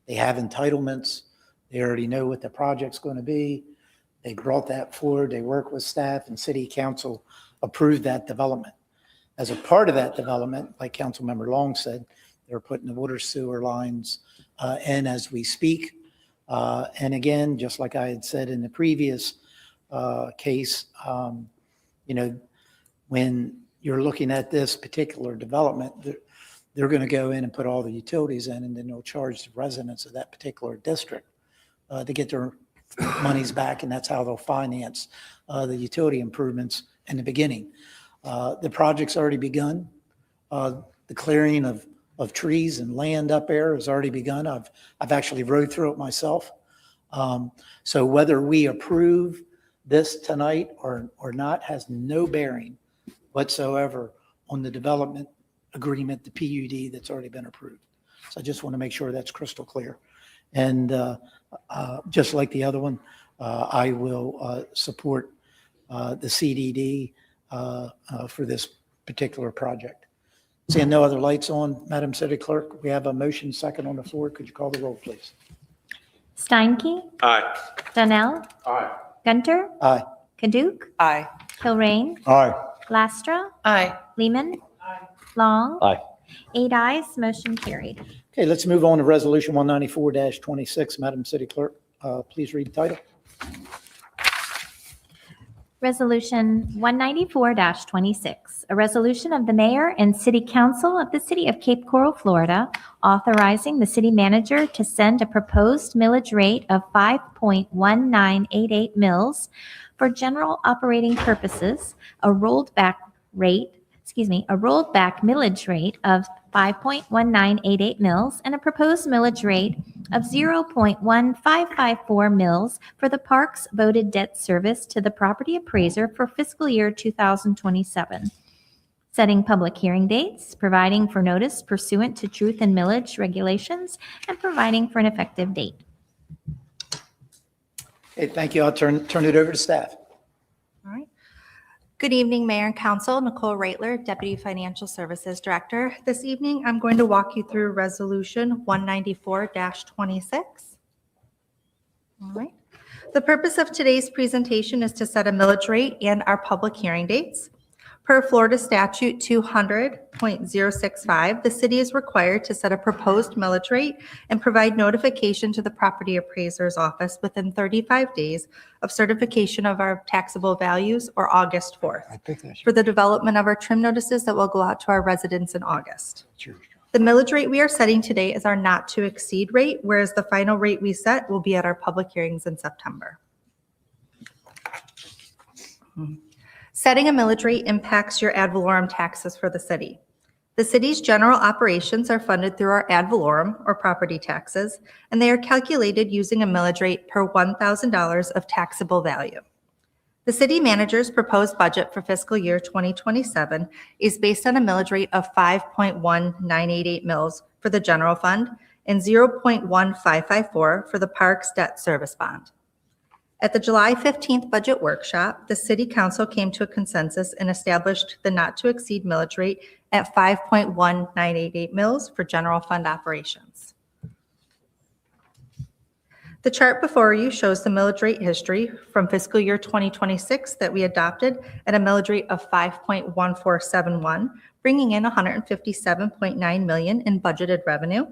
they have entitlements. They already know what the project's going to be. They brought that forward. They worked with staff, and City Council approved that development. As a part of that development, like Councilmember Long said, they're putting the water sewer lines in as we speak. And again, just like I had said in the previous case, when you're looking at this particular development, they're going to go in and put all the utilities in, and then they'll charge the residents of that particular district to get their monies back, and that's how they'll finance the utility improvements in the beginning. The project's already begun. The clearing of trees and land up there has already begun. I've actually rode through it myself. So whether we approve this tonight or not has no bearing whatsoever on the development agreement, the PUD that's already been approved. So I just want to make sure that's crystal clear. And just like the other one, I will support the CDD for this particular project. Seeing no other lights on, Madam City Clerk, we have a motion second on the floor. Could you call the roll, please? Steinke? Aye. Donnell? Aye. Gunter? Aye. Kaduk? Aye. Kilrain? Aye. Lastra? Aye. Lehman? Long? Aye. 8 ayes, motion carried. Okay, let's move on to Resolution 194-26. Madam City Clerk, please read the title. Resolution 194-26, a resolution of the mayor and city council of the city of Cape Coral, Florida, authorizing the city manager to send a proposed millage rate of 5.1988 mils for general operating purposes, a rolled back millage rate of 5.1988 mils, and a proposed millage rate of 0.1554 mils for the park's voted debt service to the property appraiser for fiscal year 2027. Setting public hearing dates, providing for notice pursuant to truth and millage regulations, and providing for an effective date. Okay, thank you. I'll turn it over to staff. All right. Good evening, Mayor and Council. Nicole Reitler, Deputy Financial Services Director. This evening, I'm going to walk you through Resolution 194-26. All right. The purpose of today's presentation is to set a millage rate and our public hearing dates. Per Florida Statute 200.065, the city is required to set a proposed millage rate and provide notification to the property appraiser's office within 35 days of certification of our taxable values, or August 4th, for the development of our trim notices that will go out to our residents in August. The millage rate we are setting today is our not to exceed rate, whereas the final rate we set will be at our public hearings in September. Setting a millage rate impacts your ad valorem taxes for the city. The city's general operations are funded through our ad valorem, or property taxes, and they are calculated using a millage rate per $1,000 of taxable value. The city manager's proposed budget for fiscal year 2027 is based on a millage rate of 5.1988 mils for the general fund and 0.1554 for the park's debt service bond. At the July 15th budget workshop, the City Council came to a consensus and established the not-to-exceed millage rate at 5.1988 mils for general fund operations. The chart before you shows the millage rate history from fiscal year 2026 that we adopted at a millage rate of 5.1471, bringing in $157.9 million in budgeted revenue.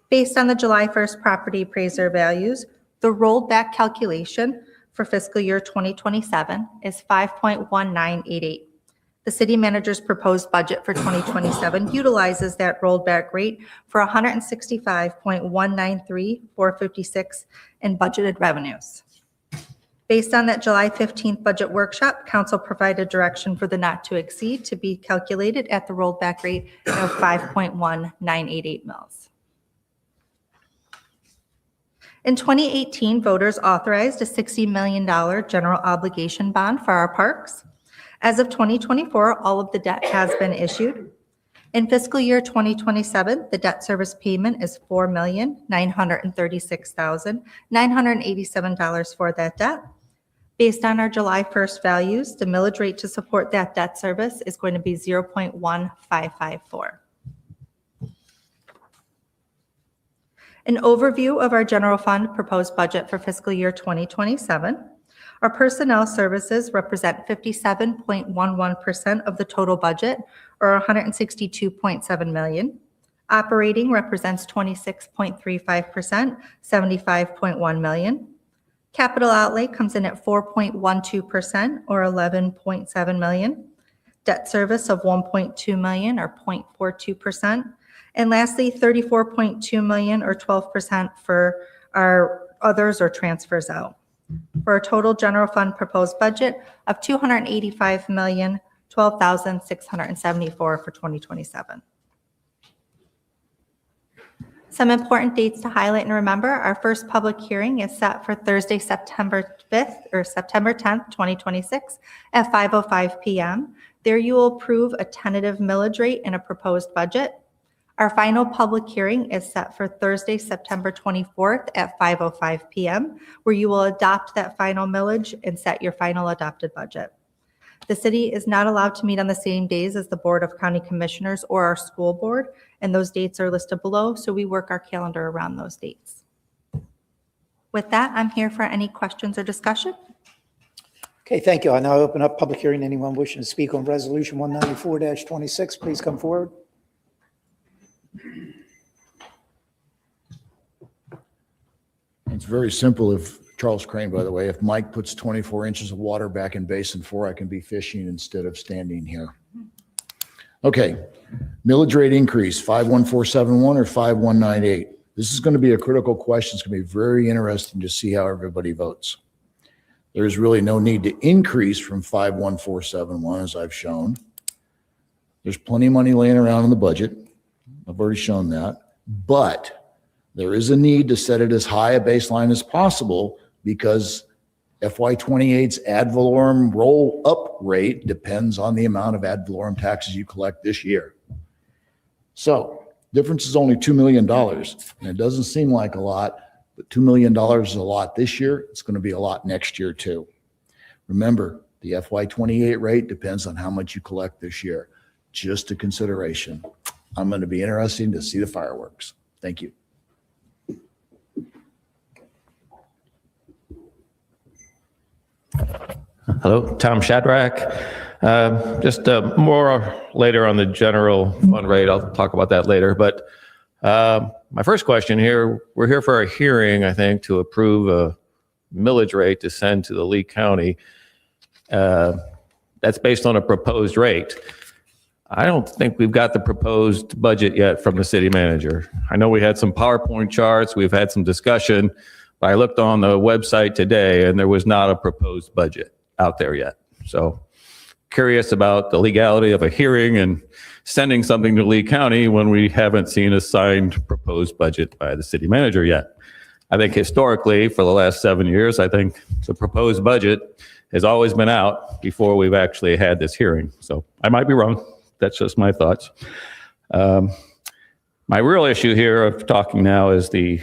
Based on the July 1st property appraiser values, the rolled back calculation for fiscal year 2027 is 5.1988. The city manager's proposed budget for 2027 utilizes that rolled back rate for 165.193,456 in budgeted revenues. Based on that July 15th budget workshop, council provided direction for the not to exceed to be calculated at the rolled back rate of 5.1988 mils. In 2018, voters authorized a $60 million general obligation bond for our parks. As of 2024, all of the debt has been issued. In fiscal year 2027, the debt service payment is $4,936,987 for that debt. Based on our July 1st values, the millage rate to support that debt service is going to be 0.1554. An overview of our general fund proposed budget for fiscal year 2027. Our personnel services represent 57.11% of the total budget, or $162.7 million. Operating represents 26.35%, $75.1 million. Capital outlay comes in at 4.12%, or $11.7 million. Debt service of $1.2 million, or 0.42%. And lastly, $34.2 million, or 12% for our others or transfers out, for a total general fund proposed budget of $285,012,674 for 2027. Some important dates to highlight and remember. Our first public hearing is set for Thursday, September 5th or September 10th, 2026 at 5:05 p.m. There you will approve a tentative millage rate and a proposed budget. Our final public hearing is set for Thursday, September 24th at 5:05 p.m., where you will adopt that final millage and set your final adopted budget. The city is not allowed to meet on the same days as the Board of County Commissioners or our school board, and those dates are listed below, so we work our calendar around those dates. With that, I'm here for any questions or discussion. Okay, thank you. I now open up public hearing. Anyone wishing to speak on Resolution 194-26, please come forward. It's very simple. If Charles Crane, by the way, if Mike puts 24 inches of water back in Basin 4, I can be fishing instead of standing here. Okay, millage rate increase, 51471 or 5198. This is going to be a critical question. It's going to be very interesting to see how everybody votes. There's really no need to increase from 51471, as I've shown. There's plenty of money laying around in the budget. I've already shown that. But there is a need to set it as high a baseline as possible because FY28's ad valorem roll-up rate depends on the amount of ad valorem taxes you collect this year. So difference is only $2 million, and it doesn't seem like a lot, but $2 million is a lot this year. It's going to be a lot next year too. Remember, the FY28 rate depends on how much you collect this year. Just a consideration. I'm going to be interested to see the fireworks. Thank you. Hello, Tom Shadrack. Just more later on the general fund rate. I'll talk about that later. But my first question here, we're here for a hearing, I think, to approve a millage rate to send to the Lee County. That's based on a proposed rate. I don't think we've got the proposed budget yet from the city manager. I know we had some PowerPoint charts, we've had some discussion, but I looked on the website today and there was not a proposed budget out there yet. So curious about the legality of a hearing and sending something to Lee County when we haven't seen a signed proposed budget by the city manager yet. I think historically, for the last 7 years, I think the proposed budget has always been out before we've actually had this hearing. So I might be wrong. That's just my thoughts. My real issue here of talking now is the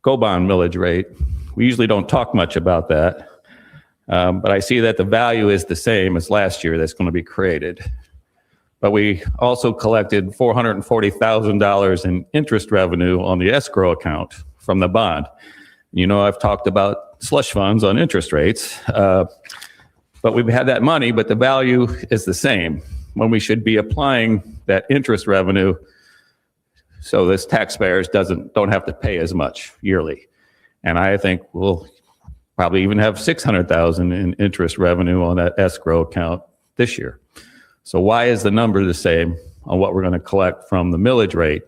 go-bond millage rate. We usually don't talk much about that, but I see that the value is the same as last year that's going to be created. But we also collected $440,000 in interest revenue on the escrow account from the bond. You know, I've talked about slush funds on interest rates, but we've had that money, but the value is the same when we should be applying that interest revenue so this taxpayers don't have to pay as much yearly. And I think we'll probably even have 600,000 in interest revenue on that escrow account this year. So why is the number the same on what we're going to collect from the millage rate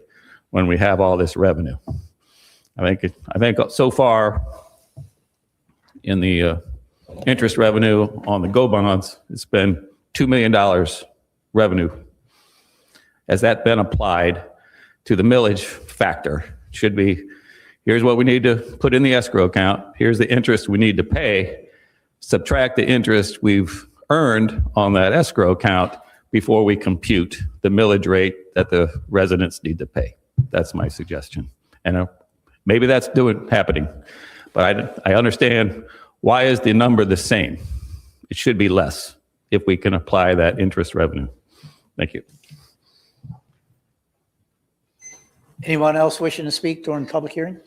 when we have all this revenue? I think so far in the interest revenue on the GO bonds, it's been $2 million revenue. Has that been applied to the millage factor? Should be, here's what we need to put in the escrow account. Here's the interest we need to pay. Subtract the interest we've earned on that escrow account before we compute the millage rate that the residents need to pay. That's my suggestion. And maybe that's happening, but I understand, why is the number the same? It should be less if we can apply that interest revenue. Thank you. Anyone else wishing to speak during public hearing?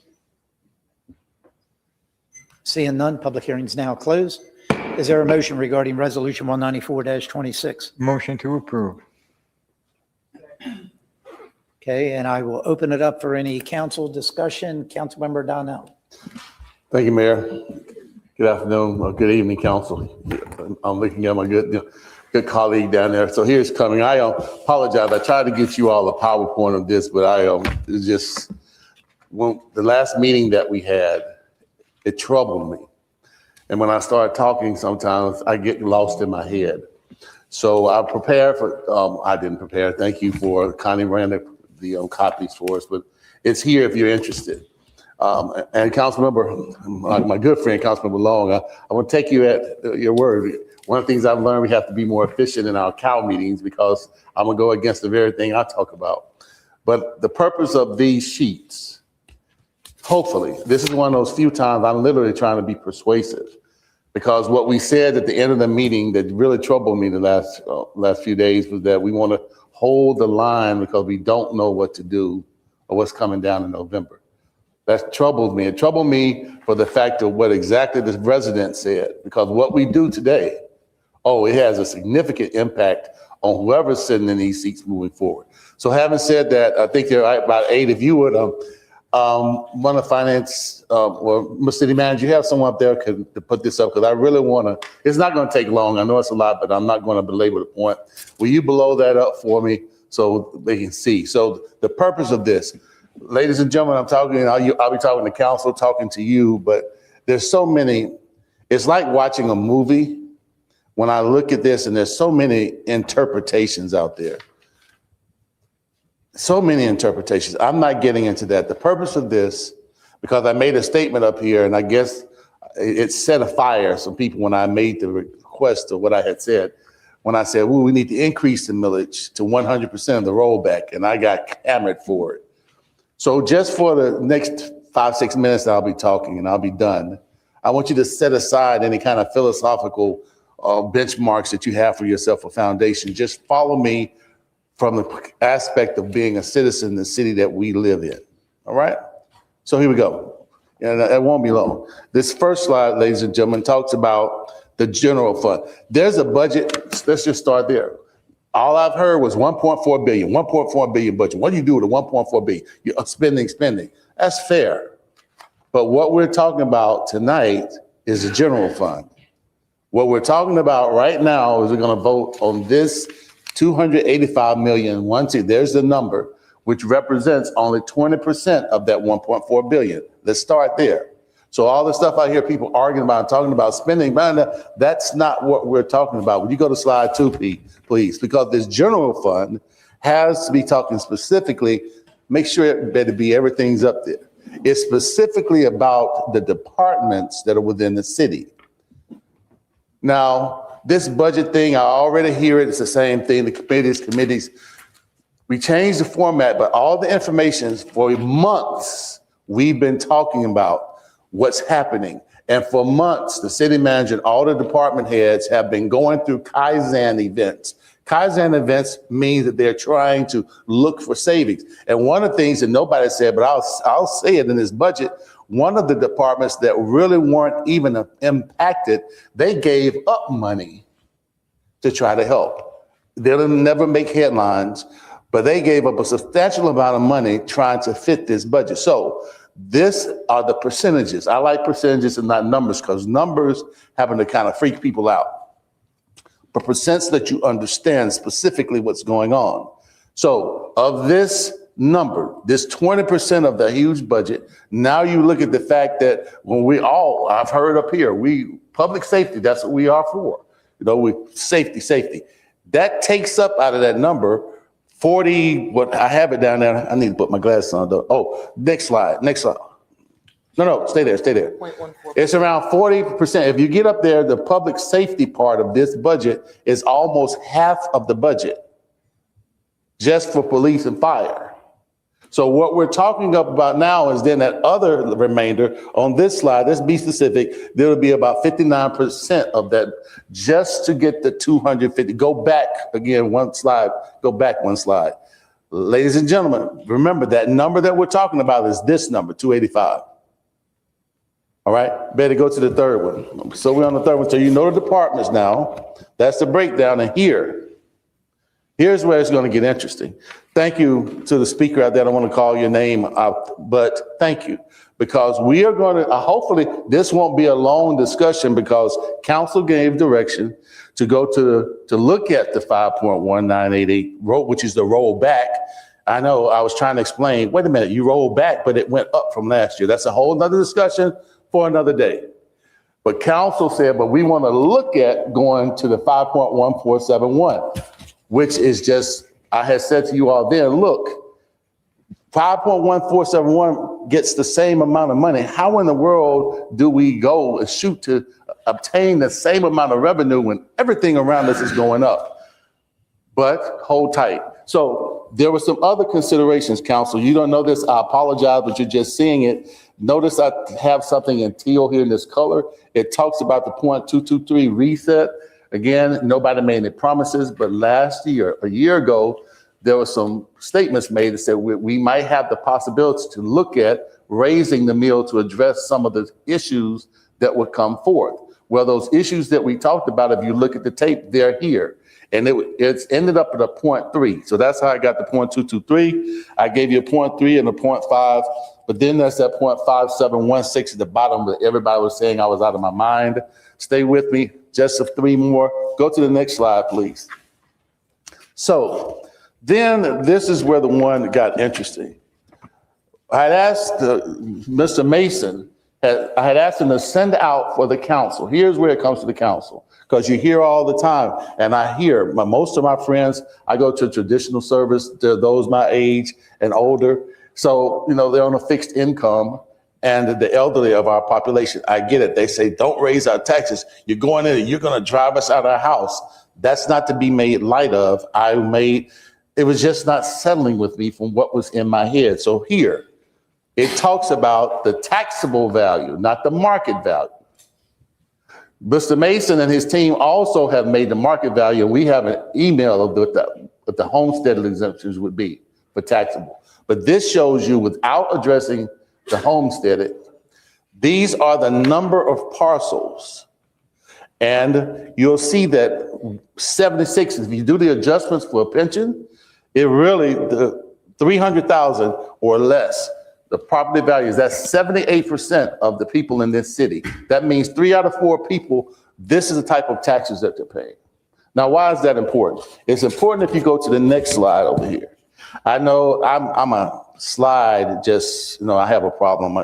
Seeing none, public hearing is now closed. Is there a motion regarding Resolution 194-26? Motion to approve. Okay, and I will open it up for any council discussion. Councilmember Donnell. Thank you, Mayor. Good afternoon, or good evening, council. I'm looking at my good colleague down there. So here's coming. I apologize. I tried to get you all a PowerPoint of this, but it's just, the last meeting that we had, it troubled me. And when I start talking, sometimes I get lost in my head. So I prepared for, I didn't prepare. Thank you for Connie ran the copies for us, but it's here if you're interested. And Councilmember, my good friend, Councilmember Long, I want to take you at your word. One of the things I've learned, we have to be more efficient in our COW meetings because I'm going to go against the very thing I talk about. But the purpose of these sheets, hopefully, this is one of those few times I'm literally trying to be persuasive, because what we said at the end of the meeting that really troubled me the last few days was that we want to hold the line because we don't know what to do or what's coming down in November. That troubled me. It troubled me for the fact of what exactly the resident said, because what we do today, it has a significant impact on whoever's sitting in these seats moving forward. So having said that, I think there are about 8. If you would, one of finance, or Mr. City Manager, you have someone up there to put this up, because I really want to, it's not going to take long. I know it's a lot, but I'm not going to belabor the point. Will you blow that up for me so they can see? So the purpose of this, ladies and gentlemen, I'm talking, I'll be talking to council, talking to you, but there's so many, it's like watching a movie. When I look at this, and there's so many interpretations out there. So many interpretations. I'm not getting into that. The purpose of this, because I made a statement up here, and I guess it set afire some people when I made the request of what I had said. When I said, we need to increase the millage to 100% of the rollback, and I got hammered for it. So just for the next 5-6 minutes that I'll be talking, and I'll be done, I want you to set aside any kind of philosophical benchmarks that you have for yourself, a foundation. Just follow me from the aspect of being a citizen in the city that we live in. All right? So here we go. And it won't be long. This first slide, ladies and gentlemen, talks about the general fund. There's a budget. Let's just start there. All I've heard was 1.4 billion, 1.4 billion budget. What do you do with the 1.4 billion? You're spending. That's fair. But what we're talking about tonight is the general fund. What we're talking about right now is we're going to vote on this 285 million. There's the number, which represents only 20% of that 1.4 billion. Let's start there. So all the stuff I hear people arguing about and talking about spending, that's not what we're talking about. Would you go to slide 2, please? Because this general fund has to be talking specifically, make sure it better be everything's up there. It's specifically about the departments that are within the city. Now, this budget thing, I already hear it. It's the same thing. The committees. We changed the format, but all the information for months, we've been talking about what's happening. And for months, the city manager and all the department heads have been going through Kaizen events. Kaizen events mean that they're trying to look for savings. And one of the things that nobody said, but I'll say it in this budget, one of the departments that really weren't even impacted, they gave up money to try to help. They'll never make headlines, but they gave up a substantial amount of money trying to fit this budget. So This are the percentages. I like percentages and not numbers because numbers happen to kind of freak people out. But percents that you understand specifically what's going on. So of this number, this 20% of the huge budget, now you look at the fact that when I've heard up here, public safety, that's what we are for. Safety. That takes up out of that number 40, I have it down there. I need to put my glasses on though. Oh, next slide. No, stay there. It's around 40%. If you get up there, the public safety part of this budget is almost half of the budget just for police and fire. So what we're talking about now is then that other remainder on this slide, let's be specific, there will be about 59% of that just to get the 250. Go back again, one slide. Ladies and gentlemen, remember that number that we're talking about is this number, 285. All right, better go to the third one. So we're on the third one. So you know the departments now. That's the breakdown. And here's where it's going to get interesting. Thank you to the speaker out there. I don't want to call your name out, but thank you. Because we are going to, hopefully this won't be a long discussion because council gave direction to go to look at the 5.1988, which is the rollback. I know I was trying to explain, wait a minute, you rolled back, but it went up from last year. That's a whole nother discussion for another day. But council said, but we want to look at going to the 5.1471, which is just, I had said to you all then, look, 5.1471 gets the same amount of money. How in the world do we go and shoot to obtain the same amount of revenue when everything around us is going up? But hold tight. So there were some other considerations, council. You don't know this, I apologize, but you're just seeing it. Notice I have something in teal here in this color. It talks about the 0.223 reset. Again, nobody made any promises, but last year, a year ago, there were some statements made that said we might have the possibility to look at raising the meal to address some of the issues that would come forth. Well, those issues that we talked about, if you look at the tape, they're here. And it's ended up at a 0.3. So that's how I got the 0.223. I gave you a 0.3 and a 0.5, but then there's that 0.5716 at the bottom that everybody was saying I was out of my mind. Stay with me, just 3 more. Go to the next slide, please. So then this is where the one that got interesting. I had asked Mr. Mason, I had asked him to send out for the council. Here's where it comes to the council, because you hear all the time, and I hear most of my friends, I go to traditional service, to those my age and older. So, they're on a fixed income, and the elderly of our population, I get it. They say, don't raise our taxes. You're going in, you're going to drive us out of our house. That's not to be made light of. It was just not settling with me from what was in my head. So here, it talks about the taxable value, not the market value. Mr. Mason and his team also have made the market value, and we have an email of what the homestead exemptions would be for taxable. But this shows you, without addressing the homestead, these are the number of parcels. And you'll see that 76, if you do the adjustments for a pension, it really, the 300,000 or less, the property value is that's 78% of the people in this city. That means 3 out of 4 people, this is the type of taxes that they're paying. Now, why is that important? It's important if you go to the next slide over here. I know I'm a slide, just, I have a problem,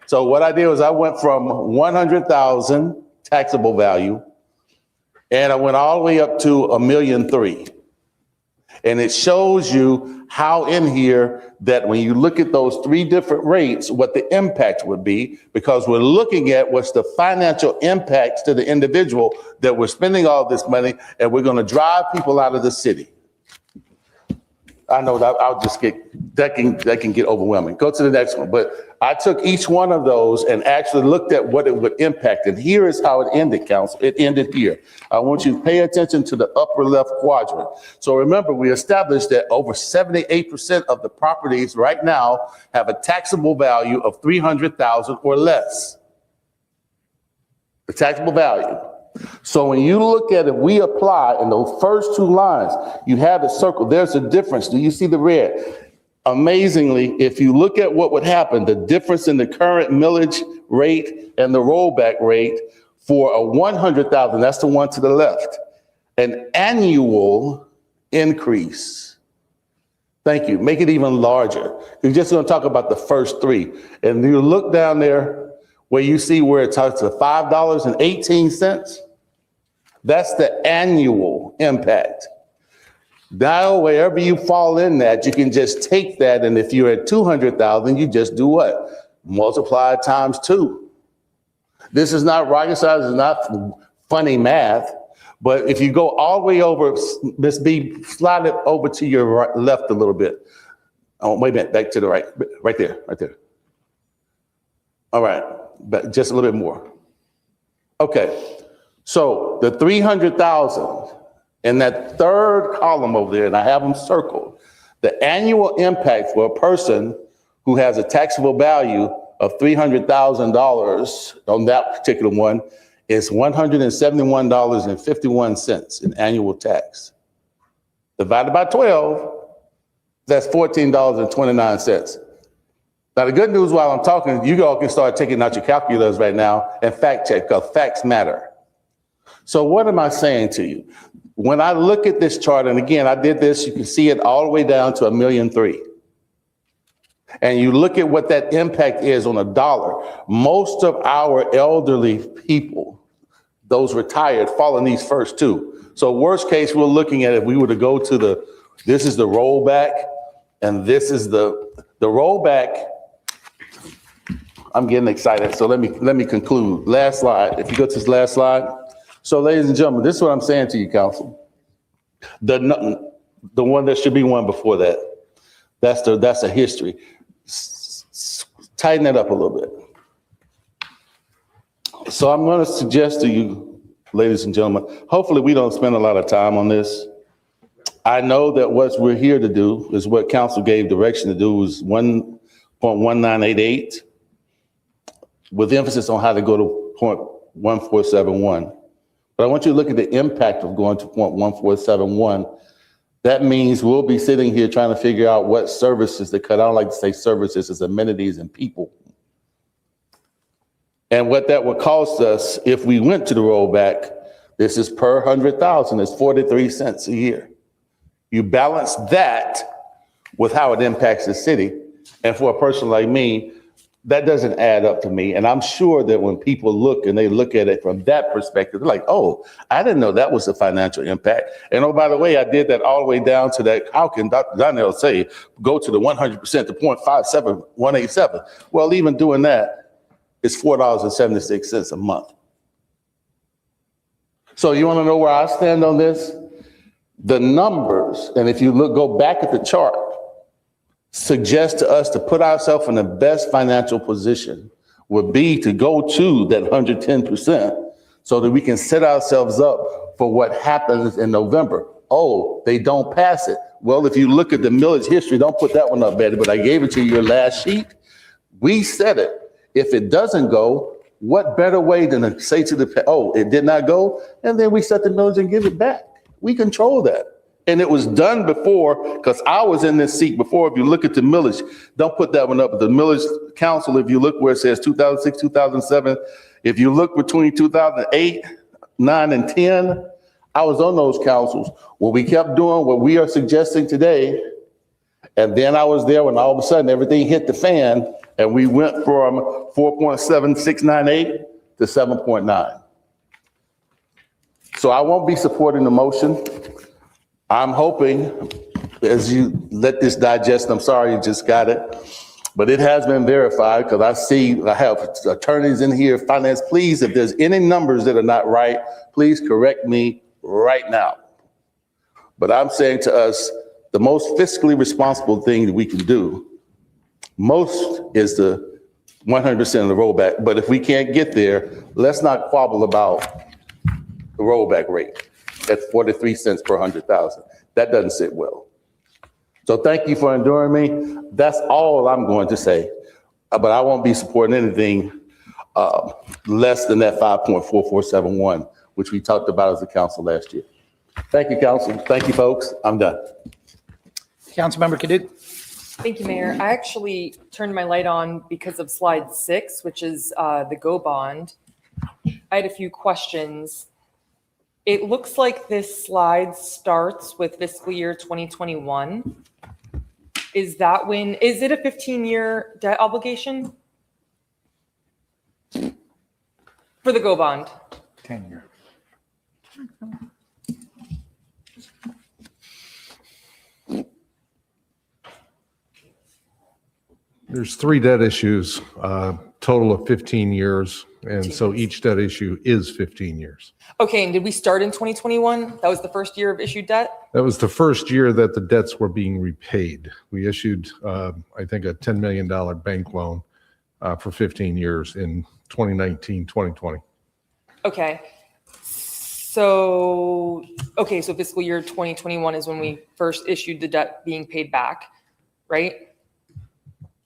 So what I did was I went from 100,000 taxable value, and I went all the way up to 1,000,003. And it shows you how in here that when you look at those 3 different rates, what the impact would be, because we're looking at what's the financial impacts to the individual that we're spending all this money and we're going to drive people out of the city. I know that I'll just that can get overwhelming. Go to the next one. But I took each one of those and actually looked at what it would impact. And here is how it ended, council. It ended here. I want you to pay attention to the upper left quadrant. So remember, we established that over 78% of the properties right now have a taxable value of 300,000 or less. The taxable value. So when you look at it, we apply in those first 2 lines, you have it circled. There's a difference. Do you see the red? amazingly, if you look at what would happen, the difference in the current millage rate and the rollback rate for a 100,000, that's the one to the left, an annual increase. Thank you. Make it even larger. You're just going to talk about the first three. And you look down there where you see where it talks to $5.18. That's the annual impact. Now, wherever you fall in that, you can just take that. And if you're at 200,000, you just do what? Multiply it times 2. This is not rocket science. It's not funny math. But if you go all the way over, Ms. B, slide it over to your right, left a little bit. Oh, wait a minute, back to the right, right there, right there. All right, but just a little bit more. Okay, so the 300,000 in that third column over there, and I have them circled, the annual impact for a person who has a taxable value of $300,000 on that particular one is $171.51 in annual tax. Divided by 12, that's $14.29. Now, the good news while I'm talking, you all can start taking out your calculators right now and fact check, because facts matter. So what am I saying to you? When I look at this chart, and again, I did this, you can see it all the way down to $1.3 million. And you look at what that impact is on a dollar. Most of our elderly people, those retired, fall in these first two. So worst case, we're looking at if we were to go to this is the rollback, and this is the rollback. I'm getting excited, so let me conclude. Last slide, if you go to this last slide. So ladies and gentlemen, this is what I'm saying to you, council. The one that should be one before that. That's a history. Tighten it up a little bit. So I'm going to suggest to you, ladies and gentlemen, hopefully we don't spend a lot of time on this. I know that what we're here to do is what council gave direction to do is 1.1988 with emphasis on how to go to 0.1471. But I want you to look at the impact of going to 0.1471. That means we'll be sitting here trying to figure out what services to cut. I don't like to say services, it's amenities and people. And what that would cost us if we went to the rollback, this is per 100,000, it's 43 cents a year. You balance that with how it impacts the city. And for a person like me, that doesn't add up to me. And I'm sure that when people look and they look at it from that perspective, they're like, oh, I didn't know that was the financial impact. And oh, by the way, I did that all the way down to that. How can Dr. Donnell say, go to the 100% to 0.57187? Well, even doing that, it's $4.76 a month. So you want to know where I stand on this? The numbers, and if you go back at the chart, suggest to us to put ourselves in the best financial position would be to go to that 110% so that we can set ourselves up for what happens in November. Oh, they don't pass it. Well, if you look at the millage history, don't put that one up, Betty, but I gave it to you your last sheet. We said it. If it doesn't go, what better way than to say to it did not go, and then we set the millage and give it back. We control that. And it was done before, because I was in this seat before. If you look at the millage, don't put that one up. The millage council, if you look where it says 2006, 2007, if you look between 2008, 9, and 10, I was on those councils where we kept doing what we are suggesting today. And then I was there when all of a sudden everything hit the fan and we went from 4.7698 to 7.9. So I won't be supporting the motion. I'm hoping as you let this digest, I'm sorry you just got it, but it has been verified because I have attorneys in here, finance, please, if there's any numbers that are not right, please correct me right now. But I'm saying to us, the most fiscally responsible thing that we can do, most is the 100% of the rollback. But if we can't get there, let's not quabble about the rollback rate at 43 cents per 100,000. That doesn't sit well. So thank you for enduring me. That's all I'm going to say. But I won't be supporting anything less than that 5.4471, which we talked about as a council last year. Thank you, council. Thank you, folks. I'm done. Councilmember Kaduc. Thank you, Mayor. I actually turned my light on because of slide 6, which is the GO bond. I had a few questions. It looks like this slide starts with fiscal year 2021. Is it a 15-year debt obligation? For the GO bond? 10-year. There's 3 debt issues, total of 15 years. And so each debt issue is 15 years. Okay, and did we start in 2021? That was the first year of issued debt? That was the first year that the debts were being repaid. We issued, I think, a $10 million bank loan for 15 years in 2019, 2020. Okay. So fiscal year 2021 is when we first issued the debt being paid back, right?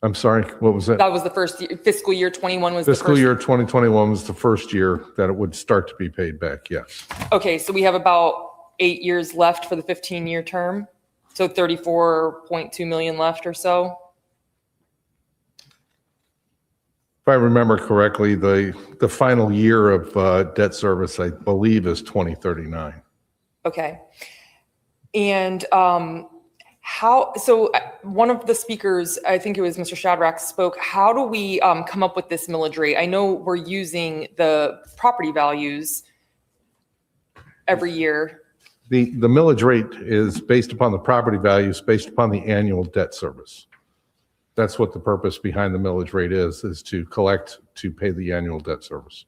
I'm sorry, what was that? That was the first year, fiscal year 21 was the first. Fiscal year 2021 was the first year that it would start to be paid back, yes. Okay, so we have about 8 years left for the 15-year term. So 34.2 million left or so. If I remember correctly, the final year of debt service, I believe, is 2039. Okay. And one of the speakers, I think it was Mr. Shadrack, spoke, how do we come up with this millage rate? I know we're using the property values every year. The millage rate is based upon the property values, based upon the annual debt service. That's what the purpose behind the millage rate is to collect to pay the annual debt service.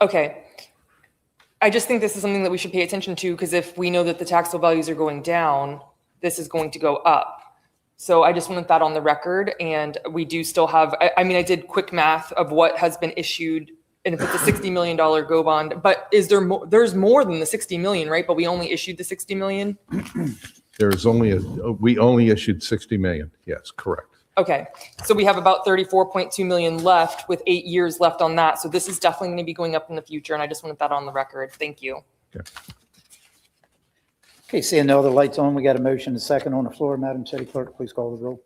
Okay. I just think this is something that we should pay attention to, because if we know that the taxable values are going down, this is going to go up. So I just wanted that on the record. And we do still have, I mean, I did quick math of what has been issued, and if it's a $60 million GO bond, but is there more? There's more than the 60 million, right? But we only issued the 60 million. We only issued 60 million. Yes, correct. Okay, so we have about 34.2 million left with 8 years left on that. So this is definitely going to be going up in the future. And I just wanted that on the record. Thank you. Okay, seeing no other lights on, we got a motion and a second on the floor. Madam City Clerk, please call the roll.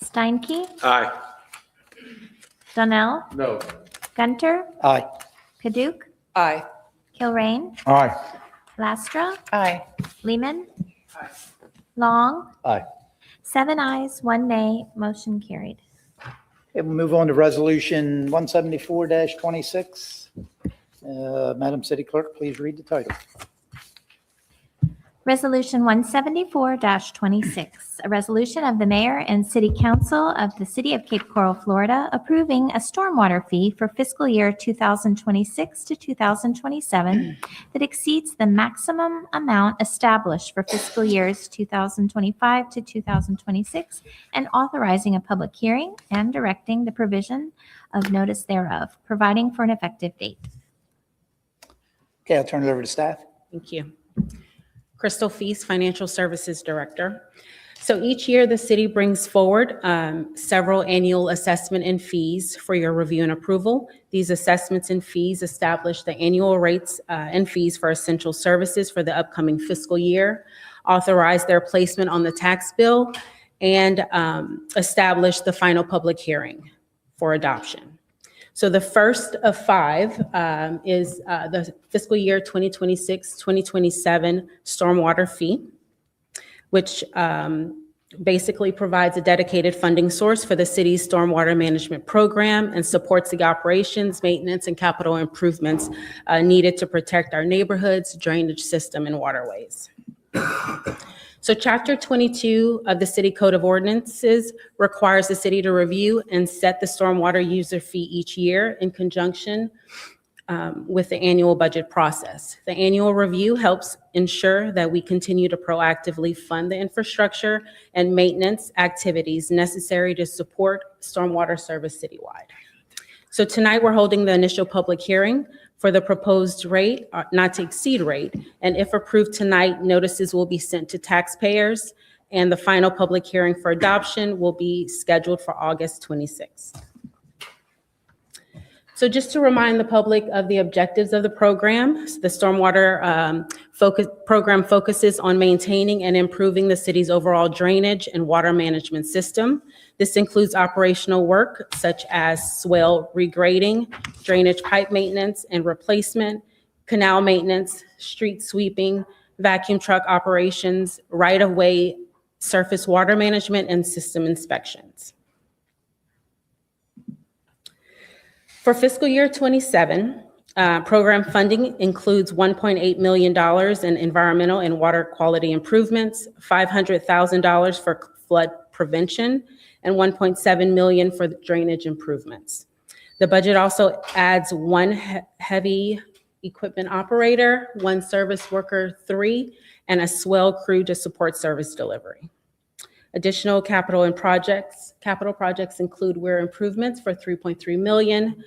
Steinke? Aye. Donnell? No. Gunter? Aye. Paduk? Aye. Kilrain? Aye. Lastra? Aye. Lehman? Long? Aye. 7 ayes, 1 nay, motion carried. Okay, we'll move on to Resolution 174-26. Madam City Clerk, please read the title. Resolution 174-26, a resolution of the mayor and city council of the city of Cape Coral, Florida, approving a stormwater fee for fiscal year 2026 to 2027 that exceeds the maximum amount established for fiscal years 2025 to 2026, and authorizing a public hearing and directing the provision of notice thereof, providing for an effective date. Okay, I'll turn it over to staff. Thank you. Crystal Feast, Financial Services Director. So each year, the city brings forward several annual assessment and fees for your review and approval. These assessments and fees establish the annual rates and fees for essential services for the upcoming fiscal year, authorize their placement on the tax bill, and establish the final public hearing for adoption. So the first of 5 is the fiscal year 2026-2027 stormwater fee, which basically provides a dedicated funding source for the city's stormwater management program and supports the operations, maintenance, and capital improvements needed to protect our neighborhoods, drainage system, and waterways. So Chapter 22 of the City Code of Ordinances requires the city to review and set the stormwater user fee each year in conjunction with the annual budget process. The annual review helps ensure that we continue to proactively fund the infrastructure and maintenance activities necessary to support stormwater service citywide. So tonight we're holding the initial public hearing for the proposed rate, not to exceed rate, and if approved tonight, notices will be sent to taxpayers, and the final public hearing for adoption will be scheduled for August 26th. So just to remind the public of the objectives of the program, the stormwater program focuses on maintaining and improving the city's overall drainage and water management system. This includes operational work such as swale regrading, drainage pipe maintenance and replacement, canal maintenance, street sweeping, vacuum truck operations, right-of-way surface water management, and system inspections. For fiscal year 27, program funding includes $1.8 million in environmental and water quality improvements, $500,000 for flood prevention, and $1.7 million for drainage improvements. The budget also adds one heavy equipment operator, one service worker 3, and a swell crew to support service delivery. Additional capital projects include weir improvements for $3.3 million,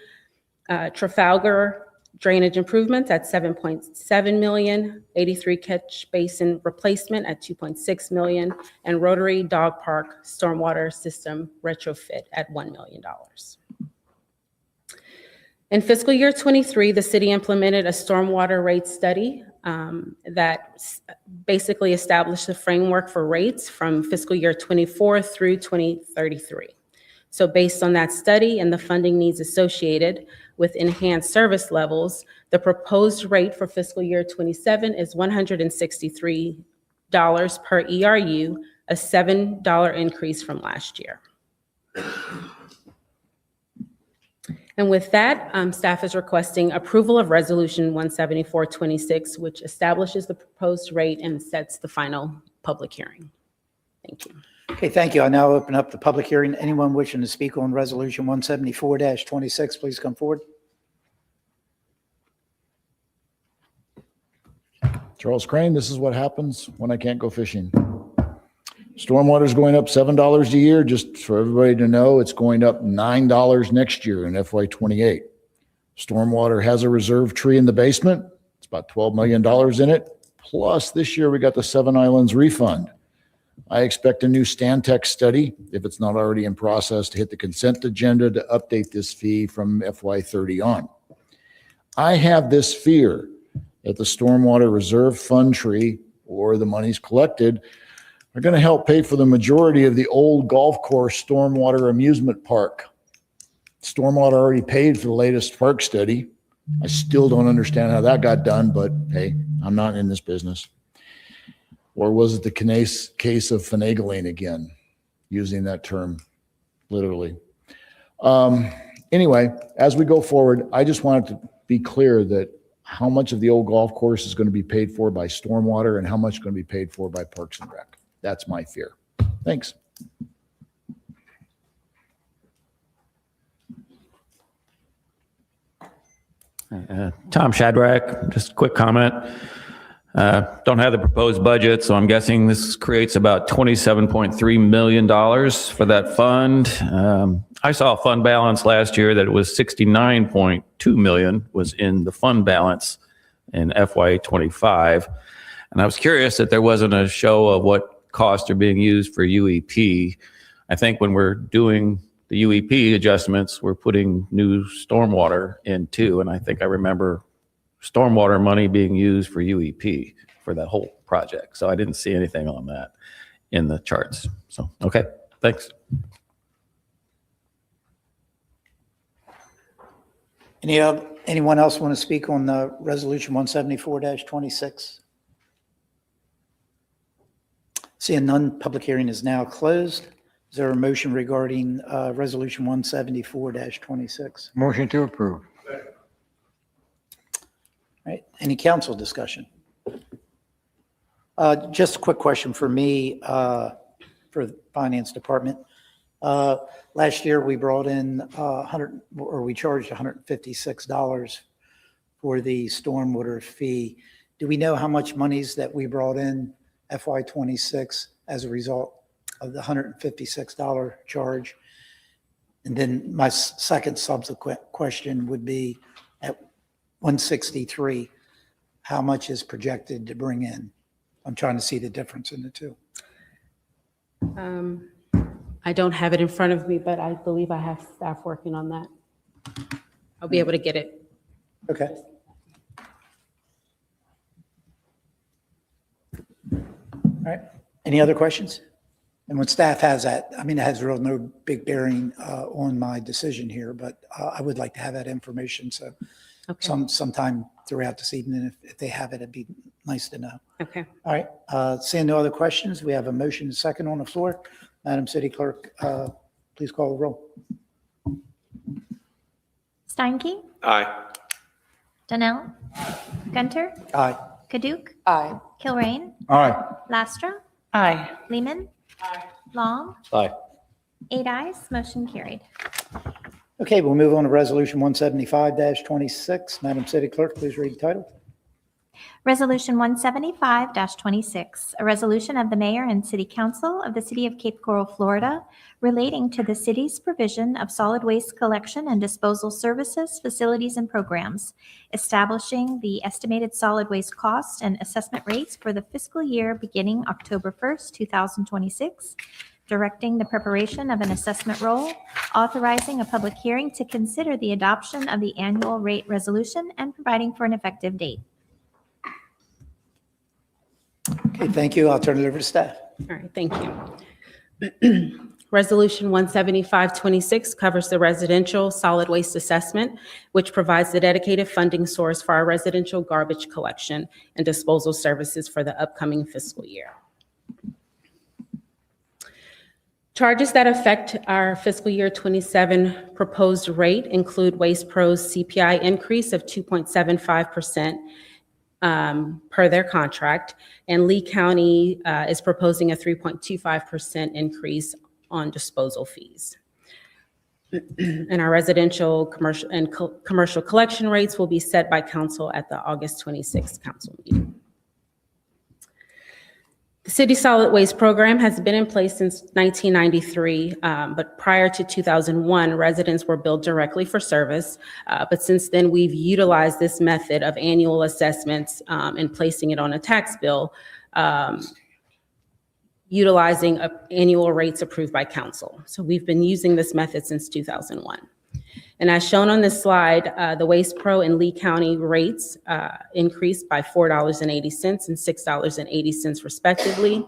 Trafalgar drainage improvements at $7.7 million, 83 catch basin replacement at $2.6 million, and Rotary Dog Park stormwater system retrofit at $1 million. In fiscal year 23, the city implemented a stormwater rate study that basically established the framework for rates from fiscal year 24 through 2033. So based on that study and the funding needs associated with enhanced service levels, the proposed rate for fiscal year 27 is $163 per ERU, a $7 increase from last year. And with that, staff is requesting approval of Resolution 17426, which establishes the proposed rate and sets the final public hearing. Thank you. Okay, thank you. I now open up the public hearing. Anyone wishing to speak on Resolution 174-26, please come forward. Charles Crane, this is what happens when I can't go fishing. Stormwater is going up $7 a year. Just for everybody to know, it's going up $9 next year in FY28. Stormwater has a reserve tree in the basement. It's about $12 million in it. Plus, this year we got the Seven Islands refund. I expect a new Stantec study, if it's not already in process, to hit the consent agenda to update this fee from FY30 on. I have this fear that the Stormwater Reserve Fund tree, or the monies collected, are going to help pay for the majority of the old golf course stormwater amusement park. Stormwater already paid for the latest park study. I still don't understand how that got done, but hey, I'm not in this business. Or was it the case of finagling again, using that term literally? Anyway, as we go forward, I just wanted to be clear that how much of the old golf course is going to be paid for by stormwater and how much is going to be paid for by Parks and Rec. That's my fear. Thanks. Tom Shadrack, just a quick comment. Don't have the proposed budget, so I'm guessing this creates about $27.3 million for that fund. I saw a fund balance last year that it was $69.2 million was in the fund balance in FY25. And I was curious that there wasn't a show of what costs are being used for UEP. I think when we're doing the UEP adjustments, we're putting new stormwater in too. And I think I remember stormwater money being used for UEP for that whole project. So I didn't see anything on that in the charts. So, okay, thanks. Anyone else want to speak on the Resolution 174-26? Seeing none, public hearing is now closed. Is there a motion regarding Resolution 174-26? Motion to approve. Right. Any council discussion? Just a quick question for me, for the finance department. Last year we brought in we charged $156 for the stormwater fee. Do we know how much monies that we brought in FY26 as a result of the $156 charge? And then my second subsequent question would be, at 163, how much is projected to bring in? I'm trying to see the difference in the two. I don't have it in front of me, but I believe I have staff working on that. I'll be able to get it. Okay. All right. Any other questions? And when staff has that, I mean, it has real no big bearing on my decision here, but I would like to have that information. So sometime throughout this evening, if they have it, it'd be nice to know. Okay. All right. Seeing no other questions, we have a motion and second on the floor. Madam City Clerk, please call the roll. Steinke? Aye. Donnell? Gunter? Aye. Kaduk? Aye. Kilrain? Aye. Lastra? Aye. Lehman? Long? Aye. 8 ayes, motion carried. Okay, we'll move on to Resolution 175-26. Madam City Clerk, please read the title. Resolution 175-26, a resolution of the mayor and city council of the city of Cape Coral, Florida, relating to the city's provision of solid waste collection and disposal services, facilities, and programs, establishing the estimated solid waste cost and assessment rates for the fiscal year beginning October 1st, 2026, directing the preparation of an assessment roll, authorizing a public hearing to consider the adoption of the annual rate resolution, and providing for an effective date. Okay, thank you. I'll turn it over to staff. All right, thank you. Resolution 17526 covers the residential solid waste assessment, which provides the dedicated funding source for our residential garbage collection and disposal services for the upcoming fiscal year. Charges that affect our fiscal year 27 proposed rate include Waste Pro's CPI increase of 2.75%. Per their contract, and Lee County is proposing a 3.25% increase on disposal fees. And our residential, commercial, and commercial collection rates will be set by council at the August 26th council meeting. The city solid waste program has been in place since 1993, but prior to 2001, residents were billed directly for service. But since then, we've utilized this method of annual assessments and placing it on a tax bill, utilizing annual rates approved by council. So we've been using this method since 2001. And as shown on this slide, the Waste Pro and Lee County rates increased by $4.80 and $6.80 respectively.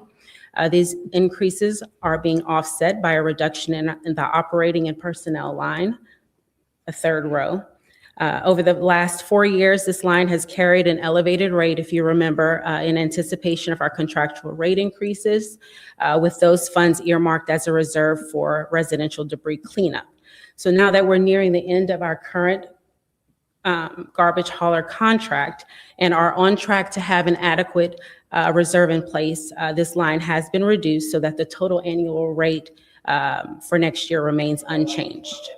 These increases are being offset by a reduction in the operating and personnel line, a third row. Over the last 4 years, this line has carried an elevated rate, if you remember, in anticipation of our contractual rate increases, with those funds earmarked as a reserve for residential debris cleanup. So now that we're nearing the end of our current garbage hauler contract and are on track to have an adequate reserve in place, this line has been reduced so that the total annual rate for next year remains unchanged.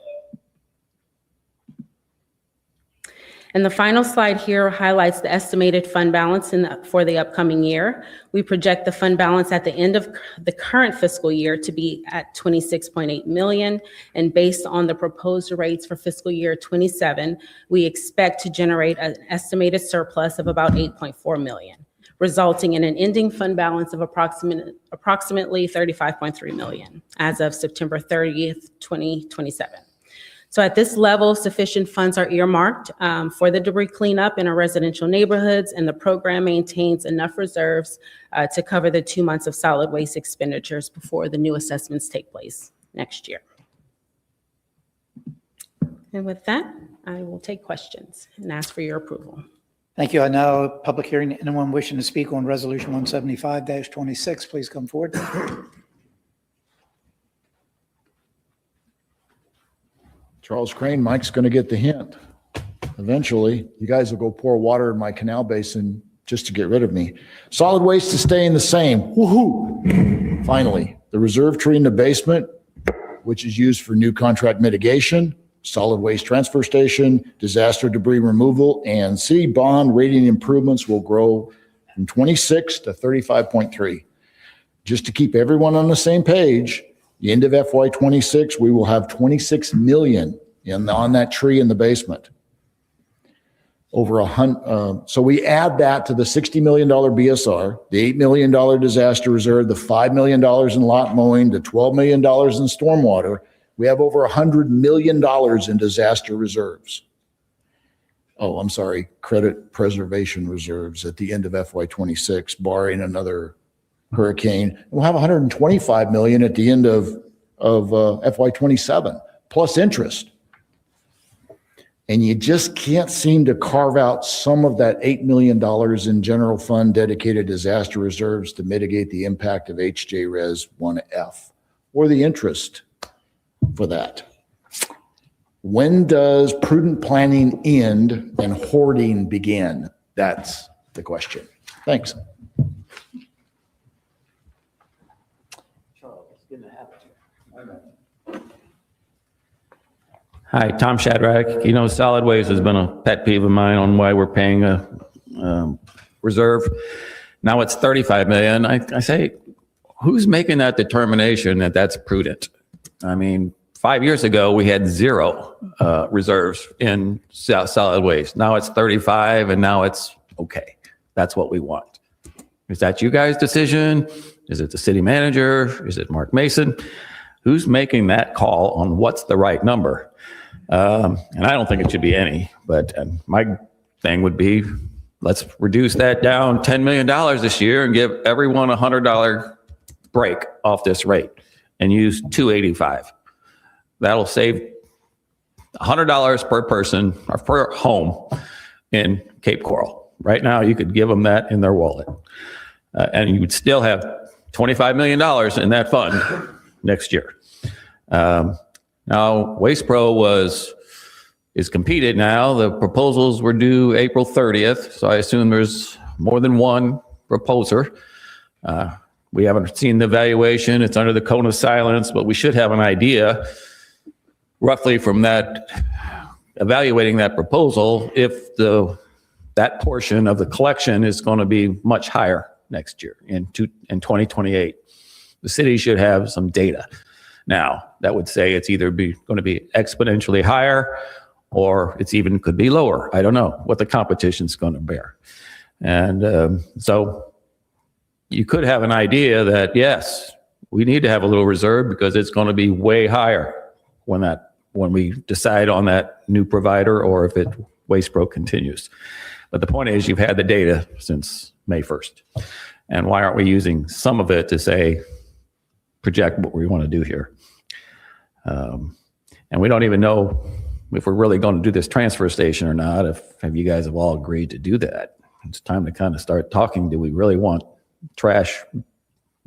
And the final slide here highlights the estimated fund balance for the upcoming year. We project the fund balance at the end of the current fiscal year to be at $26.8 million. And based on the proposed rates for fiscal year 27, we expect to generate an estimated surplus of about $8.4 million, resulting in an ending fund balance of approximately $35.3 million as of September 30th, 2027. So at this level, sufficient funds are earmarked for the debris cleanup in our residential neighborhoods, and the program maintains enough reserves to cover the 2 months of solid waste expenditures before the new assessments take place next year. And with that, I will take questions and ask for your approval. Thank you. I now public hearing. Anyone wishing to speak on Resolution 175-26, please come forward. Charles Crane, Mike's going to get the hint. Eventually, you guys will go pour water in my canal basin just to get rid of me. Solid waste is staying the same. Woohoo! Finally, the reserve tree in the basement, which is used for new contract mitigation, solid waste transfer station, disaster debris removal, and city bond rating improvements will grow from 26 to 35.3. Just to keep everyone on the same page, the end of FY26, we will have 26 million on that tree in the basement. So we add that to the $60 million BSR, the $8 million disaster reserve, the $5 million in lot mowing, the $12 million in stormwater. We have over $100 million in disaster reserves. credit preservation reserves at the end of FY26, barring another hurricane. We'll have 125 million at the end of FY27, plus interest. And you just can't seem to carve out some of that $8 million in general fund dedicated disaster reserves to mitigate the impact of HJRES 1F or the interest for that. When does prudent planning end and hoarding begin? That's the question. Thanks. Hi, Tom Shadrack. You know, solid waste has been a pet peeve of mine on why we're paying a reserve. Now it's 35 million. I say, who's making that determination that that's prudent? I mean, 5 years ago, we had 0 reserves in solid waste. Now it's 35 and now it's okay. That's what we want. Is that you guys' decision? Is it the city manager? Is it Mark Mason? Who's making that call on what's the right number? And I don't think it should be any, but my thing would be, let's reduce that down $10 million this year and give everyone a $100 break off this rate and use $285. That'll save $100 per person or per home in Cape Coral. Right now, you could give them that in their wallet. And you would still have $25 million in that fund next year. Now, Waste Pro is competed now. The proposals were due April 30th, so I assume there's more than one proposer. We haven't seen the evaluation. It's under the cone of silence, but we should have an idea roughly from that, evaluating that proposal, if that portion of the collection is going to be much higher next year in 2028. The city should have some data. Now, that would say it's either going to be exponentially higher or it's even could be lower. I don't know what the competition's going to bear. And so you could have an idea that, yes, we need to have a little reserve because it's going to be way higher when we decide on that new provider or if Waste Pro continues. But the point is, you've had the data since May 1st. And why aren't we using some of it to say, project what we want to do here? And we don't even know if we're really going to do this transfer station or not, if you guys have all agreed to do that. It's time to kind of start talking. Do we really want trash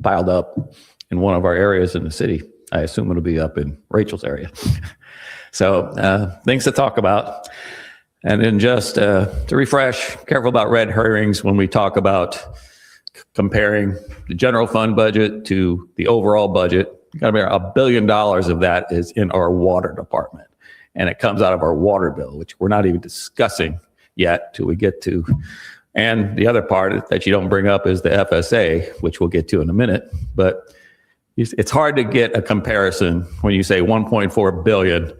piled up in one of our areas in the city? I assume it'll be up in Rachel's area. So things to talk about. And then just to refresh, careful about red herrings when we talk about comparing the general fund budget to the overall budget. Got to be $1 billion of that is in our water department. And it comes out of our water bill, which we're not even discussing yet till we get to. And the other part that you don't bring up is the FSA, which we'll get to in a minute. But it's hard to get a comparison when you say 1.4 billion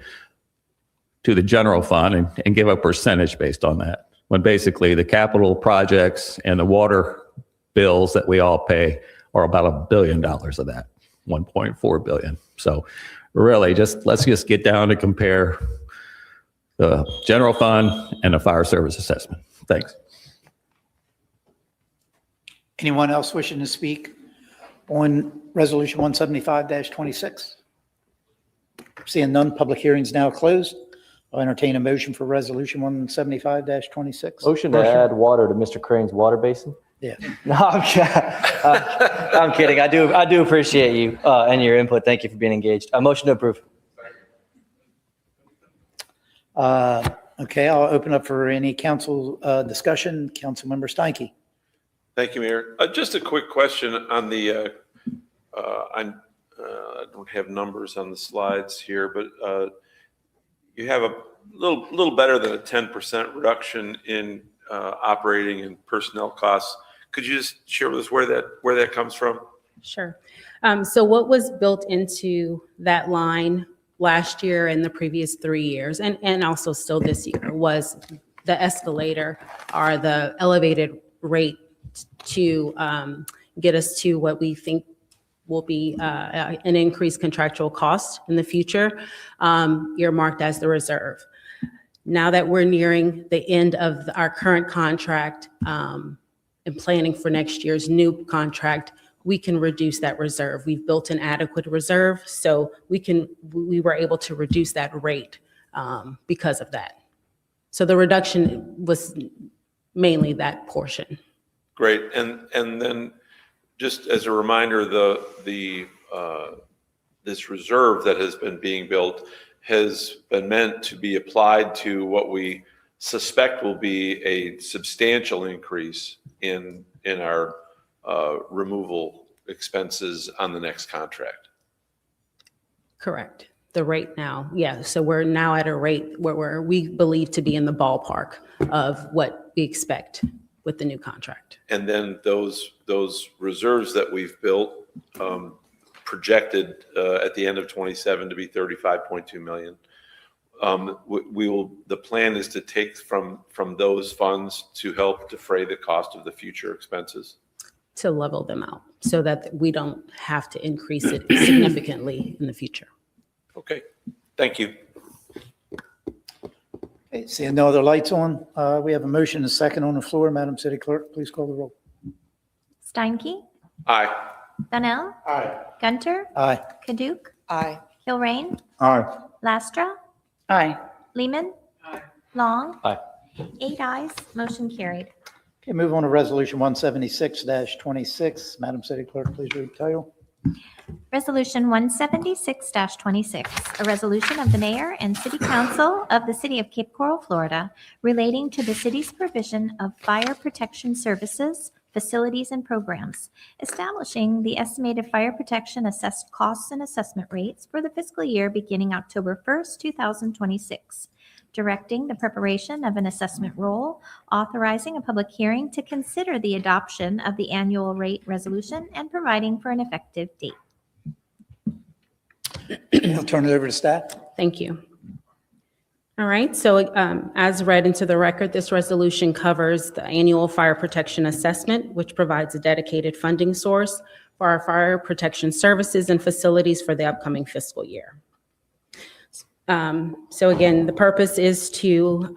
to the general fund and give a percentage based on that, when basically the capital projects and the water bills that we all pay are about $1 billion of that, 1.4 billion. So really let's just get down to compare the general fund and the fire service assessment. Thanks. Anyone else wishing to speak on Resolution 175-26? Seeing none, public hearing's now closed. I'll entertain a motion for Resolution 175-26. Motion to add water to Mr. Crane's water basin? Yeah. No, I'm kidding. I do appreciate you and your input. Thank you for being engaged. A motion to approve. Okay, I'll open up for any council discussion. Councilmember Steinke. Thank you, Mayor. Just a quick question on the, I don't have numbers on the slides here, but you have a little better than a 10% reduction in operating and personnel costs. Could you just share with us where that comes from? Sure. So what was built into that line last year and the previous 3 years, and also still this year, was the escalator or the elevated rate to get us to what we think will be an increased contractual cost in the future, earmarked as the reserve. Now that we're nearing the end of our current contract and planning for next year's new contract, we can reduce that reserve. We've built an adequate reserve, so we were able to reduce that rate because of that. So the reduction was mainly that portion. Great. And then just as a reminder, this reserve that has been being built has been meant to be applied to what we suspect will be a substantial increase in our removal expenses on the next contract. Correct. The rate now, yeah. So we're now at a rate where we believe to be in the ballpark of what we expect with the new contract. And then those reserves that we've built projected at the end of 27 to be 35.2 million. The plan is to take from those funds to help defray the cost of the future expenses. To level them out so that we don't have to increase it significantly in the future. Okay, thank you. Okay, seeing no other lights on, we have a motion and a second on the floor. Madam City Clerk, please call the roll. Steinke? Aye. Donnell? Aye. Gunter? Aye. Kaduk? Aye. Kilrain? Aye. Lastra? Aye. Lehman? Long? Aye. 8 ayes, motion carried. Okay, move on to Resolution 176-26. Madam City Clerk, please read the title. Resolution 176-26, a resolution of the mayor and city council of the city of Cape Coral, Florida, relating to the city's provision of fire protection services, facilities, and programs, establishing the estimated fire protection assessed costs and assessment rates for the fiscal year beginning October 1st, 2026, directing the preparation of an assessment roll, authorizing a public hearing to consider the adoption of the annual rate resolution, and providing for an effective date. I'll turn it over to staff. Thank you. All right, so as read into the record, this resolution covers the annual fire protection assessment, which provides a dedicated funding source for our fire protection services and facilities for the upcoming fiscal year. So again, the purpose is to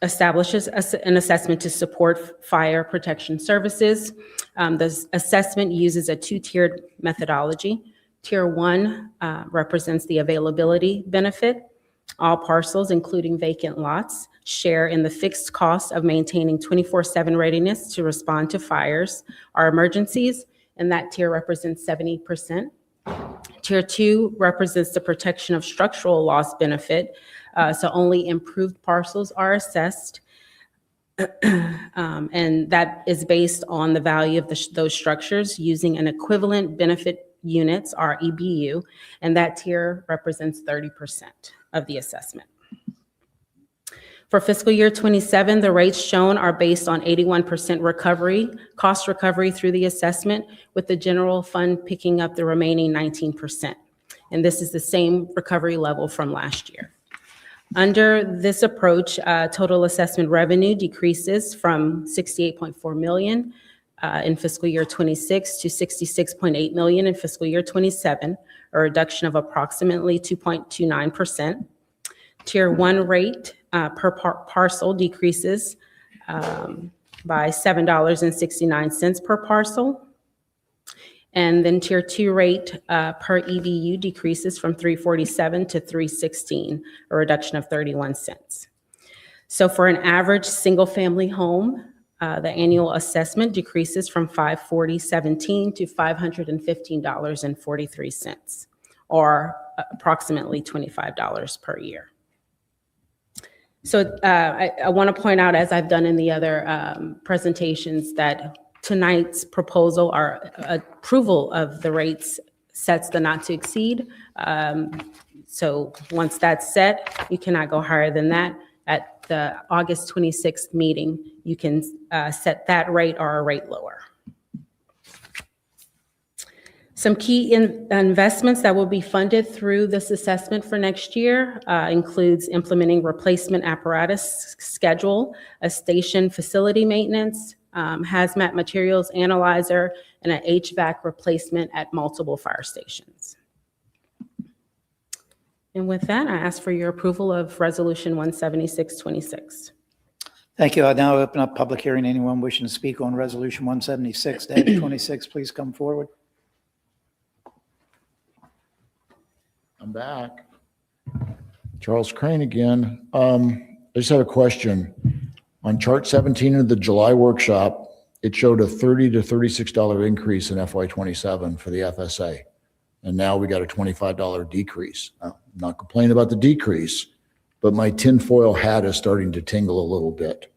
establish an assessment to support fire protection services. This assessment uses a two-tiered methodology. Tier 1 represents the availability benefit. All parcels, including vacant lots, share in the fixed cost of maintaining 24/7 readiness to respond to fires or emergencies, and that tier represents 70%. Tier 2 represents the protection of structural loss benefit, so only improved parcels are assessed, and that is based on the value of those structures using an equivalent benefit units, or EBU, and that tier represents 30% of the assessment. For fiscal year 27, the rates shown are based on 81% recovery, cost recovery through the assessment, with the general fund picking up the remaining 19%. And this is the same recovery level from last year. Under this approach, total assessment revenue decreases from $68.4 million in fiscal year 26 to $66.8 million in fiscal year 27, a reduction of approximately 2.29%. Tier 1 rate per parcel decreases by $7.69 per parcel. And then Tier 2 rate per EBU decreases from $3.47 to $3.16, a reduction of 31 cents. So for an average single-family home, the annual assessment decreases from $540.17 to $515.43, or approximately $25 per year. So I want to point out, as I've done in the other presentations, that tonight's proposal, or approval of the rates, sets the not to exceed. So once that's set, you cannot go higher than that. At the August 26th meeting, you can set that rate or a rate lower. Some key investments that will be funded through this assessment for next year includes implementing replacement apparatus schedule, a station facility maintenance, hazmat materials analyzer, and an HVAC replacement at multiple fire stations. And with that, I ask for your approval of Resolution 17626. Thank you. I now open up public hearing. Anyone wishing to speak on Resolution 176-26, please come forward. I'm back. Charles Crane again. I just have a question. On chart 17 of the July workshop, it showed a $30 to $36 increase in FY27 for the FSA. And now we got a $25 decrease. I'm not complaining about the decrease, but my tinfoil hat is starting to tingle a little bit.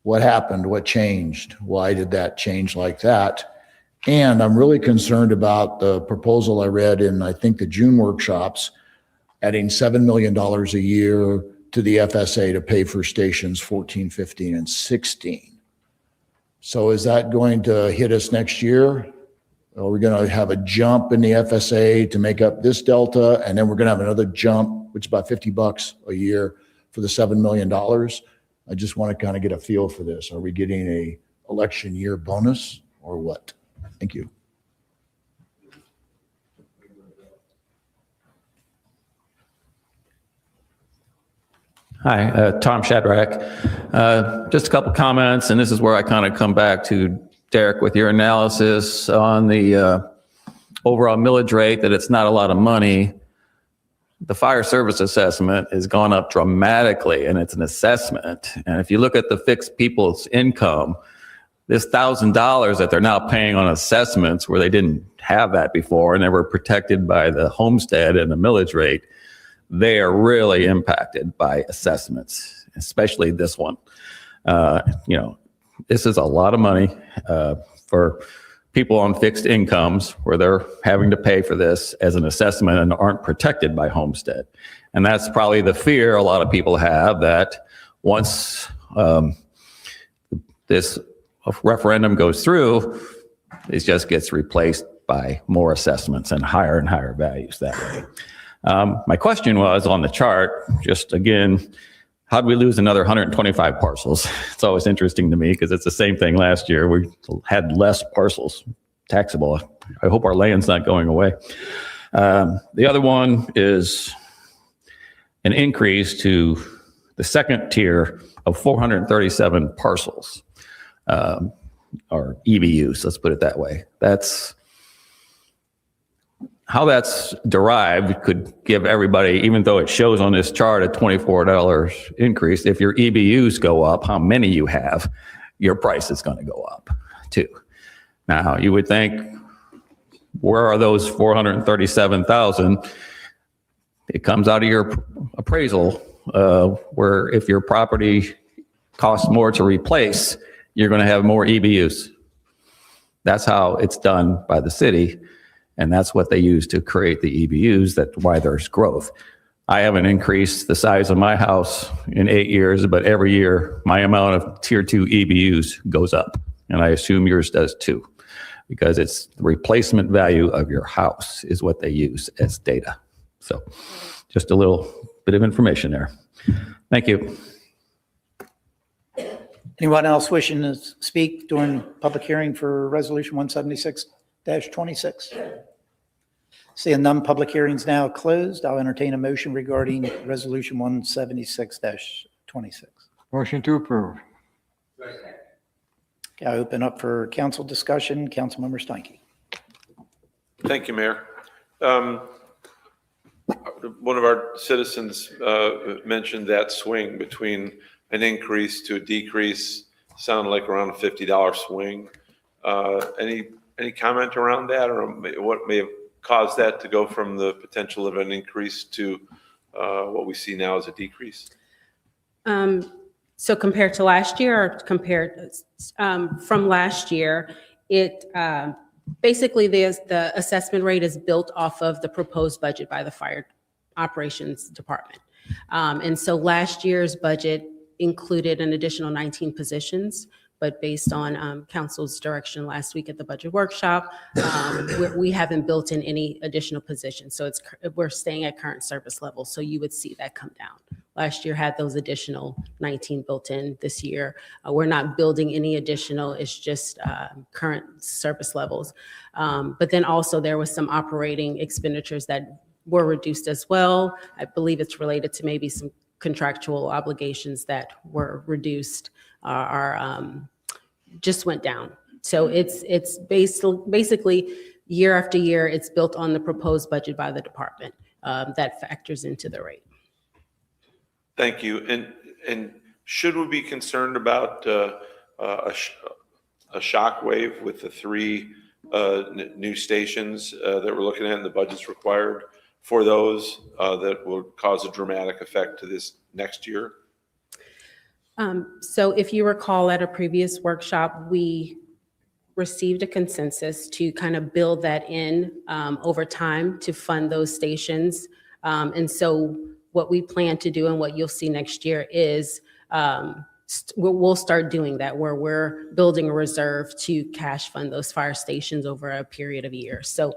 What happened? What changed? Why did that change like that? And I'm really concerned about the proposal I read in, I think, the June workshops, adding $7 million a year to the FSA to pay for stations 14, 15, and 16. So is that going to hit us next year? Are we going to have a jump in the FSA to make up this delta? And then we're going to have another jump, which is about $50 a year for the $7 million. I just want to kind of get a feel for this. Are we getting a election year bonus or what? Thank you. Hi, Tom Shadrack. Just a couple comments, and this is where I kind of come back to Derek with your analysis on the overall millage rate, that it's not a lot of money. The fire service assessment has gone up dramatically, and it's an assessment. And if you look at the fixed people's income, this $1,000 that they're now paying on assessments where they didn't have that before and they were protected by the homestead and the millage rate, they are really impacted by assessments, especially this one. This is a lot of money for people on fixed incomes where they're having to pay for this as an assessment and aren't protected by homestead. And that's probably the fear a lot of people have, that once this referendum goes through, it just gets replaced by more assessments and higher values that way. My question was on the chart, just again, how did we lose another 125 parcels? It's always interesting to me because it's the same thing last year. We had less parcels taxable. I hope our land's not going away. The other one is an increase to the second tier of 437 parcels, or EBUs, let's put it that way. That's how that's derived could give everybody, even though it shows on this chart a $24 increase, if your EBUs go up, how many you have, your price is going to go up too. Now, you would think, where are those 437,000? It comes out of your appraisal, where if your property costs more to replace, you're going to have more EBUs. That's how it's done by the city. And that's what they use to create the EBUs, that's why there's growth. I haven't increased the size of my house in 8 years, but every year my amount of tier 2 EBUs goes up. And I assume yours does too, because it's the replacement value of your house is what they use as data. So just a little bit of information there. Thank you. Anyone else wishing to speak during public hearing for Resolution 176-26? Seeing none, public hearings now closed. I'll entertain a motion regarding Resolution 176-26. Motion to approve. I open up for council discussion. Councilmember Steinke. Thank you, Mayor. One of our citizens mentioned that swing between an increase to a decrease sounded like around a $50 swing. Any comment around that, or what may have caused that to go from the potential of an increase to what we see now as a decrease? So compared to last year, or compared from last year, it basically the assessment rate is built off of the proposed budget by the fire operations department. And so last year's budget included an additional 19 positions, but based on council's direction last week at the budget workshop, we haven't built in any additional positions. So we're staying at current service levels. So you would see that come down. Last year had those additional 19 built in. This year, we're not building any additional. It's just current service levels. But then also there was some operating expenditures that were reduced as well. I believe it's related to maybe some contractual obligations that were reduced just went down. So it's basically year after year, it's built on the proposed budget by the department that factors into the rate. Thank you. And should we be concerned about a shock wave with the 3 new stations that we're looking at and the budgets required for those that will cause a dramatic effect to this next year? So if you recall at a previous workshop, we received a consensus to kind of build that in over time to fund those stations. And so what we plan to do and what you'll see next year is we'll start doing that, where we're building a reserve to cash fund those fire stations over a period of years. So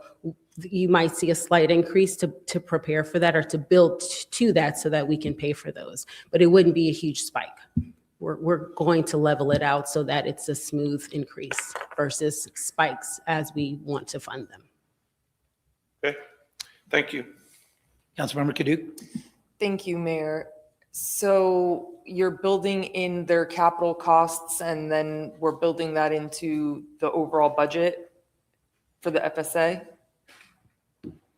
you might see a slight increase to prepare for that or to build to that so that we can pay for those. But it wouldn't be a huge spike. We're going to level it out so that it's a smooth increase versus spikes as we want to fund them. Okay, thank you. Councilmember Kadouk? Thank you, Mayor. So you're building in their capital costs and then we're building that into the overall budget for the FSA?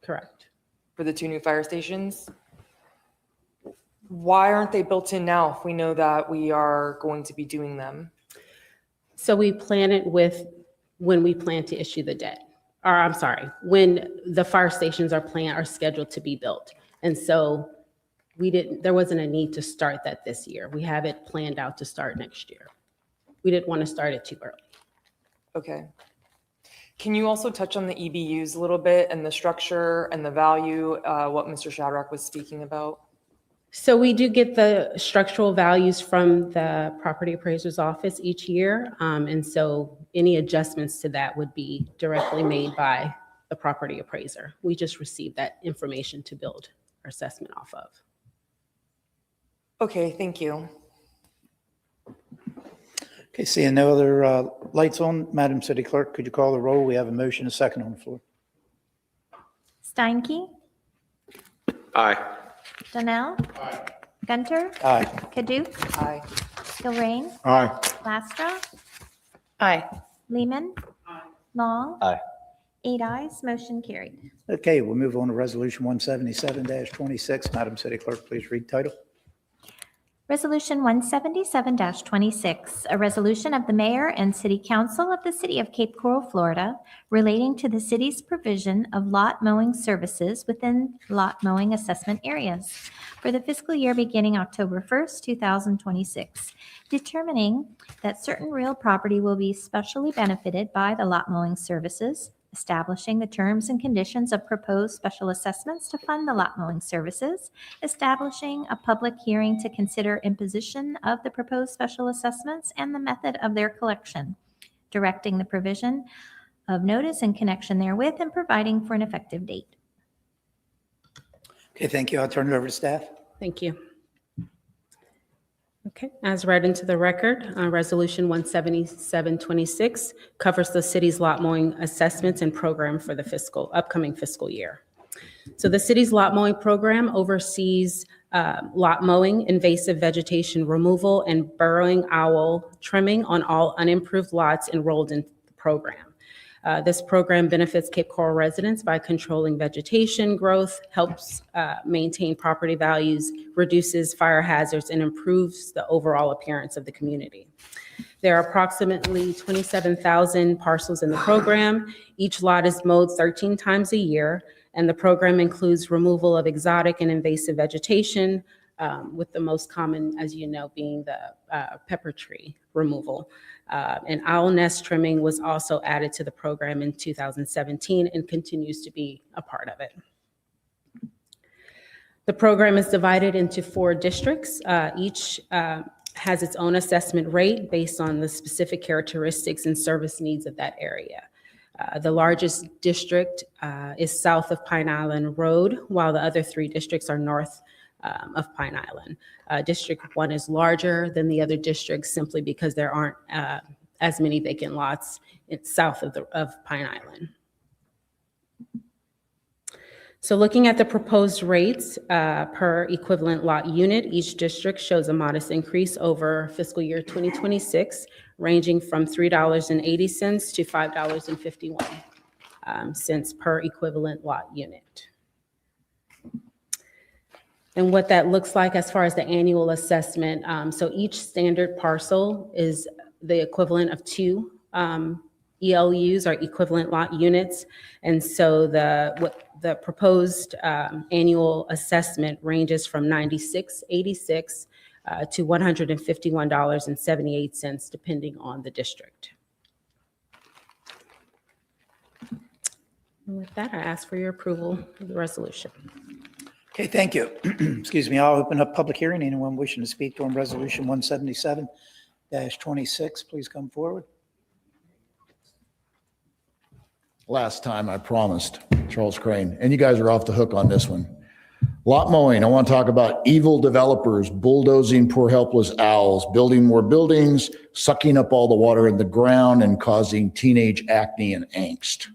Correct. For the 2 new fire stations? Why aren't they built in now if we know that we are going to be doing them? So we plan it with when we plan to issue the debt, or I'm sorry, when the fire stations are scheduled to be built. And so there wasn't a need to start that this year. We have it planned out to start next year. We didn't want to start it too early. Okay. Can you also touch on the EBUs a little bit and the structure and the value, what Mr. Shadrack was speaking about? So we do get the structural values from the property appraiser's office each year. And so any adjustments to that would be directly made by the property appraiser. We just receive that information to build our assessment off of. Okay, thank you. Okay, seeing no other lights on, Madam City Clerk, could you call the roll? We have a motion, a second on the floor. Steinke? Aye. Donnell? Gunter? Aye. Kadook? Aye. Gilrain? Aye. Lastra? Aye. Lehman? Long? Aye. 8 ayes, motion carried. Okay, we'll move on to Resolution 177-26. Madam City Clerk, please read title. Resolution 177-26, a resolution of the mayor and city council of the city of Cape Coral, Florida, relating to the city's provision of lot mowing services within lot mowing assessment areas for the fiscal year beginning October 1st, 2026, determining that certain real property will be specially benefited by the lot mowing services, establishing the terms and conditions of proposed special assessments to fund the lot mowing services, establishing a public hearing to consider imposition of the proposed special assessments and the method of their collection, directing the provision of notice in connection therewith, and providing for an effective date. Okay, thank you. I'll turn it over to staff. Thank you. Okay, as read into the record, Resolution 177-26 covers the city's lot mowing assessments and program for the upcoming fiscal year. So the city's lot mowing program oversees lot mowing, invasive vegetation removal, and burrowing owl trimming on all unimproved lots enrolled in the program. This program benefits Cape Coral residents by controlling vegetation growth, helps maintain property values, reduces fire hazards, and improves the overall appearance of the community. There are approximately 27,000 parcels in the program. Each lot is mowed 13 times a year, and the program includes removal of exotic and invasive vegetation, with the most common, as you know, being the pepper tree removal. And owl nest trimming was also added to the program in 2017 and continues to be a part of it. The program is divided into 4 districts. Each has its own assessment rate based on the specific characteristics and service needs of that area. The largest district is south of Pine Island Road, while the other 3 districts are north of Pine Island. District 1 is larger than the other districts simply because there aren't as many vacant lots south of Pine Island. So looking at the proposed rates per equivalent lot unit, each district shows a modest increase over fiscal year 2026, ranging from $3.80 to $5.51 cents per equivalent lot unit. And what that looks like as far as the annual assessment, so each standard parcel is the equivalent of 2 ELUs, or equivalent lot units. And so the proposed annual assessment ranges from $96.86 to $151.78, depending on the district. And with that, I ask for your approval of the resolution. Okay, thank you. Excuse me, I'll open up public hearing. Anyone wishing to speak on Resolution 177-26, please come forward. Last time I promised, Charles Crane, and you guys are off the hook on this one. Lot mowing, I want to talk about evil developers bulldozing poor helpless owls, building more buildings, sucking up all the water in the ground, and causing teenage acne and angst.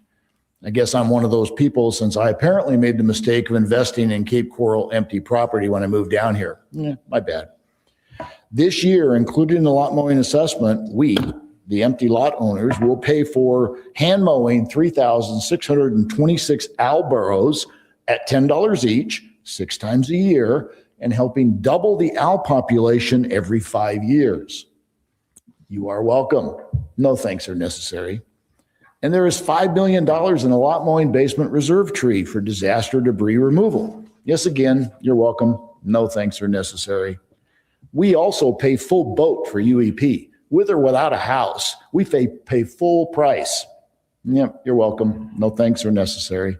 I guess I'm one of those people, since I apparently made the mistake of investing in Cape Coral empty property when I moved down here. My bad. This year, included in the lot mowing assessment, we, the empty lot owners, will pay for hand mowing 3,626 owl burrows at $10 each, 6 times a year, and helping double the owl population every 5 years. You are welcome. No thanks are necessary. And there is $5 million in a lot mowing basement reserve tree for disaster debris removal. Yes, again, you're welcome. No thanks are necessary. We also pay full boat for UEP, with or without a house. We pay full price. Yep, you're welcome. No thanks are necessary.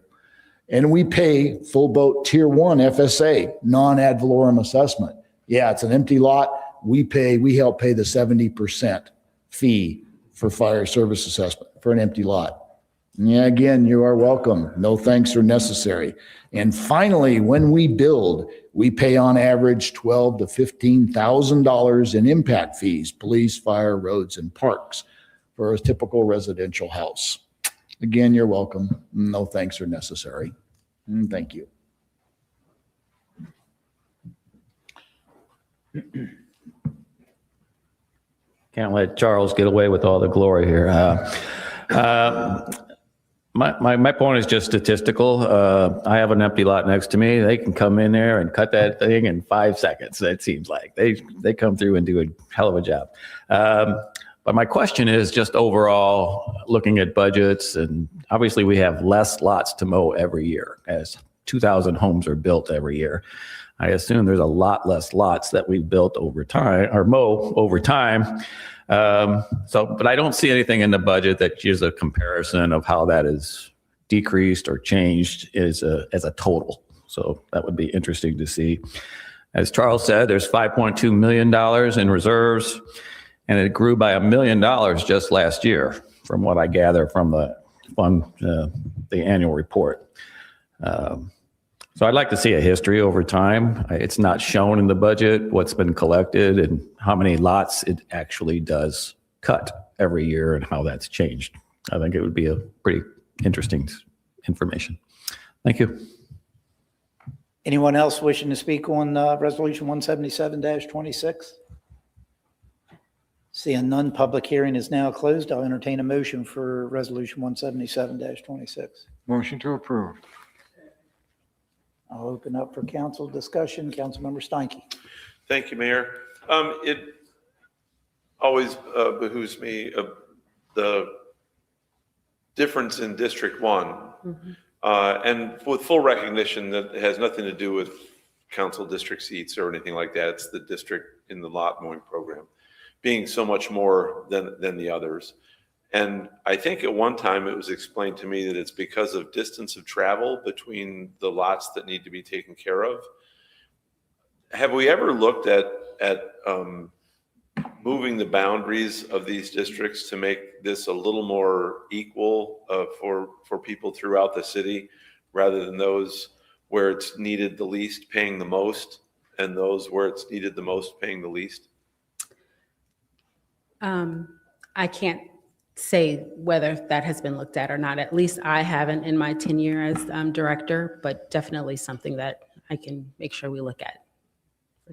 And we pay full boat tier 1 FSA, non-ad valorem assessment. Yeah, it's an empty lot. We help pay the 70% fee for fire service assessment for an empty lot. Yeah, again, you are welcome. No thanks are necessary. And finally, when we build, we pay on average $12,000 to $15,000 in impact fees, police, fire, roads, and parks for a typical residential house. Again, you're welcome. No thanks are necessary. Thank you. Can't let Charles get away with all the glory here. My point is just statistical. I have an empty lot next to me. They can come in there and cut that thing in 5 seconds. It seems like they come through and do a hell of a job. But my question is just overall looking at budgets, and obviously we have less lots to mow every year, as 2,000 homes are built every year. I assume there's a lot less lots that we've built over time or mow over time. But I don't see anything in the budget that gives a comparison of how that is decreased or changed as a total. So that would be interesting to see. As Charles said, there's $5.2 million in reserves, and it grew by $1 million just last year, from what I gather from the annual report. So I'd like to see a history over time. It's not shown in the budget what's been collected and how many lots it actually does cut every year and how that's changed. I think it would be a pretty interesting information. Thank you. Anyone else wishing to speak on Resolution 177-26? Seeing none, public hearing is now closed. I'll entertain a motion for Resolution 177-26. Motion to approve. I'll open up for council discussion. Councilmember Steinke. Thank you, Mayor. It always behooves me the difference in District 1, and with full recognition that it has nothing to do with council district seats or anything like that. It's the district in the lot mowing program being so much more than the others. And I think at one time it was explained to me that it's because of distance of travel between the lots that need to be taken care of. Have we ever looked at moving the boundaries of these districts to make this a little more equal for people throughout the city, rather than those where it's needed the least paying the most, and those where it's needed the most paying the least? I can't say whether that has been looked at or not. At least I haven't in my tenure as director, but definitely something that I can make sure we look at.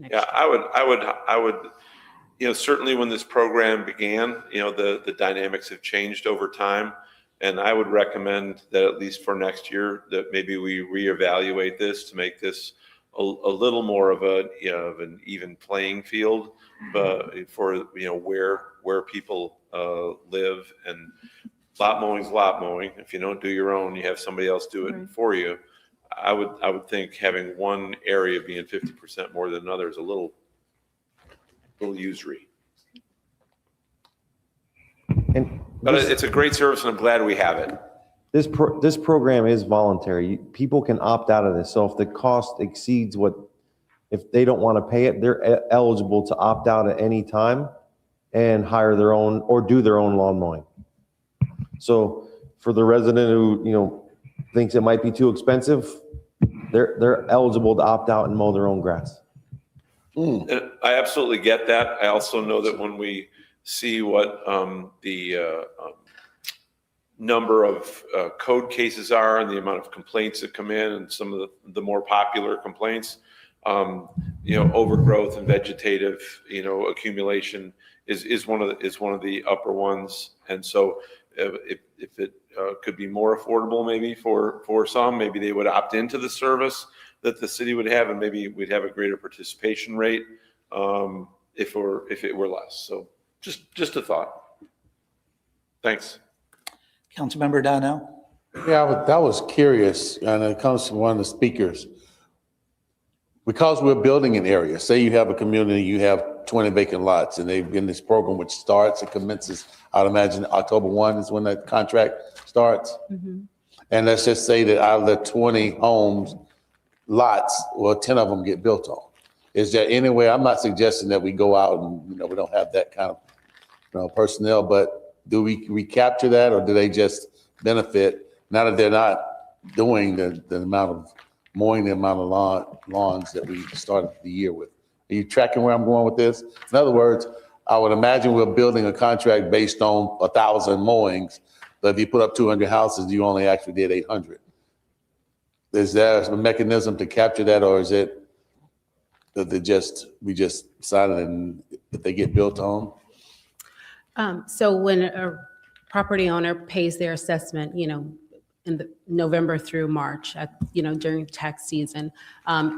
Yeah, I would, certainly when this program began, the dynamics have changed over time. And I would recommend that at least for next year, that maybe we reevaluate this to make this a little more of an even playing field, for, where people live. And lot mowing's lot mowing. If you don't do your own, you have somebody else do it for you. I would think having one area being 50% more than another is a little usury. But it's a great service, and I'm glad we have it. This program is voluntary. People can opt out of this. So if the cost exceeds if they don't want to pay it, they're eligible to opt out at any time and hire their own or do their own lawn mowing. So for the resident who, thinks it might be too expensive, they're eligible to opt out and mow their own grass. And I absolutely get that. I also know that when we see what the number of code cases are and the amount of complaints that come in, and some of the more popular complaints, overgrowth and vegetative, accumulation is one of the upper ones. And so if it could be more affordable, maybe for some, maybe they would opt into the service that the city would have, and maybe we'd have a greater participation rate if it were less. So just a thought. Thanks. Councilmember Donnell. Yeah, that was curious, and it comes from one of the speakers. Because we're building an area, say you have a community, you have 20 vacant lots, and they've been this program which starts and commences, I'd imagine October 1 is when that contract starts. Mm-hmm. And let's just say that out of the 20 homes, lots, 10 of them get built on. Is there any way, I'm not suggesting that we go out and, we don't have that kind of, personnel, but do we recapture that, or do they just benefit now that they're not doing the amount of mowing, the amount of lawns that we started the year with? Are you tracking where I'm going with this? In other words, I would imagine we're building a contract based on 1,000 mowings, but if you put up 200 houses, you only actually did 800. Is there a mechanism to capture that, or is it that we just sign it and if they get built on? So when a property owner pays their assessment, in the November through March, during tax season,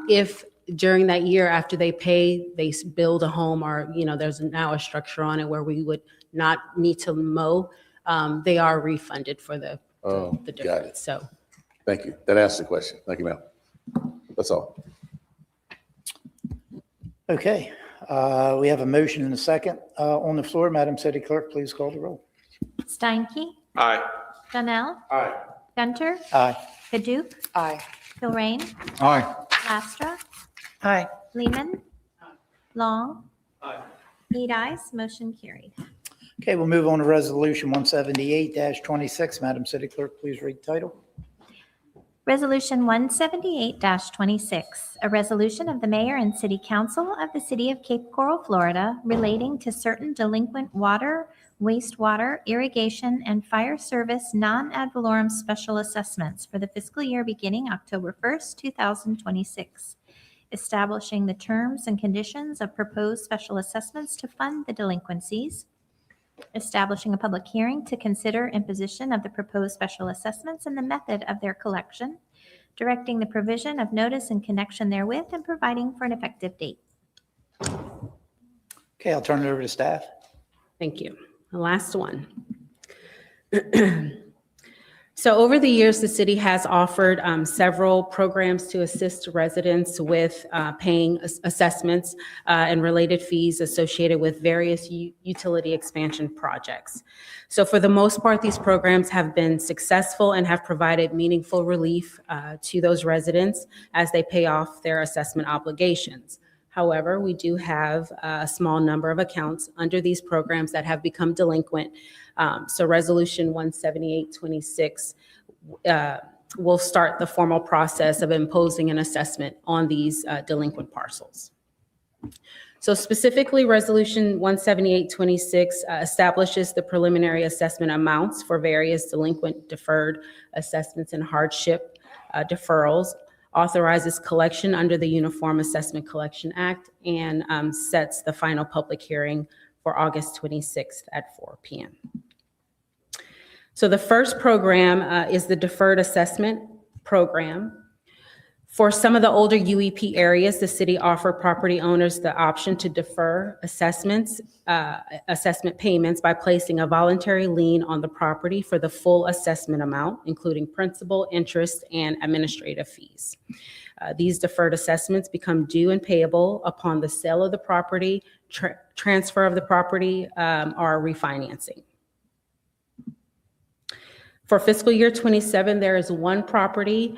if during that year after they pay, they build a home, or there's now a structure on it where we would not need to mow, they are refunded for the difference. Got it. So, thank you. That answers the question. Thank you, ma'am. That's all. Okay, we have a motion and a second on the floor. Madam City Clerk, please call the roll. Steinke? Aye. Donnell? Aye. Gunter? Aye. Paduk? Aye. Kilrain? Aye. Lastra? Aye. Lehman? Long? Aye. 8 ayes, motion carried. Okay, we'll move on to Resolution 178-26. Madam City Clerk, please read the title. Resolution 178-26, a resolution of the mayor and city council of the city of Cape Coral, Florida, relating to certain delinquent water, wastewater, irrigation, and fire service non-ad valorem special assessments for the fiscal year beginning October 1st, 2026, establishing the terms and conditions of proposed special assessments to fund the delinquencies, establishing a public hearing to consider imposition of the proposed special assessments and the method of their collection, directing the provision of notice in connection therewith, and providing for an effective date. Okay, I'll turn it over to staff. thank you. The last one. So over the years, the city has offered several programs to assist residents with paying assessments and related fees associated with various utility expansion projects. So for the most part, these programs have been successful and have provided meaningful relief to those residents as they pay off their assessment obligations. However, we do have a small number of accounts under these programs that have become delinquent. So Resolution 178-26 will start the formal process of imposing an assessment on these delinquent parcels. So specifically, Resolution 17826 establishes the preliminary assessment amounts for various delinquent deferred assessments and hardship deferrals, authorizes collection under the Uniform Assessment Collection Act, and sets the final public hearing for August 26th at 4 p.m. So the first program is the Deferred Assessment Program. For some of the older UEP areas, the city offered property owners the option to defer assessment payments by placing a voluntary lien on the property for the full assessment amount, including principal, interest, and administrative fees. These deferred assessments become due and payable upon the sale of the property, transfer of the property, or refinancing. For fiscal year 27, there is one property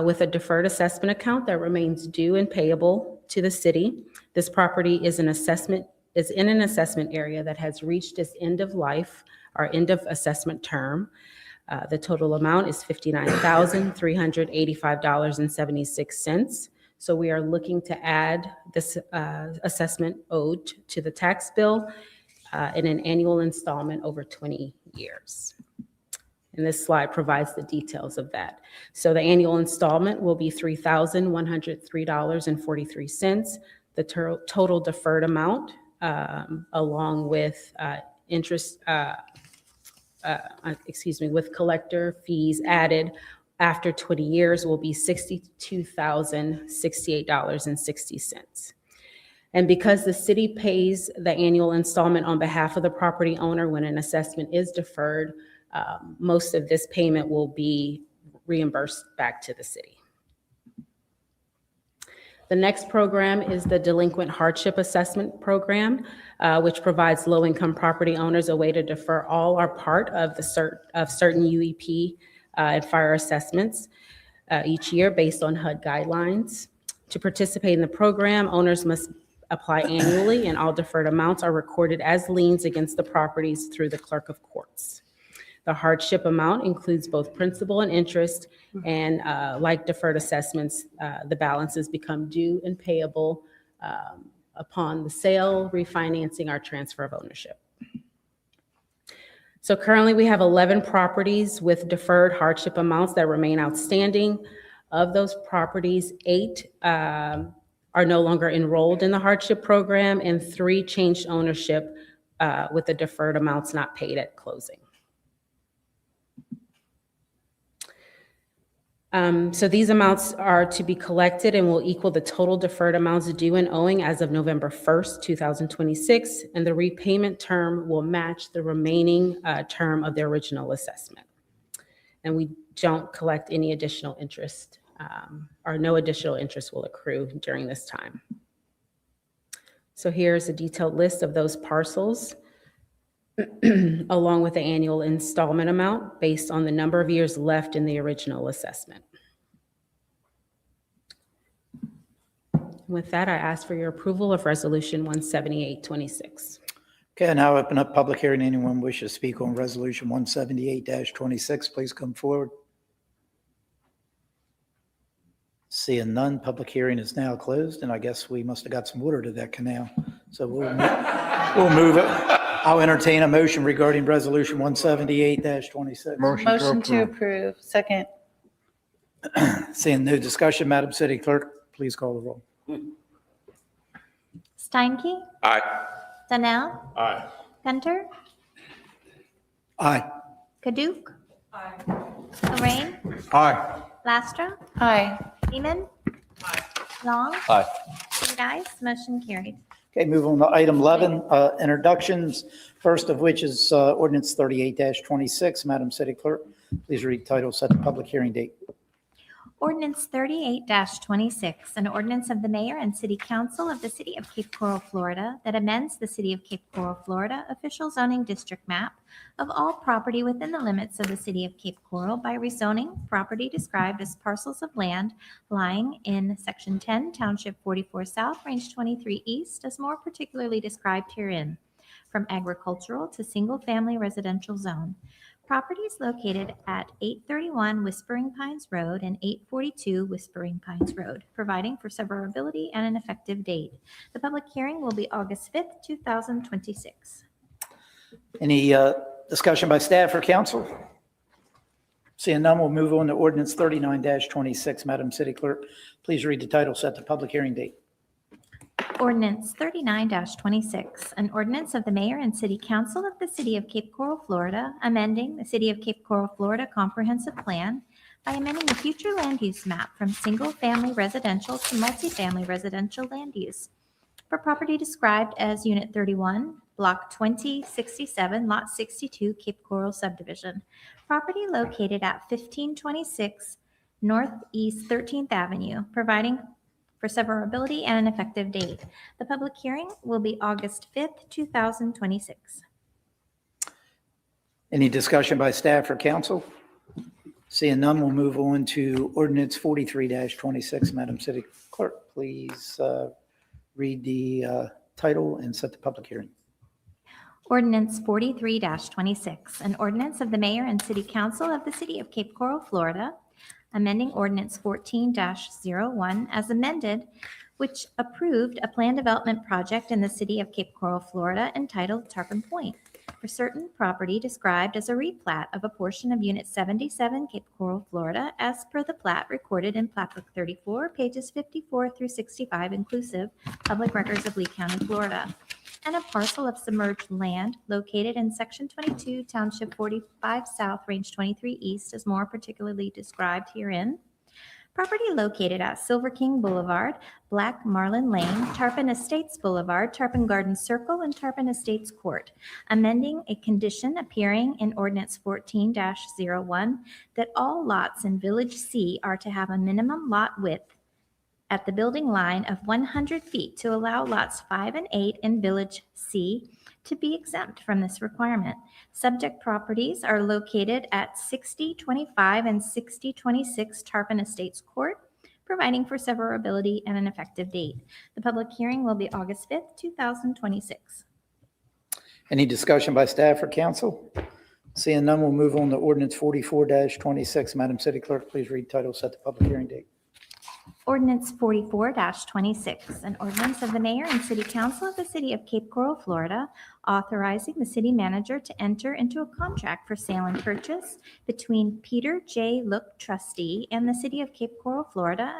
with a deferred assessment account that remains due and payable to the city. This property is in an assessment area that has reached its end of life, or end of assessment term. The total amount is $59,385.76. So we are looking to add this assessment owed to the tax bill in an annual installment over 20 years. And this slide provides the details of that. So the annual installment will be $3,103.43. The total deferred amount, along with with collector fees added after 20 years, will be $62,068.60. And because the city pays the annual installment on behalf of the property owner when an assessment is deferred, most of this payment will be reimbursed back to the city. The next program is the Delinquent Hardship Assessment Program, which provides low-income property owners a way to defer all or part of certain UEP and fire assessments each year based on HUD guidelines. To participate in the program, owners must apply annually, and all deferred amounts are recorded as liens against the properties through the clerk of courts. The hardship amount includes both principal and interest, and like deferred assessments, the balances become due and payable upon the sale, refinancing, or transfer of ownership. So currently we have 11 properties with deferred hardship amounts that remain outstanding. Of those properties, 8 are no longer enrolled in the hardship program, and 3 changed ownership with the deferred amounts not paid at closing. So these amounts are to be collected and will equal the total deferred amounts due and owing as of November 1st, 2026, and the repayment term will match the remaining term of the original assessment. And we don't collect any additional interest, or no additional interest will accrue during this time. So here's a detailed list of those parcels, along with the annual installment amount based on the number of years left in the original assessment. With that, I ask for your approval of Resolution 17826. Okay, now open up public hearing. Anyone wishes to speak on Resolution 178-26, please come forward. Seeing none, public hearing is now closed, and I guess we must have got some water to that canal. So we'll move it. I'll entertain a motion regarding Resolution 178-26. Motion to approve. Second. Seeing no discussion, Madam City Clerk, please call the roll. Steinke? Aye. Donnell? Aye. Gunter? Aye. Kaduk? Aye. Lorraine? Aye. Lastra? Aye. Beeman? Aye. Long? Aye. 8 ayes, motion carried. Okay, move on to item 11, introductions. First of which is ordinance 38-26. Madam City Clerk, please read title, set the public hearing date. Ordinance 38-26, an ordinance of the mayor and city council of the city of Cape Coral, Florida, that amends the city of Cape Coral, Florida official zoning district map of all property within the limits of the city of Cape Coral by rezoning property described as parcels of land lying in Section 10, Township 44 South, Range 23 East, as more particularly described herein, from agricultural to single-family residential zone. Properties located at 831 Whispering Pines Road and 842 Whispering Pines Road, providing for severability and an effective date. The public hearing will be August 5th, 2026. Any discussion by staff or council? Seeing none, we'll move on to ordinance 39-26. Madam City Clerk, please read the title, set the public hearing date. Ordinance 39-26, an ordinance of the mayor and city council of the city of Cape Coral, Florida, amending the city of Cape Coral, Florida comprehensive plan by amending the future land use map from single-family residential to multifamily residential land use for property described as Unit 31, Block 2067, Lot 62, Cape Coral subdivision. Property located at 1526 Northeast 13th Avenue, providing for severability and an effective date. The public hearing will be August 5th, 2026. Any discussion by staff or council? Seeing none, we'll move on to ordinance 43-26. Madam City Clerk, please read the title and set the public hearing. Ordinance 43-26, an ordinance of the mayor and city council of the city of Cape Coral, Florida, amending ordinance 14-01 as amended, which approved a plan development project in the city of Cape Coral, Florida entitled Tarpon Point for certain property described as a replat of a portion of Unit 77, Cape Coral, Florida, as per the plat recorded in Plat Book 34, pages 54 through 65 inclusive, Public Records of Lee County, Florida, and a parcel of submerged land located in Section 22, Township 45 South, Range 23 East, as more particularly described herein. Property located at Silver King Boulevard, Black Marlin Lane, Tarpon Estates Boulevard, Tarpon Garden Circle, and Tarpon Estates Court, amending a condition appearing in Ordinance 14-01 that all lots in Village C are to have a minimum lot width at the building line of 100 feet to allow lots 5 and 8 in Village C to be exempt from this requirement. Subject properties are located at 6025 and 6026 Tarpon Estates Court, providing for severability and an effective date. The public hearing will be August 5th, 2026. Any discussion by staff or council? Seeing none, we'll move on to ordinance 44-26. Madam City Clerk, please read title, set the public hearing date. Ordinance 44-26, an ordinance of the mayor and city council of the city of Cape Coral, Florida, authorizing the city manager to enter into a contract for sale and purchase between Peter J. Look trustee and the city of Cape Coral, Florida,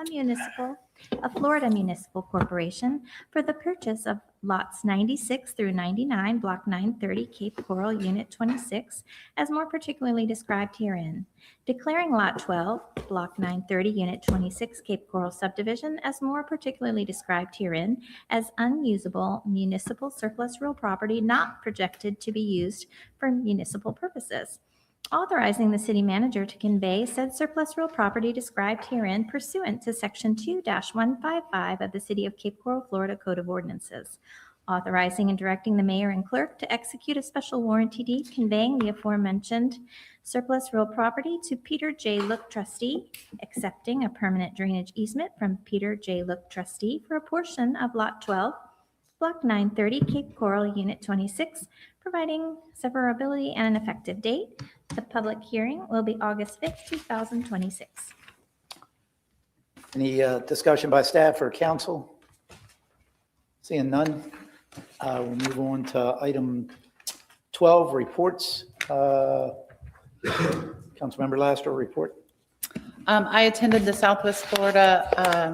a Florida municipal corporation, for the purchase of lots 96 through 99, block 930, Cape Coral, unit 26, as more particularly described herein. Declaring lot 12, block 930, unit 26, Cape Coral subdivision, as more particularly described herein, as unusable municipal surplus real property not projected to be used for municipal purposes. Authorizing the city manager to convey said surplus real property described herein pursuant to Section 2-155 of the City of Cape Coral, Florida Code of Ordinances. Authorizing and directing the mayor and clerk to execute a special warranty deed conveying the aforementioned surplus real property to Peter J. Look trustee, accepting a permanent drainage easement from Peter J. Look trustee for a portion of Lot 12, Block 930, Cape Coral, Unit 26, providing severability and an effective date. The public hearing will be August 5th, 2026. Any discussion by staff or council? Seeing none, we'll move on to item 12, reports. Councilmember Laster, report. I attended the Southwest Florida